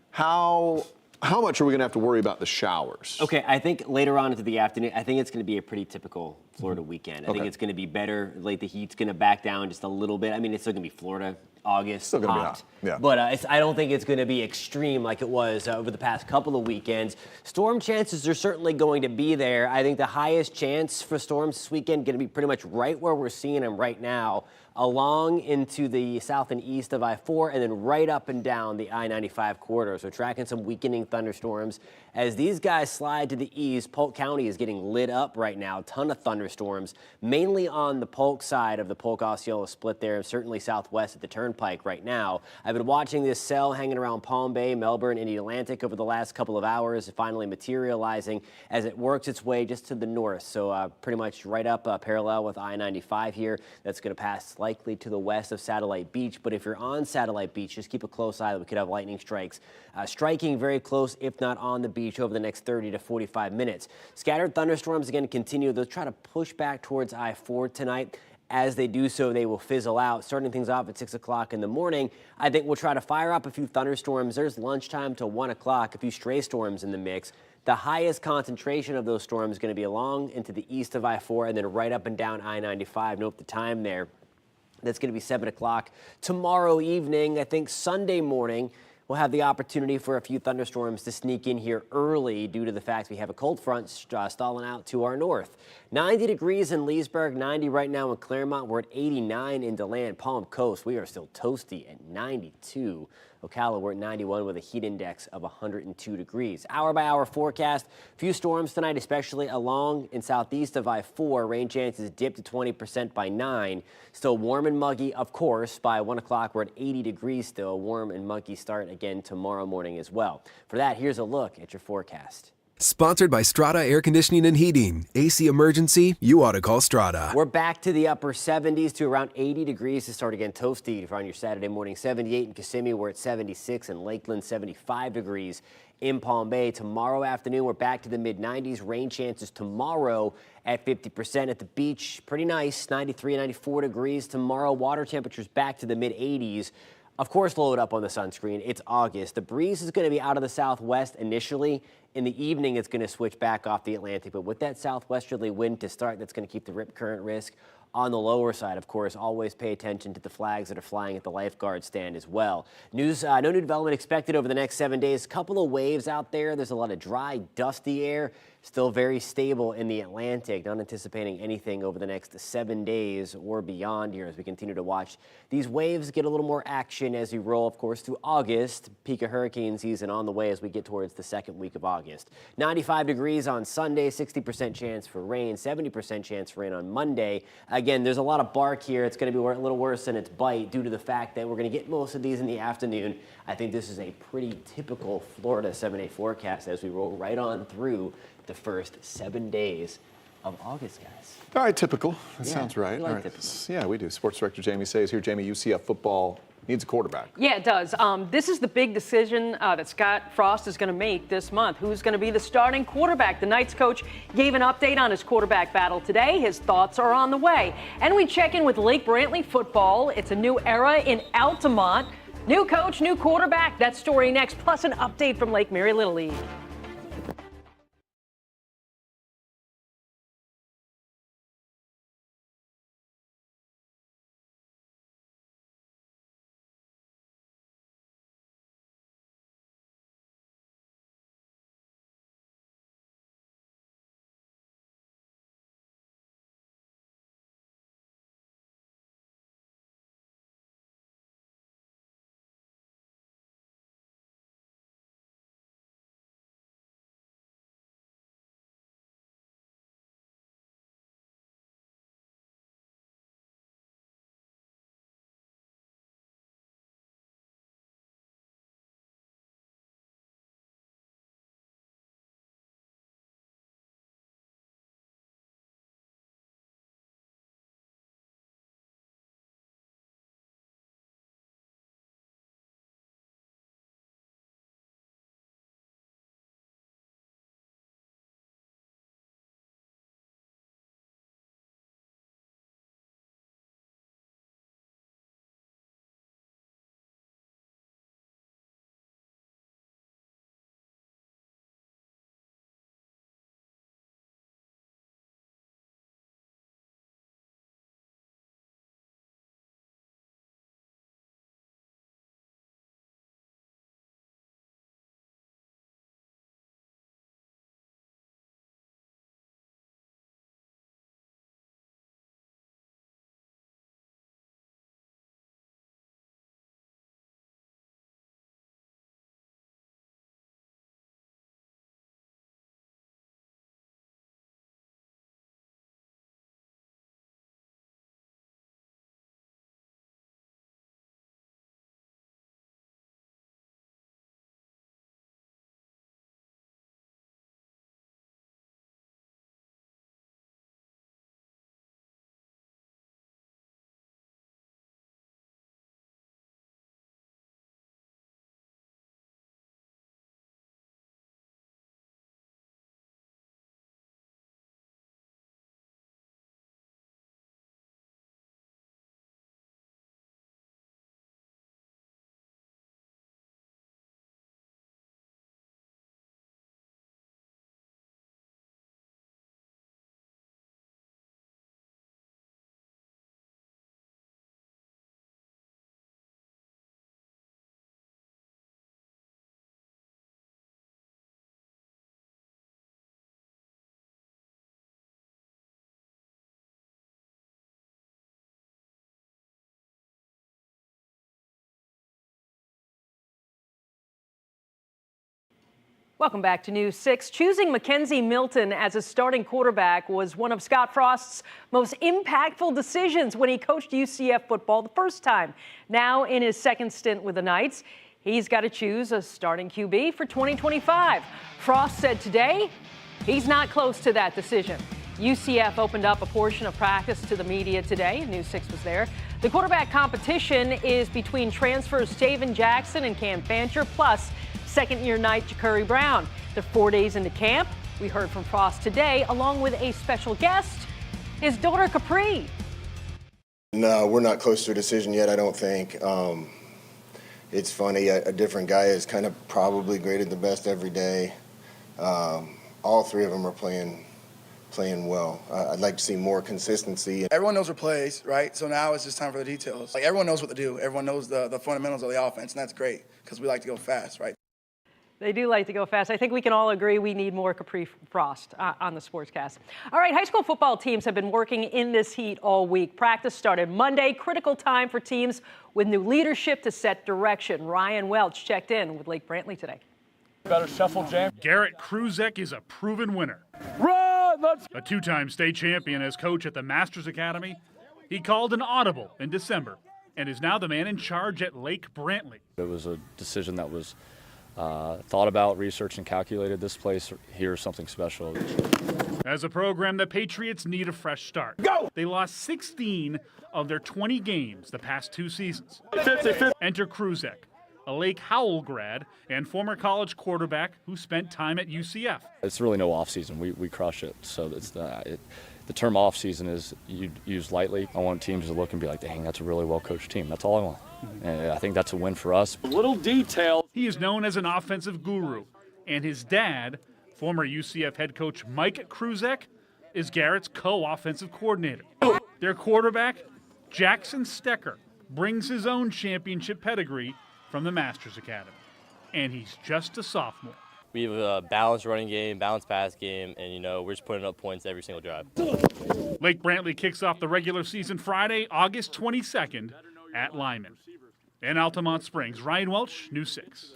How much are we going to have to worry about the showers?
Okay, I think later on into the afternoon, I think it's going to be a pretty typical Florida weekend. I think it's going to be better. Like the heat's going to back down just a little bit. I mean, it's still going to be Florida, August,
still going to be hot. Yeah.
But I don't think it's going to be extreme like it was over the past couple of weekends. Storm chances are certainly going to be there. I think the highest chance for storms this weekend going to be pretty much right where we're seeing them right now, along into the south and east of I-4 and then right up and down the I-95 corridor. So tracking some weakening thunderstorms. As these guys slide to the east, Polk County is getting lit up right now. A ton of thunderstorms, mainly on the Polk side of the Polk-Osceola split there, and certainly southwest at the Turnpike right now. I've been watching this cell hanging around Palm Bay, Melbourne, and the Atlantic over the last couple of hours, finally materializing as it works its way just to the north. So pretty much right up parallel with I-95 here. That's going to pass likely to the west of Satellite Beach. But if you're on Satellite Beach, just keep a close eye that we could have lightning strikes striking very close, if not on the beach, over the next 30 to 45 minutes. Scattered thunderstorms again continue. They'll try to push back towards I-4 tonight. As they do so, they will fizzle out. Starting things off at 6 o'clock in the morning, I think we'll try to fire up a few thunderstorms. There's lunchtime till 1 o'clock, a few stray storms in the mix. The highest concentration of those storms is going to be along into the east of I-4 and then right up and down I-95. Note the time there. That's going to be 7 o'clock tomorrow evening. I think Sunday morning we'll have the opportunity for a few thunderstorms to sneak in here early due to the fact we have a cold front stalling out to our north. 90 degrees in Leesburg, 90 right now in Claremont. We're at 89 in DeLand, Palm Coast. We are still toasty at 92 Ocala, we're at 91 with a heat index of 102 degrees. Hour by hour forecast. Few storms tonight, especially along in southeast of I-4. Rain chances dip to 20% by 9. Still warm and muggy, of course. By 1 o'clock, we're at 80 degrees still. Warm and muggy start again tomorrow morning as well. For that, here's a look at your forecast.
Sponsored by Strata Air Conditioning and Heating. AC emergency, you ought to call Strata.
We're back to the upper 70s to around 80 degrees to start again. Toasty on your Saturday morning. 78 in Kissimmee, we're at 76, and Lakeland 75 degrees in Palm Bay. Tomorrow afternoon, we're back to the mid-90s. Rain chances tomorrow at 50% at the beach. Pretty nice, 93, 94 degrees tomorrow. Water temperatures back to the mid-80s. Of course, load up on the sunscreen. It's August. The breeze is going to be out of the southwest initially. In the evening, it's going to switch back off the Atlantic. But with that southwesterly wind to start, that's going to keep the rip current risk on the lower side. Of course, always pay attention to the flags that are flying at the lifeguard stand as well. No new development expected over the next 7 days. Couple of waves out there. There's a lot of dry, dusty air. Still very stable in the Atlantic. Not anticipating anything over the next 7 days or beyond here as we continue to watch these waves get a little more action as we roll, of course, through August. Peak of hurricane season on the way as we get towards the second week of August. 95 degrees on Sunday, 60% chance for rain, 70% chance for rain on Monday. Again, there's a lot of bark here. It's going to be a little worse than its bite due to the fact that we're going to get most of these in the afternoon. I think this is a pretty typical Florida 7-day forecast as we roll right on through the first 7 days of August, guys.
All right, typical. That
Yeah,
sounds right.
we like
All right.
typical.
Yeah, we do. Sports director Jamie Say is here. Jamie, UCF football needs a quarterback.
Yeah, it does. This is the big decision that Scott Frost is going to make this month. Who's going to be the starting quarterback? The Knights coach gave an update on his quarterback battle today. His thoughts are on the way. And we check in with Lake Brantley football. It's a new era in Altamont. New coach, new quarterback. That story next, plus an update from Lake Mary Little League. Welcome back to News 6. Choosing Mackenzie Milton as a starting quarterback was one of Scott Frost's most impactful decisions when he coached UCF football the first time. Now in his second stint with the Knights, he's got to choose a starting QB for 2025. Frost said today he's not close to that decision. UCF opened up a portion of practice to the media today. News 6 was there. The quarterback competition is between transfers Taven Jackson and Cam Fancher, plus second-year Knight Ja'Curry Brown. They're 4 days into camp. We heard from Frost today, along with a special guest, his daughter Capri.
No, we're not close to a decision yet, I don't think. It's funny, a different guy is kind of probably graded the best every day. All three of them are playing well. I'd like to see more consistency.
Everyone knows their plays, right? So now it's just time for the details. Like, everyone knows what to do. Everyone knows the fundamentals of the offense, and that's great because we like to go fast, right?
They do like to go fast. I think we can all agree we need more Capri Frost on the Sportscast. All right, high school football teams have been working in this heat all week. Practice started Monday, critical time for teams with new leadership to set direction. Ryan Welch checked in with Lake Brantley today.
Better shuffle, Jam. Garrett Kruzek is a proven winner. Run! Let's... A two-time state champion as coach at the Masters Academy. He called an audible in December and is now the man in charge at Lake Brantley.
It was a decision that was thought about, researched, and calculated. This place here is something special.
As a program, the Patriots need a fresh start. Go! They lost 16 of their 20 games the past 2 seasons. 50. Enter Kruzek, a Lake Howell grad and former college quarterback who spent time at UCF.
It's really no off-season. We crush it. So it's the term off-season is used lightly. I want teams to look and be like, dang, that's a really well-coached team. That's all I want. And I think that's a win for us.
Little detail. He is known as an offensive guru, and his dad, former UCF head coach Mike Kruzek, is Garrett's co-offensive coordinator. Their quarterback, Jackson Stecker, brings his own championship pedigree from the Masters Academy, and he's just a sophomore.
We have a balanced running game, balanced pass game, and, we're just putting up points every single drive.
Lake Brantley kicks off the regular season Friday, August 22nd at Lyman. In Altamont Springs, Ryan Welch, News 6.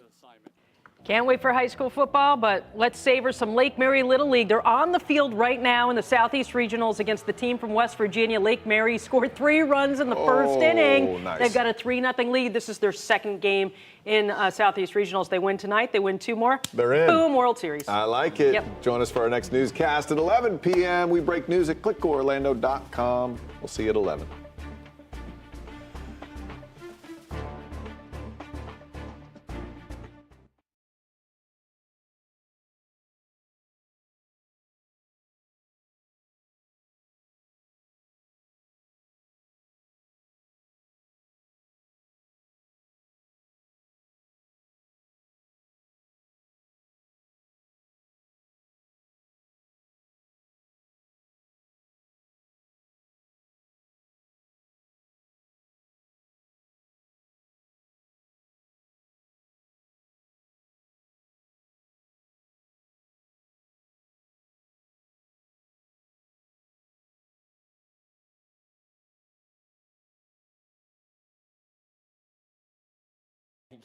Can't wait for high school football, but let's savor some Lake Mary Little League. They're on the field right now in the Southeast Regionals against the team from West Virginia. Lake Mary scored 3 runs in the first inning.
Nice.
They've got a 3-0 lead. This is their second game in Southeast Regionals. They win tonight. They win 2 more.
They're in.
Boom, World Series.
I like it.
Yep.
Join us for our next newscast at 11 p.m. We break news at clickorlando.com. We'll see you at 11.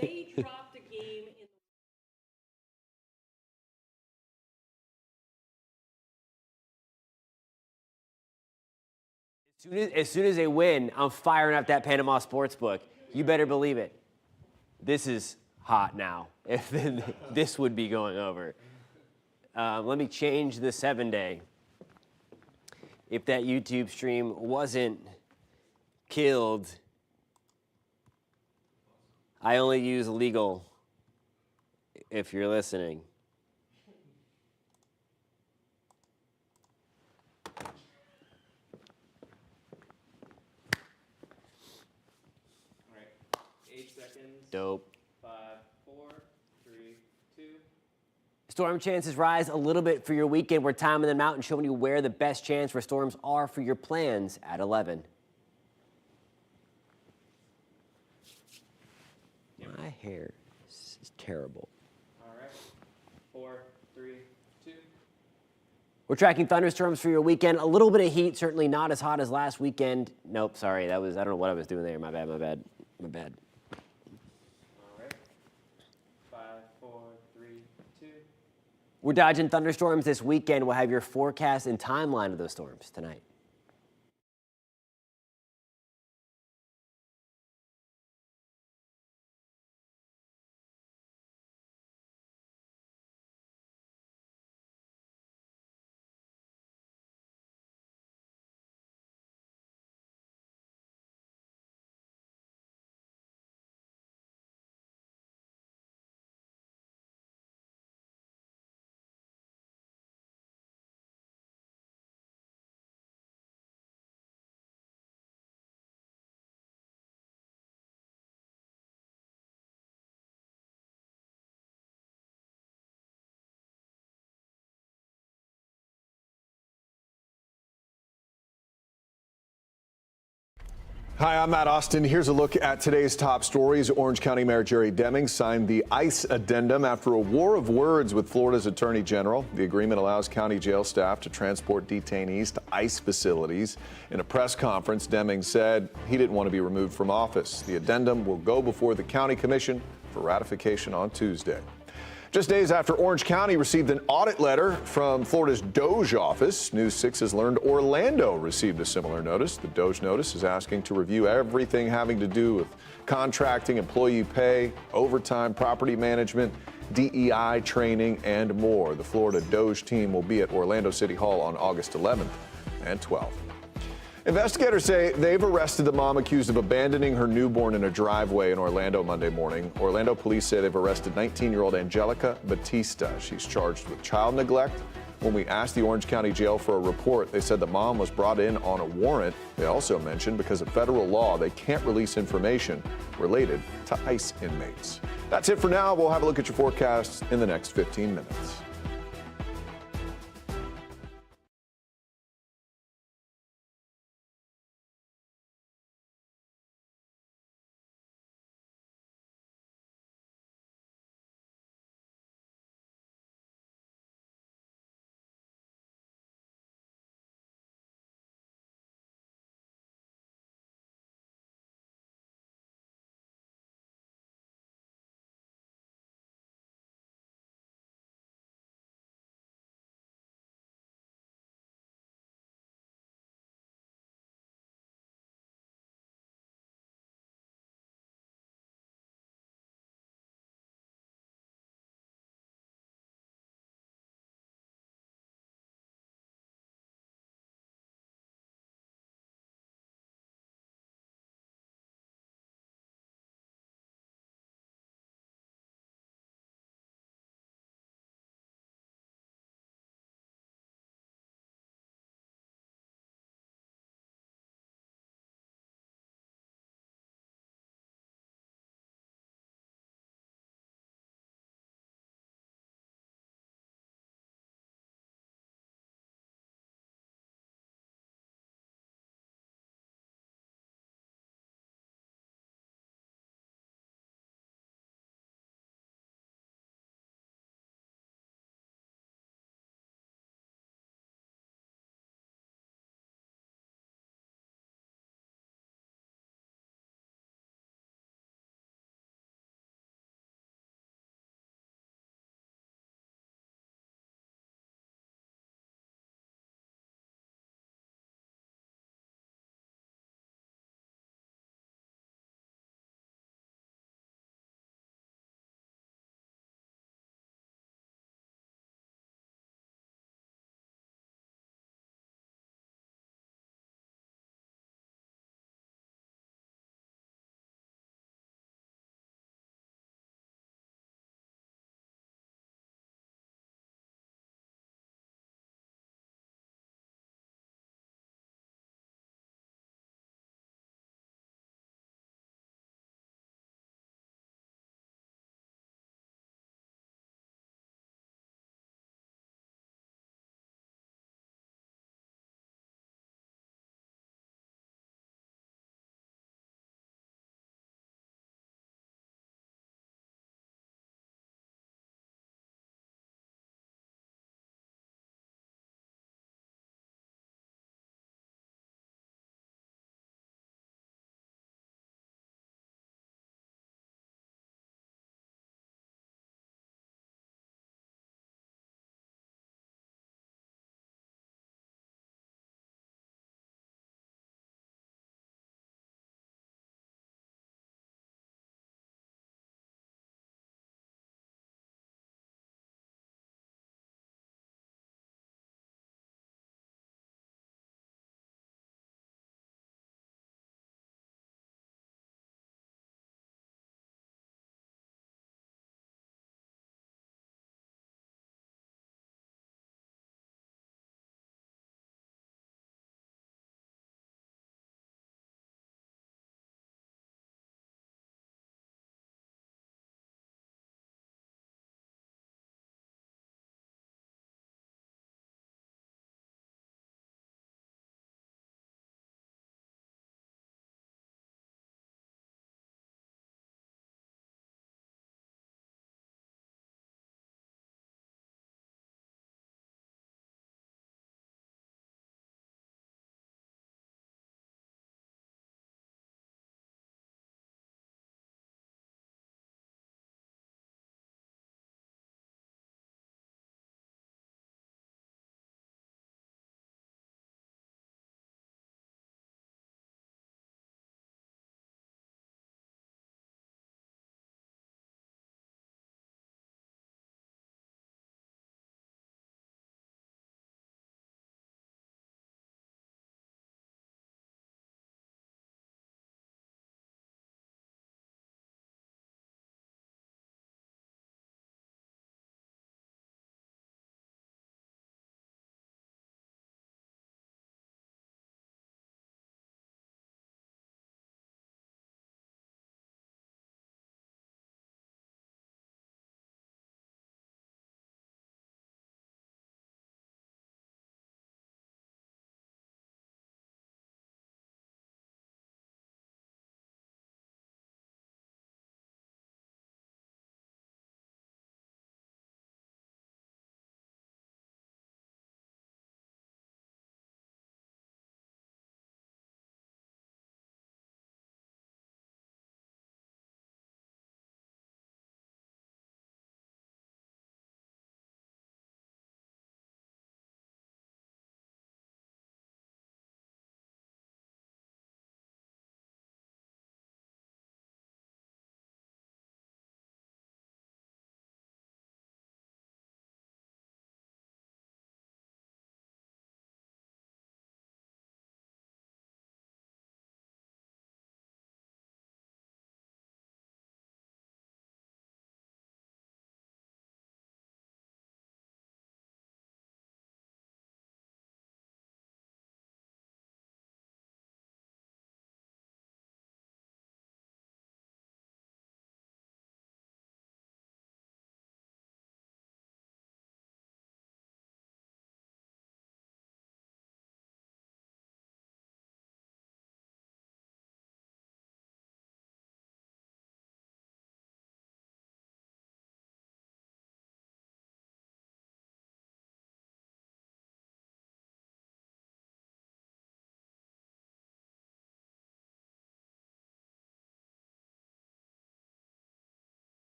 They dropped a game in
As soon as they win, I'm firing up that Panama Sportsbook. You better believe it. This is hot now. If this would be going over. Let me change the 7-day. If that YouTube stream wasn't killed, I only use legal if you're listening.
All right, 8 seconds.
Dope.
5, 4, 3, 2.
Storm chances rise a little bit for your weekend. We're timing them out and showing you where the best chance for storms are for your plans at 11. My hair is terrible.
All right. 4, 3, 2.
We're tracking thunderstorms for your weekend. A little bit of heat, certainly not as hot as last weekend. Nope, sorry, I don't know what I was doing there. My bad.
All right. 5, 4, 3, 2.
We're dodging thunderstorms this weekend. We'll have your forecast and timeline of those storms tonight.
Hi, I'm Matt Austin. Here's a look at today's top stories. Orange County Mayor Jerry Deming signed the ICE addendum after a war of words with Florida's Attorney General. The agreement allows county jail staff to transport detainees to ICE facilities. In a press conference, Deming said he didn't want to be removed from office. The addendum will go before the county commission for ratification on Tuesday. Just days after Orange County received an audit letter from Florida's DOJ office, News 6 has learned Orlando received a similar notice. The DOJ notice is asking to review everything having to do with contracting, employee pay, overtime, property management, DEI training, and more. The Florida DOJ team will be at Orlando City Hall on August 11th and 12th. Investigators say they've arrested the mom accused of abandoning her newborn in a driveway in Orlando Monday morning. Orlando police say they've arrested 19-year-old Angelica Batista. She's charged with child neglect. When we asked the Orange County Jail for a report, they said the mom was brought in on a warrant. They also mentioned because of federal law, they can't release information related to ICE inmates. That's it for now. We'll have a look at your forecasts in the next 15 minutes.